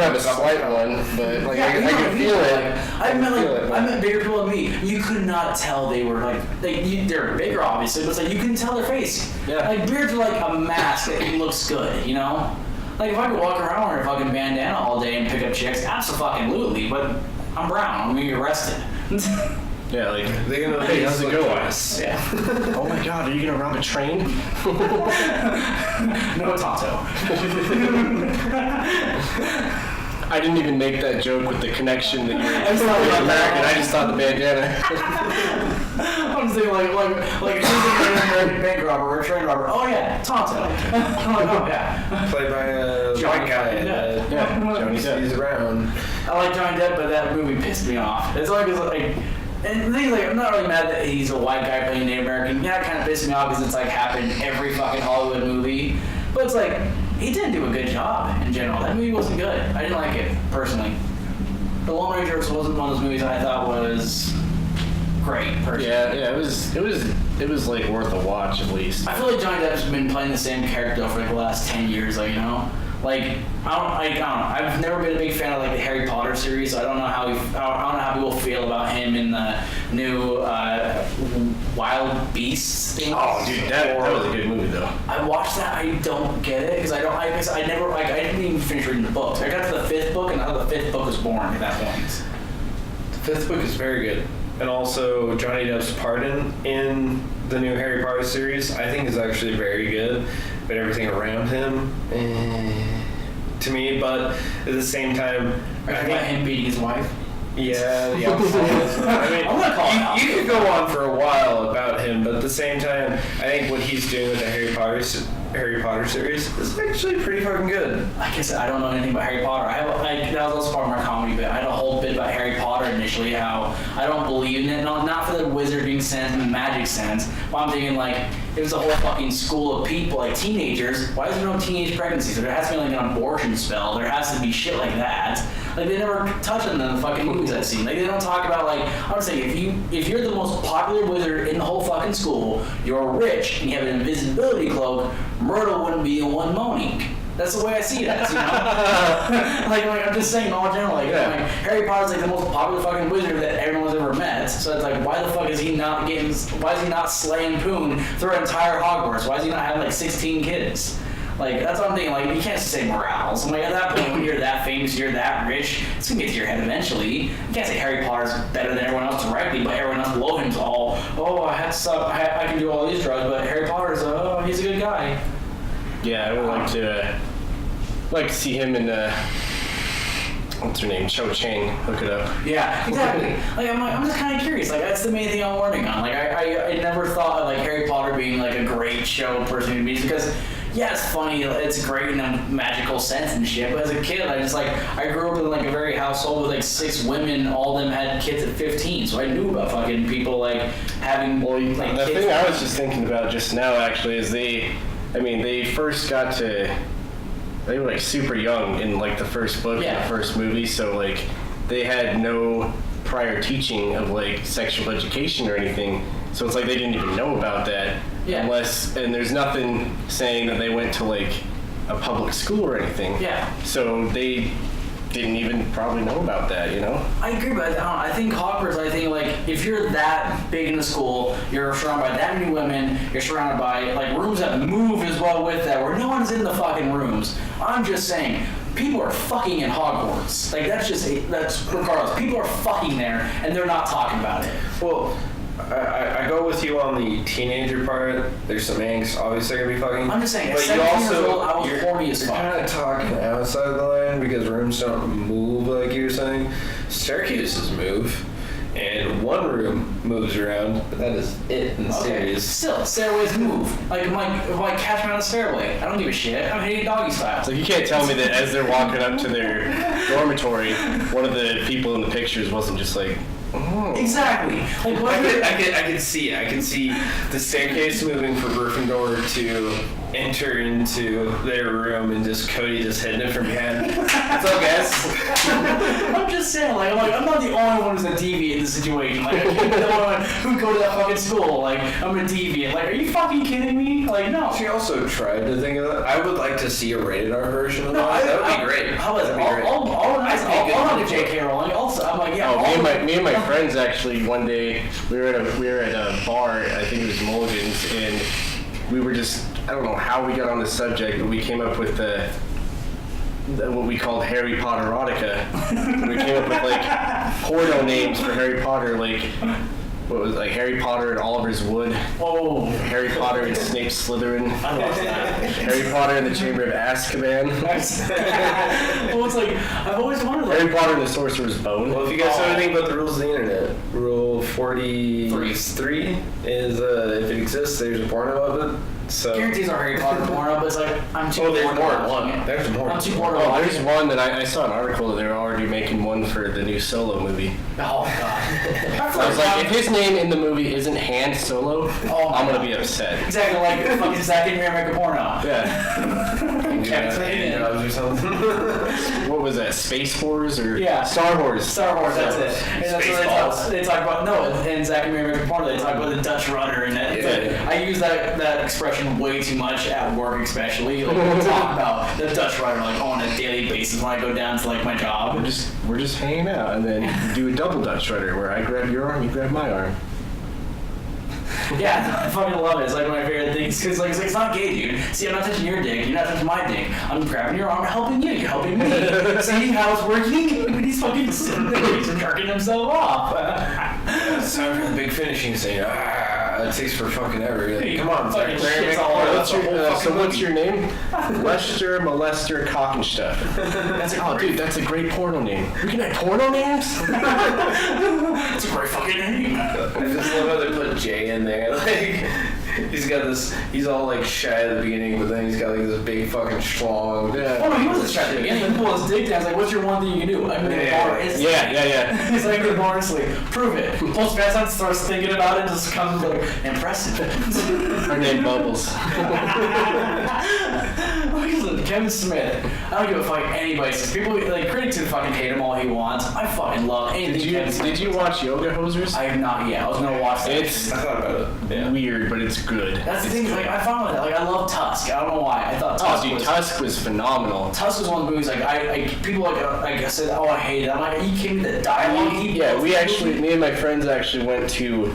have a slight one, but like I can feel it. I met bigger people than me. You could not tell they were they're bigger obviously, but it's like you couldn't tell their face. Yeah. Like beards are like a mask that looks good, you know? Like if I could walk around wearing a fucking bandana all day and pick up chicks, absolutely, but I'm brown, I'm gonna be arrested. Yeah, like, They're gonna hey, how's it going? Yeah. Oh my god, are you gonna rob a train? No Tonto. I didn't even make that joke with the connection that you're I just thought about American. that. I just thought the bandana. I'm saying like if you're an American bank robber or a train robber, oh yeah, Tonto. I'm like, oh yeah. played by a Johnny white guy. Depp. Yeah, Johnny Depp. He's around. I like Johnny Depp, but that movie pissed me off. It's like, and the thing is, like, I'm not really mad that he's a white guy playing Native American. Yeah, it kind of pissed me off because it's like happened in every fucking Hollywood movie. But it's like, he didn't do a good job in general. That movie wasn't good. I didn't like it, personally. The Lone Ranger wasn't one of those movies I thought was great, personally. Yeah, it was like worth a watch at least. I feel like Johnny Depp's been playing the same character for like the last 10 years, like, you know? Like, I don't know. I've never been a big fan of like the Harry Potter series, so I don't know how I don't know how people feel about him in the new Wild Beasts thing. Oh, dude, that was a good movie though. I watched that. I don't get it because I didn't even finish reading the books. I got to the 5th book and I thought the 5th book was boring at that point. The 5th book is very good. And also Johnny Depp's pardon in the new Harry Potter series, I think is actually very good. But everything around him, to me. But at the same time, I about him beating his wife. Yeah, the opposite. I mean, I'm gonna call him out. you could go on for a while about him, but at the same time, I think what he's doing with the Harry Potter series is actually pretty fucking good. Like I said, I don't know anything about Harry Potter. That was also part of my comedy bit. I had a whole bit about Harry Potter initially, how I don't believe in it. No, not for the wizarding sense and the magic sense, but I'm thinking like, it was a whole fucking school of people, like teenagers. Why is there no teenage pregnancies? There has to be like an abortion spell. There has to be shit like that. Like they never touch on the fucking movies I've seen. Like they don't talk about like, I'm saying if you're the most popular wizard in the whole fucking school, you're rich and you have an invisibility cloak, Myrtle wouldn't be in one moaning. That's the way I see it as, you know? like I'm just saying all general, like Harry Potter's like the most popular fucking wizard that everyone's ever met. So it's like, why the fuck is he not slaying Poon through entire Hogwarts? Why is he not having like 16 kids? Like, that's what I'm thinking, like, you can't say morals. I'm like, at that point, when you're that famous, you're that rich, it's gonna get to your head eventually. You can't say Harry Potter's better than everyone else directly, but everyone else below him's all, I can do all these drugs, but Harry Potter's, he's a good guy. Yeah, I would like to see him in what's her name? Cho Chang. Look it up. Yeah, exactly. I'm just kind of curious. Like, that's the main thing I'm learning on. Like, I never thought of like Harry Potter being like a great show person to me because yeah, it's funny, it's great in a magical sense and shit, but as a kid, I grew up in like a very household with like 6 women, all of them had kids at 15, so I knew about fucking people like having like the kids. thing I was just thinking about just now actually is they first got to, they were like super young in like the first book and the first movie, so like they had no prior teaching of like sexual education or anything, so it's like they didn't even know about that and there's nothing saying that they went to like a public school or anything, so they didn't even probably know about that, you know? I agree, but I think Hogwarts, like if you're that big in the school, you're surrounded by that many women, you're surrounded by like rooms that move as well with that, where no one's in the fucking rooms. I'm just saying, people are fucking in Hogwarts. Like that's regardless. People are fucking there and they're not talking about it. Well, I go with you on the teenager part. There's some angst, obviously, gonna be fucking. I'm just saying, but at 17 years old, I was horny as you're fuck. kind of talking outside the line because rooms don't move like you were saying. Staircases move, and one room moves around, but that is it in the series. Still, stairways move. Like, if I catch me on a stairway, I don't give a shit. I'm hitting doggy style. So you can't tell me that as they're walking up to their dormitory, one of the people in the pictures wasn't just like, oh. Exactly. Like, what I can see it. I can see the staircase moving for Gryffindor to enter into their room and just Cody just hitting it from behind. What's up, guys? I'm just saying, I'm not the only one who's a deviant in this situation. Like, I can't be the only one who go to that fucking school. Like, I'm a deviant. Like, are you fucking kidding me? Like, no. She also tried to think of that. I would like to see a rated R version of that. That would be great. I'll J.K. Rowling. Also, I'm like, yeah. Me and my friends actually one day we were at a bar. I think it was Mulligan's, and we were just, I don't know how we got on this subject, but we came up with what we called Harry Potter erotica. We came up with like porno names for Harry Potter, like what was like Harry Potter and Oliver's Wood. Oh, Harry Potter and Snape Slytherin. I love that. Harry Potter and the Chamber of Azkaban. Well, it's like I've always wondered. Like, Harry Potter and the Sorcerer's Bone. Well, if you guys know anything about the rules of the internet, Rule 43 is if it exists, there's a porno of it. So guarantees are Harry Potter porno, but it's like I'm too. Oh, there's bored more to than watch one. it. There's more. I'm too bored to Oh, watch there's it. one that I saw an article that they were already making one for the new Solo movie. Oh god. I was like, if his name in the movie isn't Han Solo, I'm gonna be upset. Exactly, like fucking Zack and Miri make a porno. Yeah. or something. What was that? Space Wars or Star Wars? Star Wars, that's it. And that's what they talk about. In Zack and Miri make a porno, they talk about the Dutch rudder and that. Yeah. I use that expression way too much at work, especially. Like we talk about the Dutch rudder like on a daily basis when I go down to like my job. We're just hanging out, and then you do a double Dutch rudder where I grab your arm, you grab my arm. Yeah, I fucking love it. It's like my favorite thing. Because like, it's not gay, dude. See, I'm not touching your dick. You're not touching my dick. I'm grabbing your arm, helping you. You're helping me. See how it's working? He's fucking sitting there. He's jerking himself off. It's time for the big finishing scene. It takes for fucking ever. Like, come on, fucking shit's all over. What's your name? Lester Molester Cockenstuff. That's a great porno name. We can have porno names? That's a great fucking name. I just love how they put Jay in there. Like, he's got this. He's all like shy at the beginning, but then he's got like this big fucking schlong. Yeah. Oh no, he wasn't shy at the beginning. He pulled his dick down. He's like, "What's your one thing you can do?" I'm gonna bar instantly. Yeah. He's like, "Good honestly, prove it." Pulls his pants on, starts thinking about it, just comes like impressive. Her name Bubbles. Kevin Smith. I don't give a fuck anybody says. People like critics can fucking hate him all he wants. I fucking love anything. Did you watch Yoga Hosers? I have not yet. I was gonna watch that. It's I thought about it. Yeah. weird, but it's good. That's the thing. Like I found with that. Like I love Tusk. I don't know why. I thought Tusk was phenomenal. Tusk was one of the movies. Like people like I said, oh I hate it. I'm like, are you kidding me? The dialogue. Me and my friends actually went to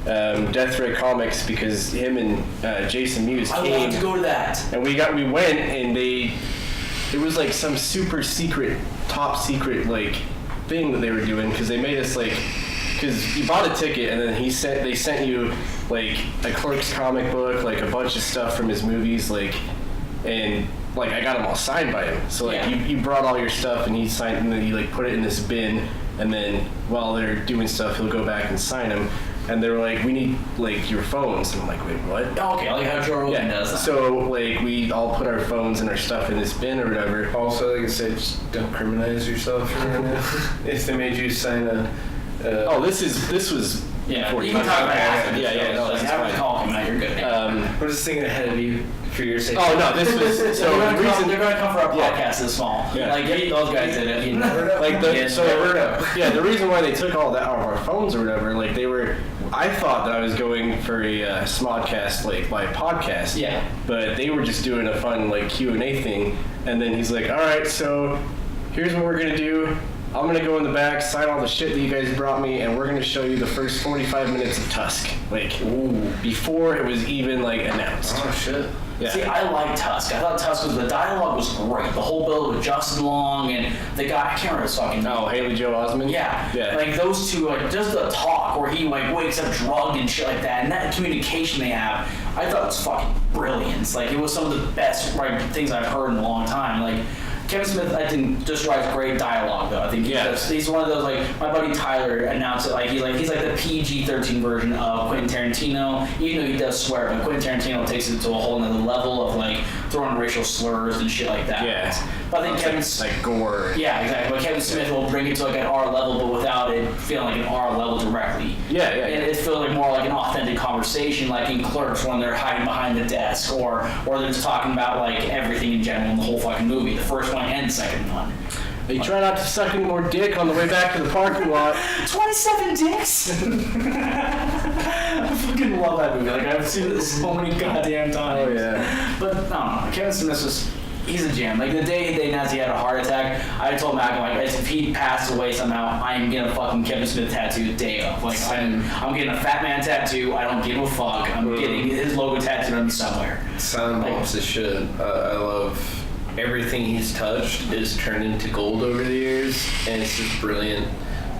Death Ray Comics because him and Jason Mewes came. I want to go to that. And we went and it was like some super secret, top secret like thing that they were doing because they made us like, because you bought a ticket and then they sent you like a Clerks comic book, like a bunch of stuff from his movies, like, and like I got them all signed by him. So like you brought all your stuff and he signed, and then you like put it in this bin, and then while they're doing stuff he'll go back and sign them. and they were like, we need like your phones, and I'm like, wait, what? Okay, like how Joe Rogan does that. So like we all put our phones and our stuff in this bin or whatever. Also, like I said, just don't criminalize yourself right now. If they made you sign a... this was Yeah, before you can talk about it. Yeah, no, Like, that's have a fine. call him out, you're good. I'm just thinking ahead of you for your safety. Oh no, this was so they're the reason. gonna come for our Yeah. podcast this small. Yeah. Like those guys did it. You know? Like the Yeah, so never know. yeah, the reason why they took all that out of our phones or whatever, like they were. I thought that I was going for a Smodcast like by podcast. Yeah. But they were just doing a fun like Q&A thing, and then he's like, all right, so here's what we're gonna do. I'm gonna go in the back, sign all the shit that you guys brought me, and we're gonna show you the first 45 minutes of Tusk, like before it was even like announced. Oh, shit. Yeah. See, I like Tusk. I thought Tusk the dialogue was great. The whole build with Justin Long and the guy, I can't remember his fucking name. Oh, Haley Joel Osment? Yeah. Yeah. Like those two, like just the talk where he like wakes up drugged and shit like that, and that communication they have, I thought was fucking brilliant. Like it was some of the best things I've heard in a long time. Like Kevin Smith, I think, just writes great dialogue though. I think he's one of those, like my buddy Tyler announced it, like he's like the PG-13 version of Quentin Tarantino. Even though he does swear, but Quentin Tarantino takes it to a whole nother level of like throwing racial slurs and shit like that. Yeah. But I think Kevin's like gore. yeah, exactly. But Kevin Smith will bring it to like an R level, but without it feeling like an R level directly. Yeah. And it feels like more like an authentic conversation, like in Clerks when they're hiding behind the desk, or they're just talking about like everything in general in the whole fucking movie, the first one and the second one. They try not to suck any more dick on the way back to the parking lot. 27 dicks. I fucking love that movie. Like I've seen it so many goddamn times. Oh yeah. But no, Kevin Smith was. He's a gem. Like the day they announced he had a heart attack, I told Mac, I'm like, if he passed away somehow, I'm getting a fucking Kevin Smith tattoo the day of. Like I'm getting a Fat Man tattoo. I don't give a fuck. I'm getting his logo tattooed on me somewhere. Sound bombs this shit. I love everything he's touched is turned into gold over the years, and it's just brilliant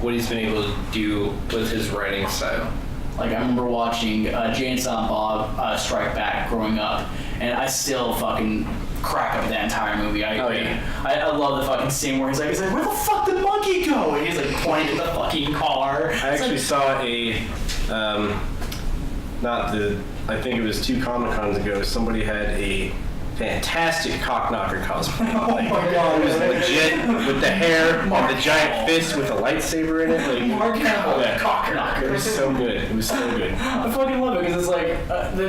what he's been able to do with his writing style. Like I remember watching Jay and Silent Bob Strike Back growing up, and I still fucking crack up that entire movie. I love the fucking scene where he's like, where the fuck did the monkey go? And he's like pointing at the fucking car. I actually saw I think it was 2 Comic-Cons ago, somebody had a fantastic Cockknocker cosplay. Oh my god. It was legit with the hair and the giant fist with a lightsaber in it. Like, Mark Hamill, yeah. Cockknocker. It was so good. It was so good. I fucking love it because it's like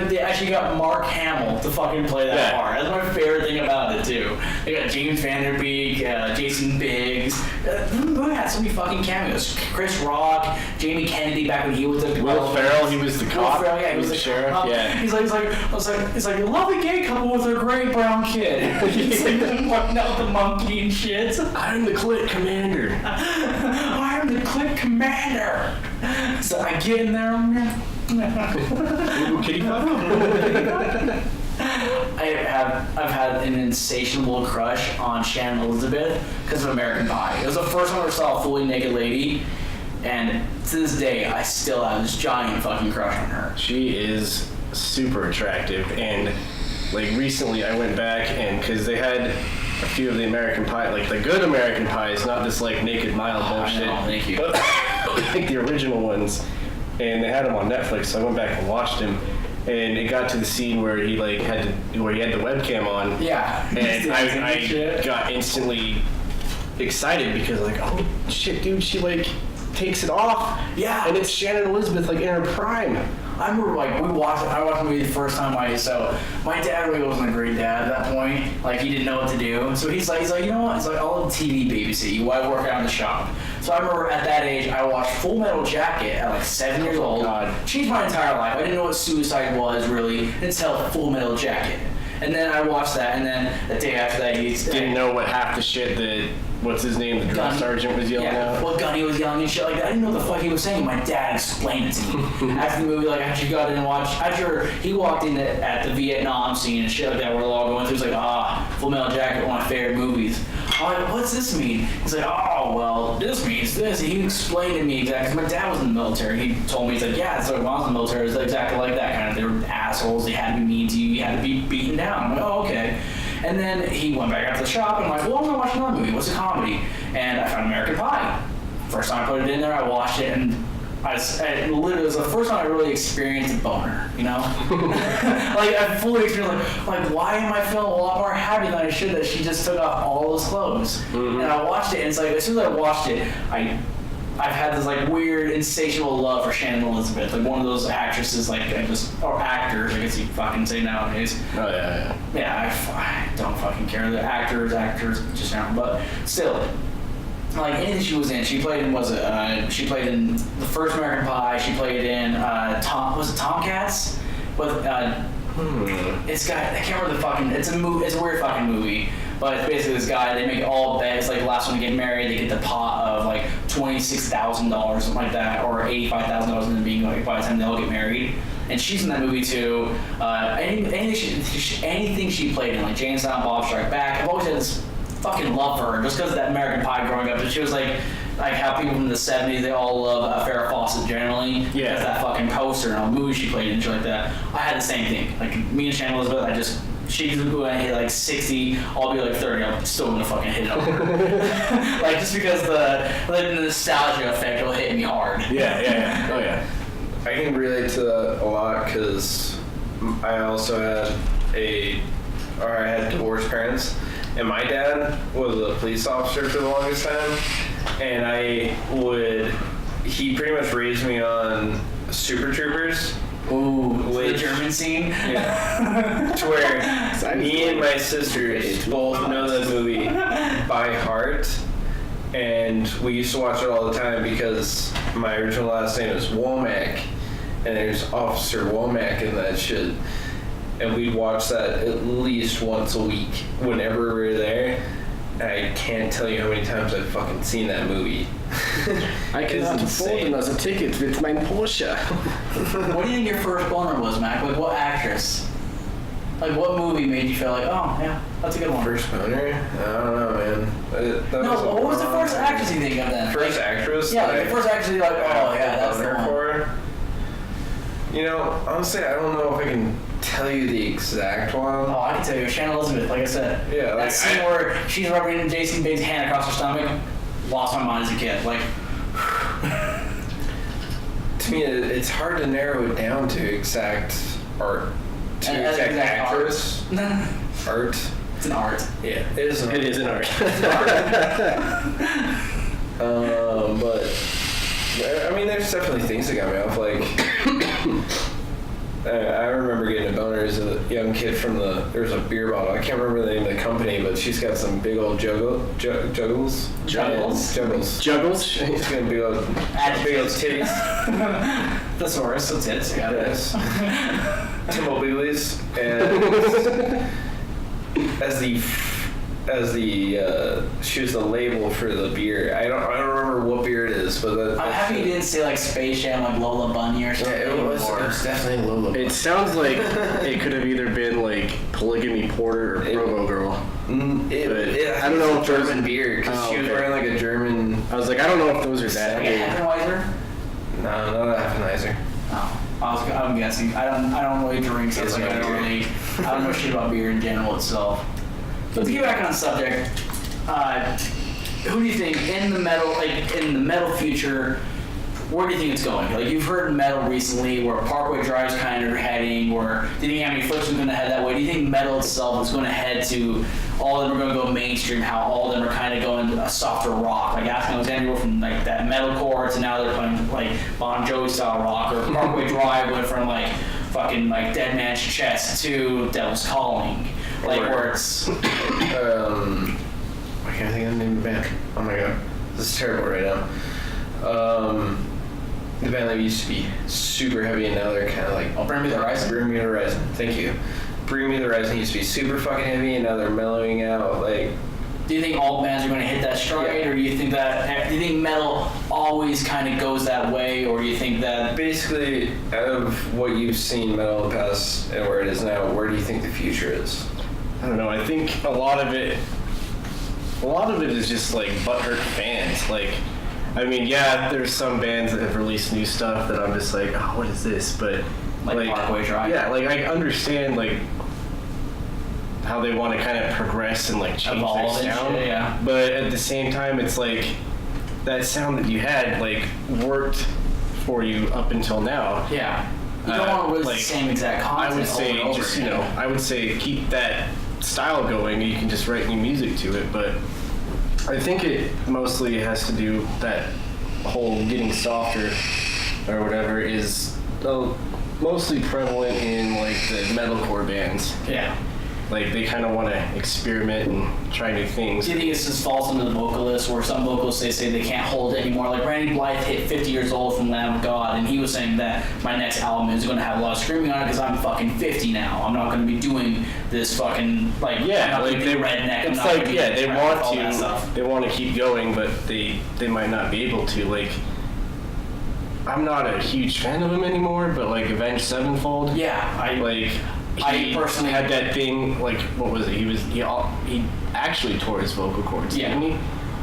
they actually got Mark Hamill to fucking play that part. That's my favorite thing about it too. They got James Van Der Beek, Jason Biggs. Who had so many fucking cameos? Chris Rock, Jamie Kennedy back when he was the Will Ferrell, he was the cop. Will Ferrell, yeah, he was the sheriff. cop. Yeah. He's like, lovely gay couple with their great brown kid. He's like fucking out with the monkey and shit. I'm the Click Commander. I'm the Click Commander. So I get in there. Ooh, kitty fuck. I've had an insatiable crush on Shannon Elizabeth because of American Pie. It was the first time I ever saw a fully naked lady, and to this day I still have this giant fucking crush on her. She is super attractive, and like recently I went back and because they had a few of the American Pie, like the good American Pies, not this like Naked Mile bullshit. I know, thank you. But like the original ones, and they had them on Netflix, so I went back and watched them. And it got to the scene where he like had the webcam on. Yeah. And I got instantly excited because like, oh shit, dude, she like takes it off. Yeah. And it's Shannon Elizabeth like in her prime. I remember like I watched the movie the first time so my dad really wasn't a great dad at that point. Like he didn't know what to do. So he's like, you know what? It's like I'll TV babysit you while I work out in the shop. So I remember at that age I watched Full Metal Jacket at like 7 years old. God. Changed my entire life. I didn't know what suicide was really until Full Metal Jacket. And then I watched that, and then the day after that he Didn't know what half the shit that what's his name, the drill sergeant was yelling out. What gun he was yelling and shit like that. I didn't know what the fuck he was saying. My dad explained it to me. After the movie, like after he got in and watched, after he walked in at the Vietnam scene and shit like that, where they're all going through, he's like, Full Metal Jacket, one of my favorite movies. I'm like, what's this mean? He's like, oh, well, this means this. And he explained to me exactly, because my dad was in the military. He told me, he's like, yeah, it's like when I was in the military, it was exactly like that kind of. They were assholes, they had to be mean to you, you had to be beaten down. I'm like, oh, okay. And then he went back out to the shop, and I'm like, well, I'm gonna watch another movie. What's a comedy? And I found American Pie. First time I put it in there, I watched it, and I literally, it was the first time I really experienced a boner, you know? Like, I fully experienced, like, why am I feeling a lot more happy than I should that she just took off all those clothes? And I watched it, and it's like, as soon as I watched it, I've had this, like, weird, insatiable love for Shannon Elizabeth, like, one of those actresses, like, or actors, I guess you fucking say nowadays. Oh, yeah. Yeah, I don't fucking care. The actors, just now, but still. Like anything she was in, she played in she played in the first American Pie. She played in Tomcats? With it's got I can't remember the fucking. It's a weird fucking movie, but it's basically this guy. They make all bets. Like the last one to get married, they get the pot of like $26,000, something like that, or $85,000, and then being like by the time they all get married. And she's in that movie too. Anything she played in, like Jane Silent Bob Strike Back. I've always had this fucking love for her just because of that American Pie growing up. And she was like how people from the 70s, they all love Farrah Fawcett generally. Yeah. Because that fucking poster and all the movies she played in and shit like that. I had the same thing. Like me and Shannon Elizabeth, she's going to hit like 60, I'll be like 30, I'm still going to fucking hit it over her. Like just because the nostalgia effect will hit me hard. Yeah. Oh yeah. I can relate to that a lot because I also I had divorced parents. And my dad was a police officer for the longest time, and he pretty much raised me on Super Troopers. Ooh, the German scene? Yeah. To where me and my sisters both know that movie by heart, and we used to watch it all the time because my original last name is Womack, and there's Officer Womack in that shit. And we'd watch that at least once a week whenever we were there. I can't tell you how many times I've fucking seen that movie. I cannot afford another ticket with my Porsche. What do you think your first boner was, Mac? Like what actress? Like what movie made you feel like, oh yeah, that's a good one? First boner? I don't know, man. What was the first actress you think of then? First actress? Yeah, like the first actress you're like, oh yeah, that's the one. For? You know, honestly, I don't know if I can tell you the exact one. Oh, I can tell you. Shannon Elizabeth, like I said. Yeah, that scene where she's rubbing Jason Bates' hand across her stomach, lost my mind as a kid. Like, to me, it's hard to narrow it down to exact art. Exact actress. Art. It's an art. Yeah, it is an art. It is an art. But I mean, there's definitely things that got me off. Like, I remember getting a boner as a young kid from there's a beer bottle. I can't remember the name of the company, but she's got some big old juggles. Juggles? She's got big old titties. Thesaurus, so tits. Yeah, yes. Timbo Bigley's. And she was the label for the beer. I don't remember what beer it is, but I'm happy you didn't say like Space Jam, like Lola Bunny or something. Yeah, it was definitely Lola Bunny. It sounds like it could have either been like Polygamy Porter or Provo Girl. I don't know if German beer because she was wearing like a German. I was like, I don't know if those are that. Like a Hefeweiser? No, not a Hefeweiser. Oh. I'm guessing. I don't really drink, so it's like I don't know shit about beer in general itself. Let's get back on subject. Who do you think in the metal future? Where do you think it's going? Like you've heard metal recently, where Parkway Drive's kind of heading. Where do you think Flips is going to head that way? Do you think metal itself is going to head to all of them are going to go mainstream? How all of them are kind of going to a softer rock? Like asking Alexander from like that metalcore to now they're playing like Bon Jovi style rock, or Parkway Drive went from like fucking like Dead Man's Chest to Devil's Calling. Like where it's I can't think of the name of the band. Oh my god, this is terrible right now. The band that used to be super heavy and now they're kind of like Bring Me the Horizon. Bring Me the Horizon. Thank you. Bring Me the Horizon used to be super fucking heavy and now they're mellowing out. Like, do you think all bands are going to hit that stride, or do you think metal always kind of goes that way, or do you think that basically out of what you've seen metal in the past and where it is now, where do you think the future is? I don't know. I think a lot of it is just like butthurt fans. Like, I mean, yeah, there's some bands that have released new stuff that I'm just like, oh, what is this? But like Parkway Drive. Yeah, like I understand like how they want to kind of progress and like change their sound. Shit, yeah. But at the same time, it's like that sound that you had like worked for you up until now. Yeah. You don't want to release like, the same exact content. I would say over and over just, again. I would say keep that style going, and you can just write new music to it. But I think it mostly has to do that whole getting softer or whatever is mostly prevalent in like the metalcore bands. Yeah. Like they kind of want to experiment and try new things. Do you think it's just falls into the vocalists, where some vocalists say they can't hold it anymore? Like Randy Blythe hit 50 years old from Lamb of God, and he was saying that my next album is going to have a lot of screaming on it because I'm fucking 50 now. I'm not going to be doing this fucking like Like they redneck. It's like they want to keep going, but they might not be able to. Like I'm not a huge fan of him anymore, but like Avenged Sevenfold. Yeah, He personally had that thing, like, what was it? He actually tore his vocal cords, didn't he?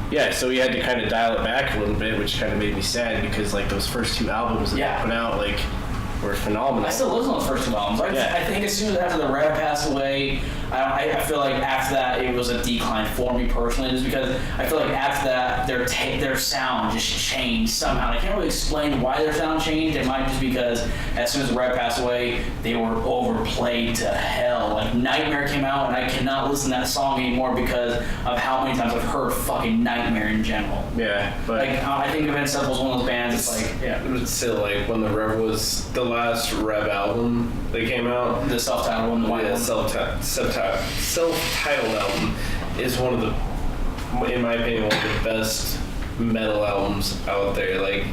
Yeah, so he had to kind of dial it back a little bit, which kind of made me sad because, like, those first 2 albums that they put out, like, were phenomenal. I still listen to those first 2 albums. I think as soon as after the Rev passed away, I feel like after that it was a decline for me personally, just because I feel like after that their sound just changed somehow. I can't really explain why their sound changed. It might just because as soon as the Rev passed away, they were overplayed to hell. Like Nightmare came out, and I cannot listen to that song anymore because of how many times I've heard fucking Nightmare in general. Yeah, but I think Avenged Sevenfold was one of those bands. It's like it was still like when the Rev was the last Rev album that came out. The self-titled one, the white one. Self-titled album is one of the, in my opinion, one of the best metal albums out there. Like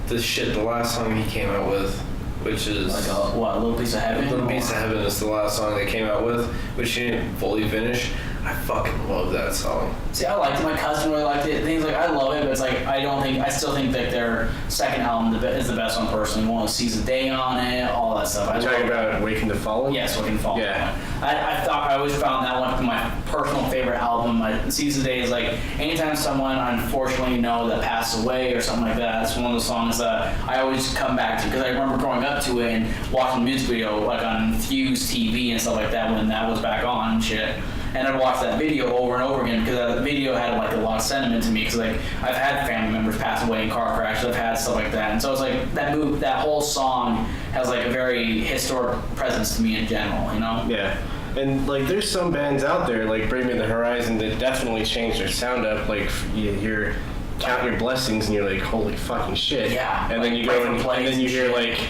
the last song he came out with, which is like a Little Piece of Heaven. Little Piece of Heaven is the last song they came out with, which he didn't fully finish. I fucking love that song. See, I liked it. My cousin really liked it. Things like I love it, but it's like I still think that their second album is the best one personally. One with Seize the Day on it, all that stuff. You're talking about Awaken to Fallen? Yes, Awaken to Fallen. Yeah. I always found that one to be my personal favorite album. Seize the Day is like anytime someone unfortunately that passed away or something like that. It's one of those songs that I always come back to because I remember growing up to it and watching the music video like on Fuse TV and stuff like that when that was back on and shit. And I'd watch that video over and over again because that video had like a lot of sentiment to me because like I've had family members pass away in car crashes, I've had stuff like that, and so it's like that whole song has like a very historic presence to me in general, Yeah, and like there's some bands out there like Bring Me the Horizon that definitely changed their sound up. Like you hear Count Your Blessings and you're like, holy fucking shit. Yeah. And like, then you go and then you hear like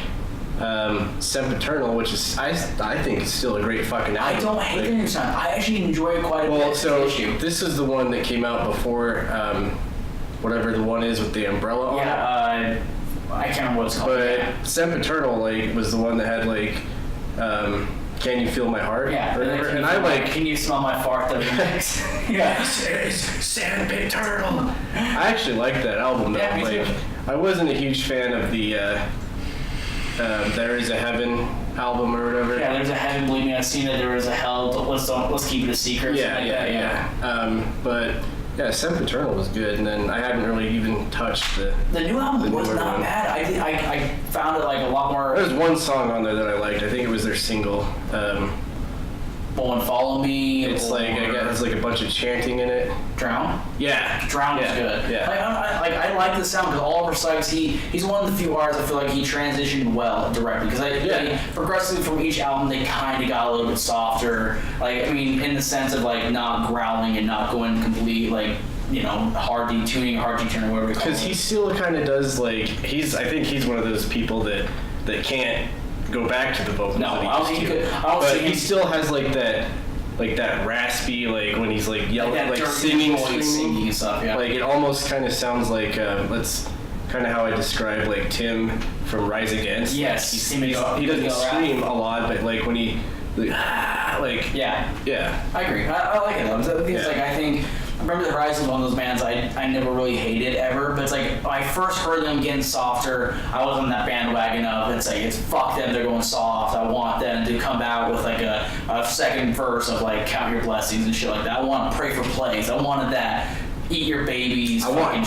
Sempiternal, which is I think is still a great fucking album. I don't hate the new sound. I actually enjoy it quite a bit. Well, so this is the one that came out before whatever the one is with the umbrella on it. Yeah, I can't remember what it's called. But Sempiternal like was the one that had like Can You Feel My Heart? Yeah, and I like Can You Smell My Fart? Yeah. Sempiternal. I actually liked that album though. Yeah, me too. I wasn't a huge fan of the There Is a Heaven album or whatever. Yeah, there's a heaven, believe me, I've seen it. There is a hell. Let's keep it a secret. Yeah. But yeah, Sempiternal was good, and then I hadn't really even touched the new album was not one. bad. I found it like a lot more. There's one song on there that I liked. I think it was their single. Won't Follow Me. It's like I guess it's like a bunch of chanting in it. Drown. Yeah, Drown is good. Yeah. I like the sound because Oliver Sykes he's one of the few artists I feel like he transitioned well directly because progressively from each album they kind of got a little bit softer. Like I mean in the sense of like not growling and not going complete like hard detuning, hard detuning, whatever. Because he still kind of does like I think he's one of those people that can't go back to the vocals. No, that I don't think he could. But he still has like that raspy, like when he's like yelling, like singing and stuff. Yeah. Like it almost kind of sounds like that's kind of how I describe like Tim from Rise Against. Yes, he doesn't scream a lot, but like when he like yeah. I agree. I like it though. It's like I think. I remember the Horizon was one of those bands I never really hated ever, but it's like when I first heard them getting softer, I was on that bandwagon of it's fuck them, they're going soft. I want them to come out with like a second verse of like Count Your Blessings and shit like that. I want Pray for Plagues. I wanted that. Eat Your Babies. I want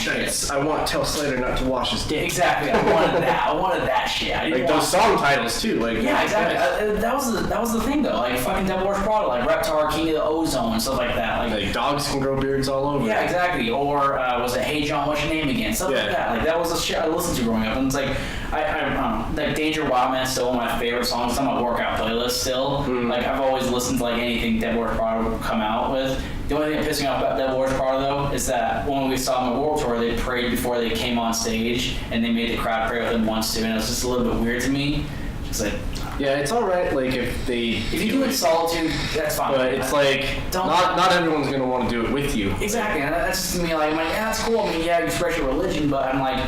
Tell Slater not to wash his dick. Exactly. I wanted that shit. I Like didn't those want. song titles too. Like Yeah, exactly. That was the thing though. Like fucking Devil Wears Prada, like Reptar, King of the Ozone, and stuff like that. Like dogs can grow beards all over. Yeah, exactly. Or was it Hey John, what's your name again? Stuff like that. Like that was the shit I listened to growing up. And it's like like Danger Wildman's still one of my favorite songs. It's on my workout playlist still. Like I've always listened to like anything Devil Wears Prada would come out with. The only thing that pissed me off about Devil Wears Prada though is that when we saw them at World Tour, they prayed before they came on stage, and they made the crowd pray with them once too, and it was just a little bit weird to me. Just like, yeah, it's all right. Like if you do it in solitude, that's fine. But it's like Don't- not everyone's gonna want to do it with you. Exactly, and that's just to me like, I'm like, yeah, that's cool. I mean, yeah, you express your religion, but I'm like,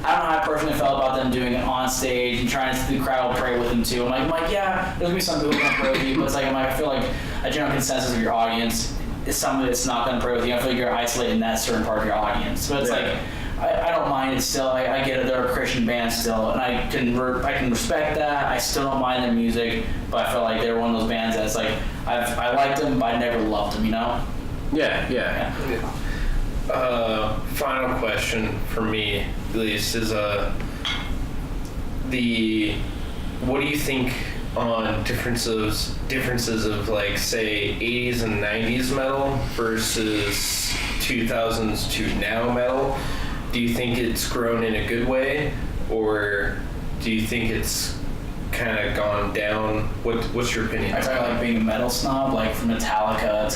I don't know how I personally felt about them doing it on stage and trying to the crowd pray with them too. I'm like, yeah, there's gonna be some people gonna pray with you, but it's like, I feel like a general consensus of your audience is somebody that's not gonna pray with you. I feel like you're isolating that certain part of your audience, but it's like, I don't mind it still. I get it. They're a Christian band still, and I can respect that. I still don't mind their music, but I feel like they're one of those bands that's like I liked them, but I never loved them. You know? Yeah. Final question for me, at least, is what do you think on differences of like say 80s and 90s metal versus 2000s to now metal? Do you think it's grown in a good way, or do you think it's kind of gone down? What's your opinion? I try like being a metal snob, like from Metallica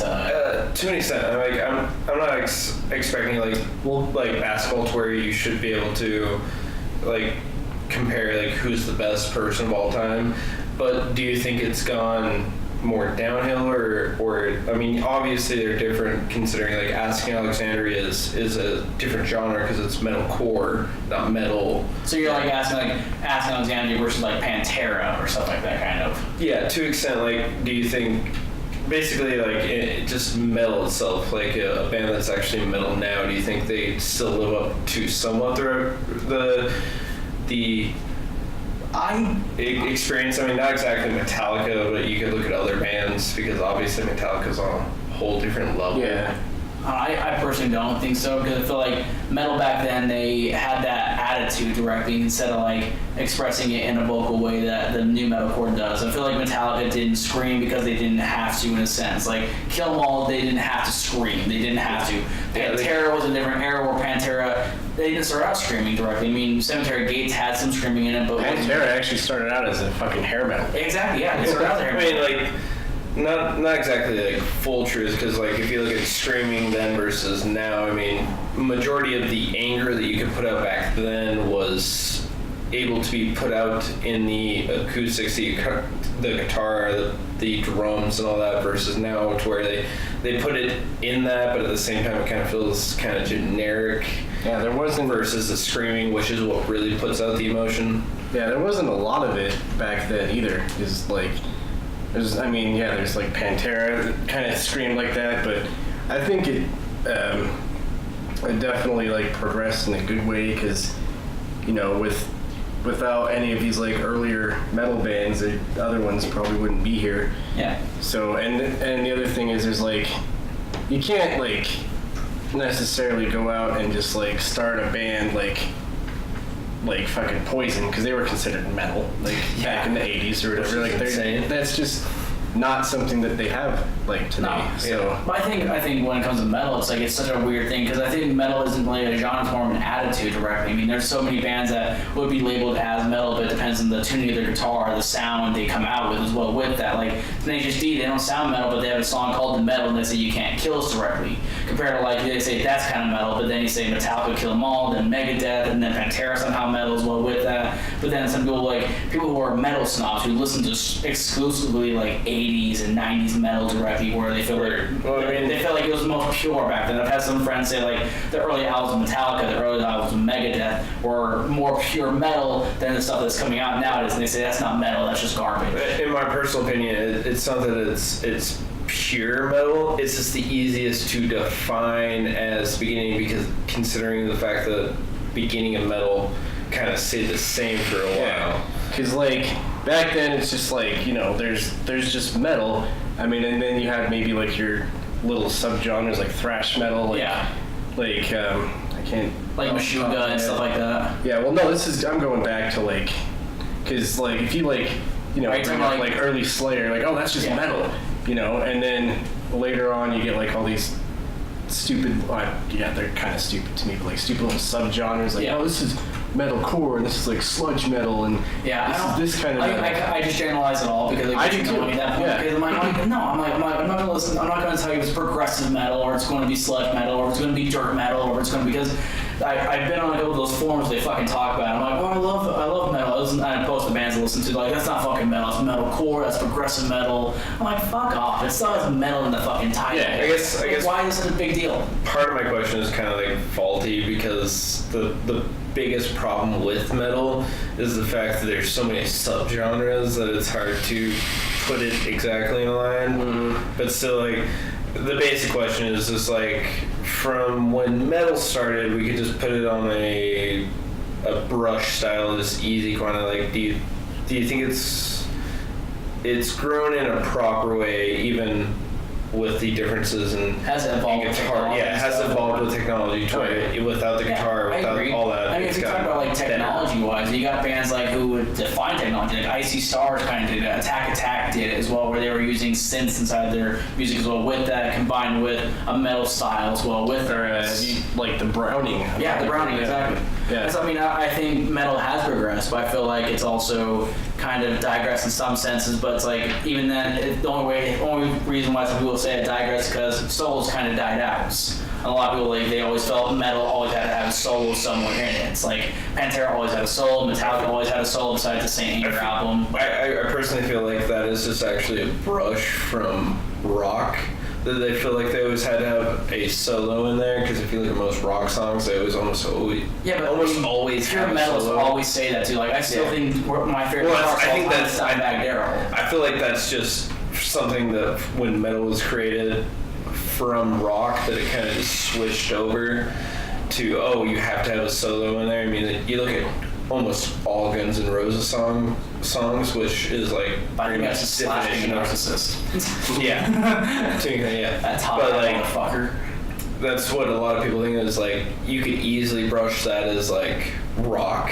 to an extent. I'm not expecting like basketball to where you should be able to like compare like who's the best person of all time, but do you think it's gone more downhill, or I mean, obviously they're different considering like Asking Alexandria is a different genre because it's metalcore, not metal. So you're like asking Alexandria versus like Pantera or stuff like that, kind of. Yeah, to an extent. Like, do you think basically like just metal itself, like a band that's actually metal now, do you think they still live up to somewhat the experience? I mean, not exactly Metallica, but you could look at other bands because obviously Metallica's on a whole different level. Yeah. I personally don't think so, because I feel like metal back then, they had that attitude directly instead of like expressing it in a vocal way that the new metalcore does. I feel like Metallica didn't scream because they didn't have to, in a sense. Like Kill 'Em All, they didn't have to scream. They didn't have to. Pantera was a different era where Pantera, they didn't start out screaming directly. I mean, Cemetery Gates had some screaming in it, but Pantera actually started out as a fucking hair metal. Exactly, yeah. They started out there. I mean, like, not exactly like full truth, because like if you look at screaming then versus now, I mean, majority of the anger that you could put out back then was able to be put out in the acoustics, the guitar, the drums, and all that, versus now to where they put it in that, but at the same time it kind of feels kind of generic. Yeah, there wasn't versus the screaming, which is what really puts out the emotion. Yeah, there wasn't a lot of it back then either. Is like. There's like Pantera that kind of screamed like that, but I think it definitely like progressed in a good way, because, you know, without any of these like earlier metal bands, the other ones probably wouldn't be here. Yeah. So and the other thing is, there's like, you can't like necessarily go out and just like start a band like fucking Poison, because they were considered metal back in the 80s or whatever. Like that's just not something that they have like today. No. So But I think when it comes to metal, it's like it's such a weird thing, because I think metal isn't really a genre, it's more of an attitude directly. I mean, there's so many bands that would be labeled as metal, but it depends on the tuning of their guitar, the sound they come out with as well with that. Like Tenacious D, they don't sound metal, but they have a song called The Metal, and they say You Can't Kill Us directly. Compared to like, they say that's kind of metal, but then you say Metallica, Kill 'Em All, then Megadeth, and then Pantera somehow metal as well with that. But then some people who are metal snobs who listen to exclusively like 80s and 90s metal directly, where they feel they feel like it was the most pure back then. I've had some friends say like the early albums of Metallica, the early albums of Megadeth were more pure metal than the stuff that's coming out nowadays, and they say that's not metal, that's just garbage. In my personal opinion, it's not that it's pure metal, it's just the easiest to define as beginning, because considering the fact that beginning of metal kind of stayed the same for a while. Because like back then it's just like, you know, there's just metal. I mean, and then you had maybe like your little subgenres like thrash metal, like I can't like Meshuggah and stuff like that. Yeah, well no, I'm going back to like Because like if you like, you know, Right, bring so, up like- like early Slayer, like, oh, that's just Yeah. metal, you know, and then later on you get like all these stupid, yeah, they're kind of stupid to me, but like stupid little subgenres, like, Yeah. oh, this is metalcore and this is like sludge metal and Yeah, this is this kind of metal. I just generalize it all because like, I do you know, too. at that point, Yeah. because I'm like, no, I'm not gonna listen. I'm not gonna tell you it's progressive metal or it's going to be sludge metal or it's going to be dirt metal or it's going to be because I've been on a couple of those forums they fucking talk about it. I'm like, oh, I love metal. I post the bands I listen to, like, that's not fucking metal. It's metalcore. That's progressive metal. I'm like, fuck off. It still has metal in the fucking title. Yeah, I guess why is it a big deal? part of my question is kind of like faulty because the biggest problem with metal is the fact that there's so many subgenres that it's hard to put it exactly in line. Mm-hmm. But still, like, the basic question is just like, from when metal started, we could just put it on a brush style, just easy kind of like. Do you think it's grown in a proper way, even with the differences in Has it evolved with guitar? technology Yeah, it has and stuff? evolved with technology to where without the guitar, I without agree. all that. I mean, if it's you talk gotten about like better. technology-wise, you got bands like who would define technology, like Icy Stars kind of did it. Attack did it as well, where they were using synths inside their music as well. With that, combined with a metal style as well. With Or like the Browning. yeah, the Browning, exactly. Yeah. So, I mean, I think metal has progressed, but I feel like it's also kind of digressed in some senses. But it's like even then, the only reason why some people say it digressed because solos kind of died out. And a lot of people like they always felt metal always had to have a solo somewhere in it. It's like Pantera always had a solo, Metallica always had a solo besides the Saint Anger album. I personally feel like that is just actually a brush from rock. That they feel like they always had to have a solo in there because I feel like most rock songs they almost always Pure have a metals solo. always say that too. Like I still Yeah. think my favorite Well, guitar I think song is that's- Dimebag Darrell. I feel like that's just something that when metal was created from rock, that it kind of just switched over to, you have to have a solo in there. I mean, you look at almost all Guns N' Roses songs, which is like But pretty you much guys the slash being a definition of narcissist. yeah. That's hot, But, that like, motherfucker. That's what a lot of people think is like. You could easily brush that as like rock.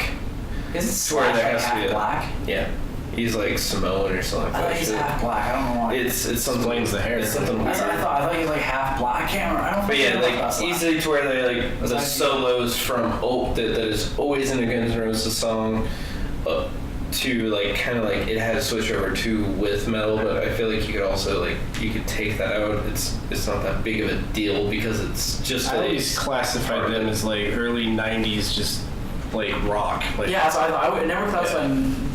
Is it Swear Slash there like has to be half a- black? Yeah, he's like Samoan or something like I thought that. he's shit. half black. I don't know why. It's something. Explains the hair. It's something weird. That's what I thought. I thought he was like half black. I can't remember. I don't But fucking yeah, know like about Slash. easily to where they like the Exactly. solos from that is always in a Guns N' Roses song, to like kind of like it had to switch over to with metal. But I feel like you could also like you could take that out. It's not that big of a deal because it's just. I always classified them as like early '90s, just like rock. Like, Yeah, so I would never classify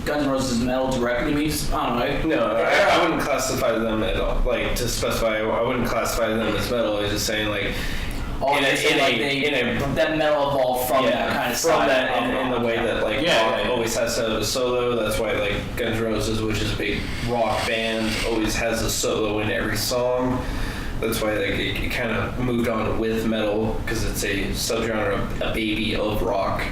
Guns N' Roses as metal directly to me. Just, I don't know. No, I wouldn't classify them at all. Like to specify, I wouldn't classify them as metal. I was just saying like. That metal evolved from that kind of from style. that in the way that like rock always has to have a solo. That's why like Guns N' Roses, which is a big rock band, always has a solo in every song. That's why like it kind of moved on with metal because it's a subgenre, a baby of rock.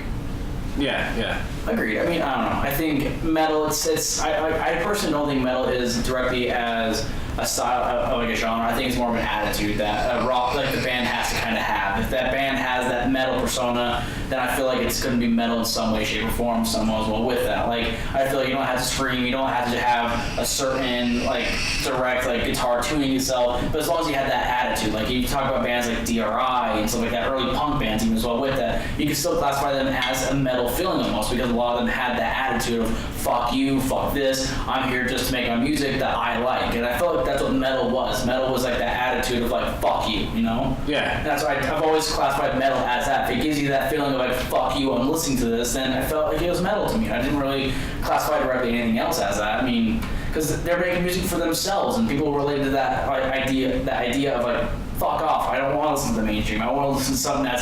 Yeah. Agreed. I mean, I don't know. I think metal. I personally don't think metal is directly as a style, like a genre. I think it's more of an attitude that a rock, like the band, has to kind of have. If that band has that metal persona, then I feel like it's going to be metal in some way, shape, or form. Somehow as well with that. Like I feel like you don't have to scream. You don't have to have a certain like direct like guitar tuning itself. But as long as you have that attitude, like you talk about bands like DRI and stuff like that, early punk bands even as well with that, you can still classify them as a metal feeling almost because a lot of them had that attitude of fuck you, fuck this. I'm here just to make my music that I like, and I felt like that's what metal was. Metal was like that attitude of like fuck you, you know? Yeah. And that's why I've always classified metal as that. If it gives you that feeling of like fuck you, I'm listening to this, then I felt like it was metal to me. I didn't really classify directly anything else as that. I mean, because they're making music for themselves, and people related to that idea of like fuck off. I don't want to listen to the mainstream. I want to listen to something that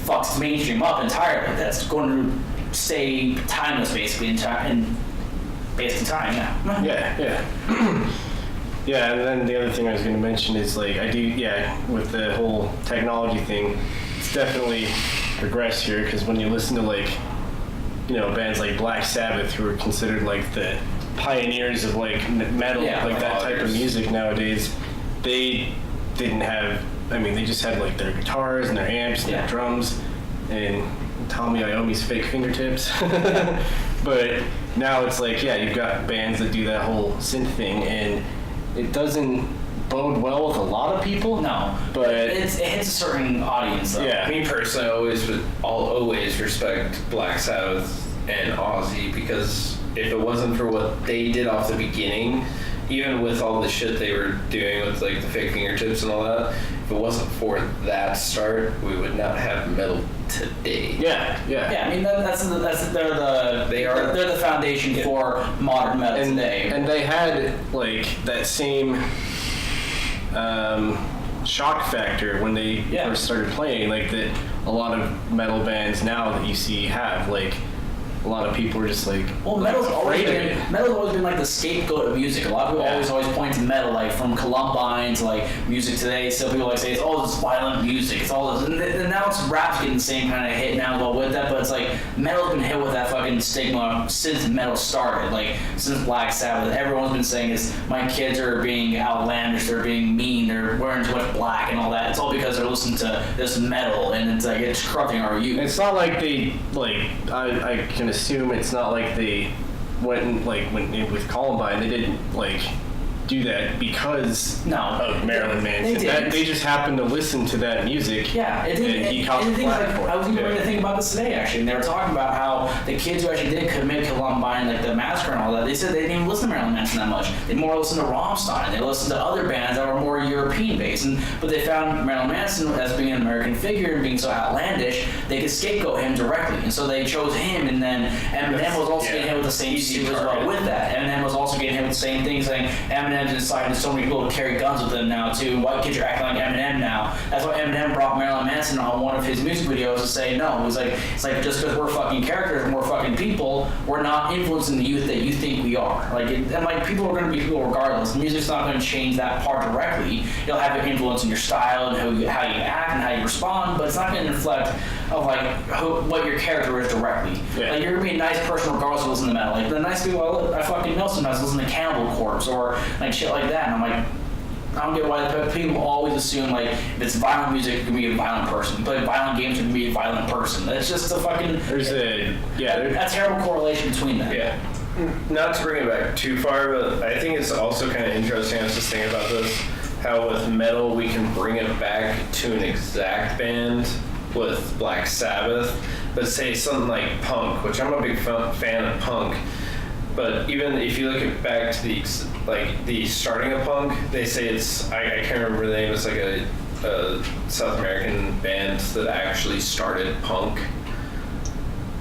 fucks mainstream up entirely. That's going to stay timeless, basically, and based in time. Yeah. Yeah, and then the other thing I was going to mention is like with the whole technology thing, it's definitely progressed here because when you listen to like, bands like Black Sabbath who are considered like the pioneers of like metal, like that type of music nowadays, they didn't have. I mean, they just had like their guitars and their amps and their drums, and Tommy Iommi's fake fingertips. But now it's like, yeah, you've got bands that do that whole synth thing, and it doesn't bode well with a lot of people. No, but it hits a certain audience, though. Yeah. Me personally, I'll always respect Black Sabbath and Ozzy, because if it wasn't for what they did off the beginning, even with all the shit they were doing with like the fake fingertips and all that, if it wasn't for that start, we would not have metal today. Yeah. I mean they're the foundation for modern metal today. And they had like that same shock factor when they first started playing, like that a lot of metal bands now that you see have, like, a lot of people are just like, well, metal's always been like the scapegoat of music. A lot of people always point to metal, like from Columbine to like music today. So people like say it's all this violent music, it's all this, and now it's rap's getting the same kind of hit now with that. But it's like metal's been hit with that fucking stigma since metal started, like since Black Sabbath. Everyone's been saying is my kids are being outlandish, they're being mean, they're wearing too much black and all that. It's all because they're listening to this metal, and it's like it's corrupting our youth. It's not like they I can assume it's not like they went with Columbine, they didn't like do that because of Marilyn Manson. They just happened to listen to that music. Yeah, it did. And he caught the flag for it. I was even going to think about this today, actually. And they were talking about how the kids who actually did commit Columbine, like the massacre and all that, they said they didn't even listen to Marilyn Manson that much. They more listened to Rammstein. They listened to other bands that were more European based. But they found Marilyn Manson as being an American figure and being so outlandish, they could scapegoat him directly. And so they chose him. And then Eminem was also getting hit with the same suit as well with that. Eminem was also getting hit with the same thing, saying Eminem decided so many people to carry guns with them now too. White kids are acting like Eminem now. That's why Eminem brought Marilyn Manson on one of his music videos to say no. It's like just because we're fucking characters and we're fucking people, we're not influencing the youth that you think we are. People are going to be people regardless. The music's not going to change that part directly. It'll have an influence in your style and how you act and how you respond, but it's not going to reflect of what your character is directly. Yeah. Like you're going to be a nice person regardless of listening to metal. Like the nice people I fucking know sometimes listen to Cannibal Corpse or like shit like that. And I'm like, I don't get why people always assume like if it's violent music, you can be a violent person. You play violent games, you can be a violent person. It's just a fucking a terrible correlation between them. Yeah. Not to bring it back too far, but I think it's also kind of interesting. I was just thinking about this, how with metal we can bring it back to an exact band with Black Sabbath, but say something like punk, which I'm a big fan of punk. But even if you look back to the starting of punk, they say it's I can't remember the name. It's like a South American band that actually started punk.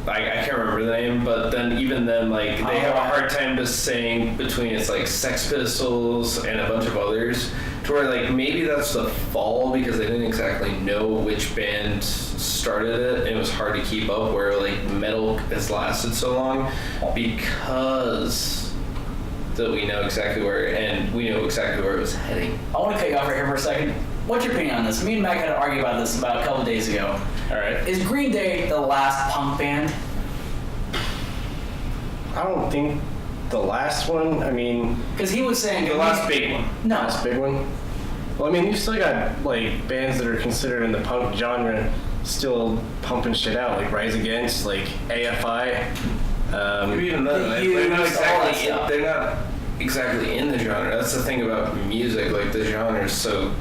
I can't remember the name, but then even then, like they have a hard time just saying between it's like Sex Pistols and a bunch of others, to where like maybe that's the fall because they didn't exactly know which band started it, and it was hard to keep up. Where like metal has lasted so long because that we know exactly where it was heading. I want to cut you off right here for a second. What's your opinion on this? Me and Mac had to argue about this about a couple days ago. All right. Is Green Day the last punk band? I don't think the last one. I mean, because he was saying the last big one. No, last big one. Well, I mean, you still got like bands that are considered in the punk genre still pumping shit out, like Rise Against, like AFI. Even then, they're not exactly in the genre. That's the thing about music. Like the genre is so.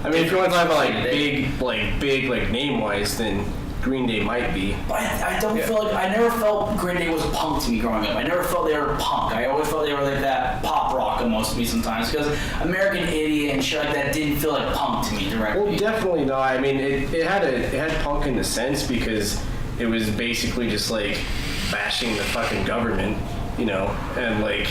I mean, if you want to talk about big name-wise, then Green Day might be. But I don't feel like I never felt Green Day was punk to me growing up. I never felt they were punk. I always felt they were like that pop rock almost to me sometimes because American Idiot and shit like that didn't feel like punk to me directly. Well, definitely not. I mean, it had punk in the sense because it was basically just like bashing the fucking government, and like.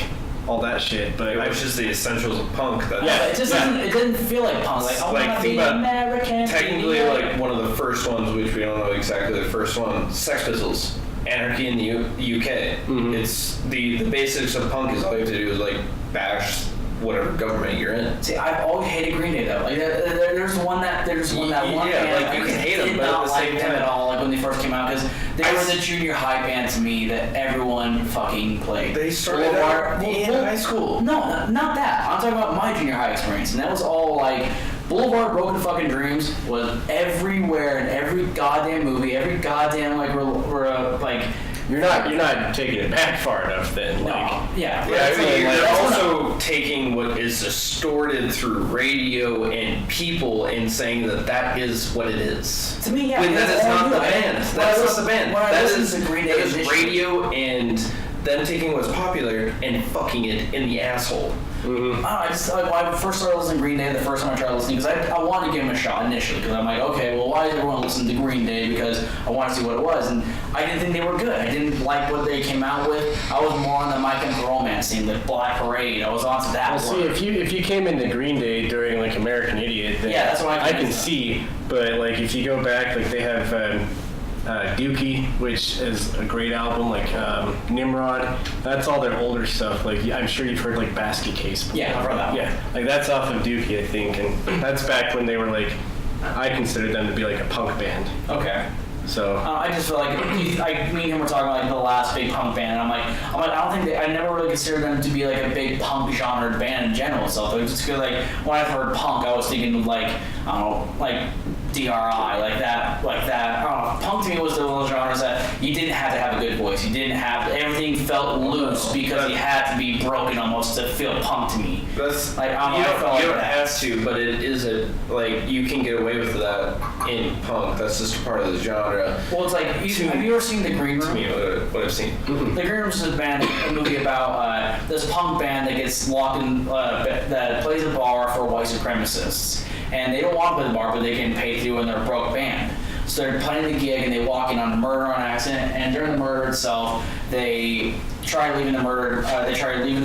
All that shit, but it was just the essentials of punk. It didn't feel like punk. Like I want to be American. Technically, like one of the first ones, which we don't know exactly the first one, Sex Pistols, Anarchy in the UK. Mm-hmm. It's the basics of punk is all you have to do is like bash whatever government you're in. See, I've always hated Green Day though. Like there's one band like you can hate them, but at the same time, at all. Like when they first came out, because they were the junior high band to me that everyone fucking played. They started out in high school. No, not that. I'm talking about my junior high experience, and that was all like Boulevard Broken Fucking Dreams was everywhere in every goddamn movie, every goddamn like You're not taking it back far enough then. no, Like, yeah. Yeah, I mean, like, you're also taking what is distorted through radio and people and saying that is what it is. to me, yeah. When that is not the band. That's not the band. That is Green Day that is radio and them taking what's popular and fucking it in the asshole. I just when I first started listening to Green Day, the first time I tried listening, because I wanted to give them a shot initially, because I'm like, okay, well, why is everyone listening to Green Day? Because I want to see what it was, and I didn't think they were good. I didn't like what they came out with. I was more on the My Chemical Romance scene, the Black Parade. I was onto that. well, see, if you came into Green Day during like American Idiot, then Yeah, that's what I can see. But like if you go back, like they have Dookie, which is a great album, like Nimrod. That's all their older stuff. Like I'm sure you've heard like Basket Case before. Yeah, I've heard that one. Yeah, like that's off of Dookie, I think, and that's back when they were like, I considered them to be like a punk band. Okay. So I just feel like me and him were talking about like the last big punk band, and I'm like, I don't think I never really considered them to be like a big punk genre band in general. So it was just good. Like when I heard punk, I was thinking of like I don't know, like DRI, like that. I don't know. Punk to me was one of those genres that you didn't have to have a good voice. You didn't have everything felt loose because you had to be broken almost to feel punk to me. That's Like you don't have to, but it is like you can get away with that in punk. That's just part of the genre. Well, it's like have you ever seen The Green Room? To me, what I've seen. The Green Room is a movie about this punk band that gets locked in, that plays a bar for white supremacists. And they don't want to play the bar, but they can pay through in their broke band. So they're playing the gig and they walk in on a murder on accident. And during the murder itself, they try leaving the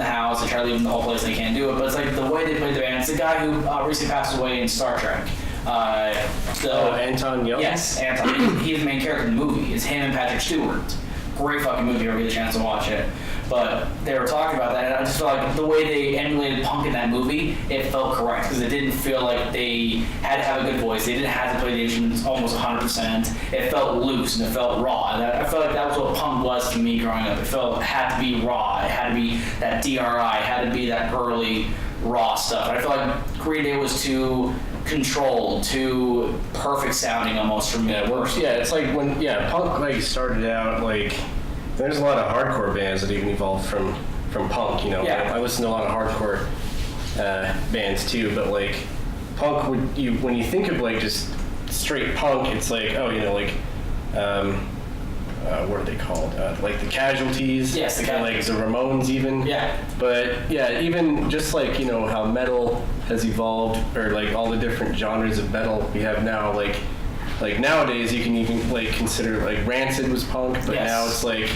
house, they try leaving the whole place, they can't do it. But it's like the way they play the band. It's the guy who recently passed away in Star Trek. Anton Yelchin? Yes, Anton. He's the main character in the movie. It's him and Patrick Stewart. Great fucking movie if you ever get a chance to watch it. But they were talking about that, and I just felt like the way they emulated punk in that movie, it felt correct, because it didn't feel like they had to have a good voice. They didn't have to play the instruments almost 100%. It felt loose, and it felt raw. And I felt like that was what punk was to me growing up. It had to be raw. It had to be that DRI. It had to be that early raw stuff. And I feel like Green Day was too controlled, too perfect sounding almost for me. Yeah, it's like when punk like started out like there's a lot of hardcore bands that even evolved from punk. You know, Yeah. I listen to a lot of hardcore bands too, but like punk when you think of like just straight punk, it's like what are they called? Like the Casualties. Yes, the and like the Ramones even. Yeah. But yeah, even just like how metal has evolved, or like all the different genres of metal we have now, like nowadays you can even like consider like Rancid was punk, but Yes. now it's like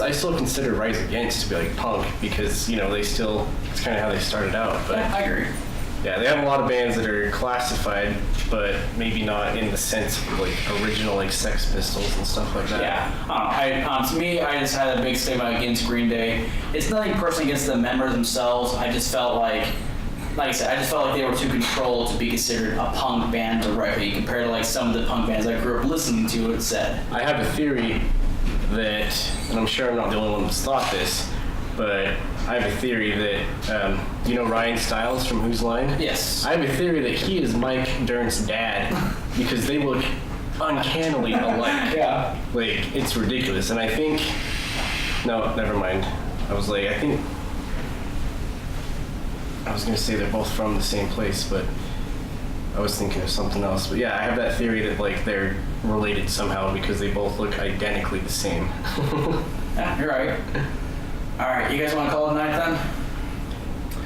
I still consider Rise Against to be like punk, because it's kind of how they started out. But I agree. yeah, they have a lot of bands that are classified, but maybe not in the sense of like original like Sex Pistols and stuff like that. Yeah, to me, I just had a big stigma against Green Day. It's nothing personally against the members themselves. I just felt like I said, I just felt like they were too controlled to be considered a punk band directly compared to like some of the punk bands I grew up listening to. It said. I have a theory that, and I'm sure I'm not the only one who's thought this, but I have a theory that, Ryan Stiles from Whose Line? Yes. I have a theory that he is Mike Dirnt's dad, because they look uncannily alike. Yeah. Like, it's ridiculous. And I think, no, never mind. I was going to say they're both from the same place, but I was thinking of something else. But yeah, I have that theory that like they're related somehow because they both look identically the same. Yeah, you're right. All right, you guys want to call it a night then?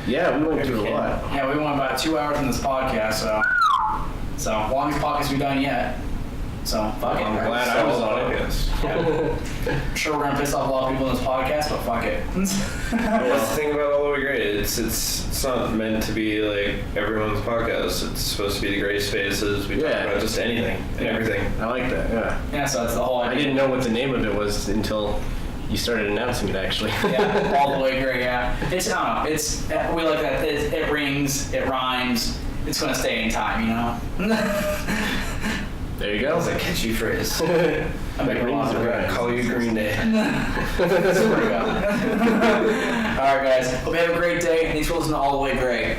Yeah, we went through a lot. Yeah, we went about 2 hours in this podcast, so longest podcast we've done yet. So fuck it. I'm glad I was on it. I'm sure we're gonna piss off a lot of people in this podcast, but fuck it. That's the thing about All the Way Great. It's not meant to be like everyone's podcast. It's supposed to be the great spaces. We talk about just anything and everything. I like that. Yeah. Yeah, so that's the whole idea. I didn't know what the name of it was until you started announcing it, actually. Yeah, All the Way Great. Yeah, it's we like that. It rings, it rhymes. It's gonna stay in time, you know. There you go. That's a catchy phrase. I make rings and rhymes. Call you Green Day. Swear to God. All right, guys. Hope you have a great day. Thanks for listening to All the Way Great.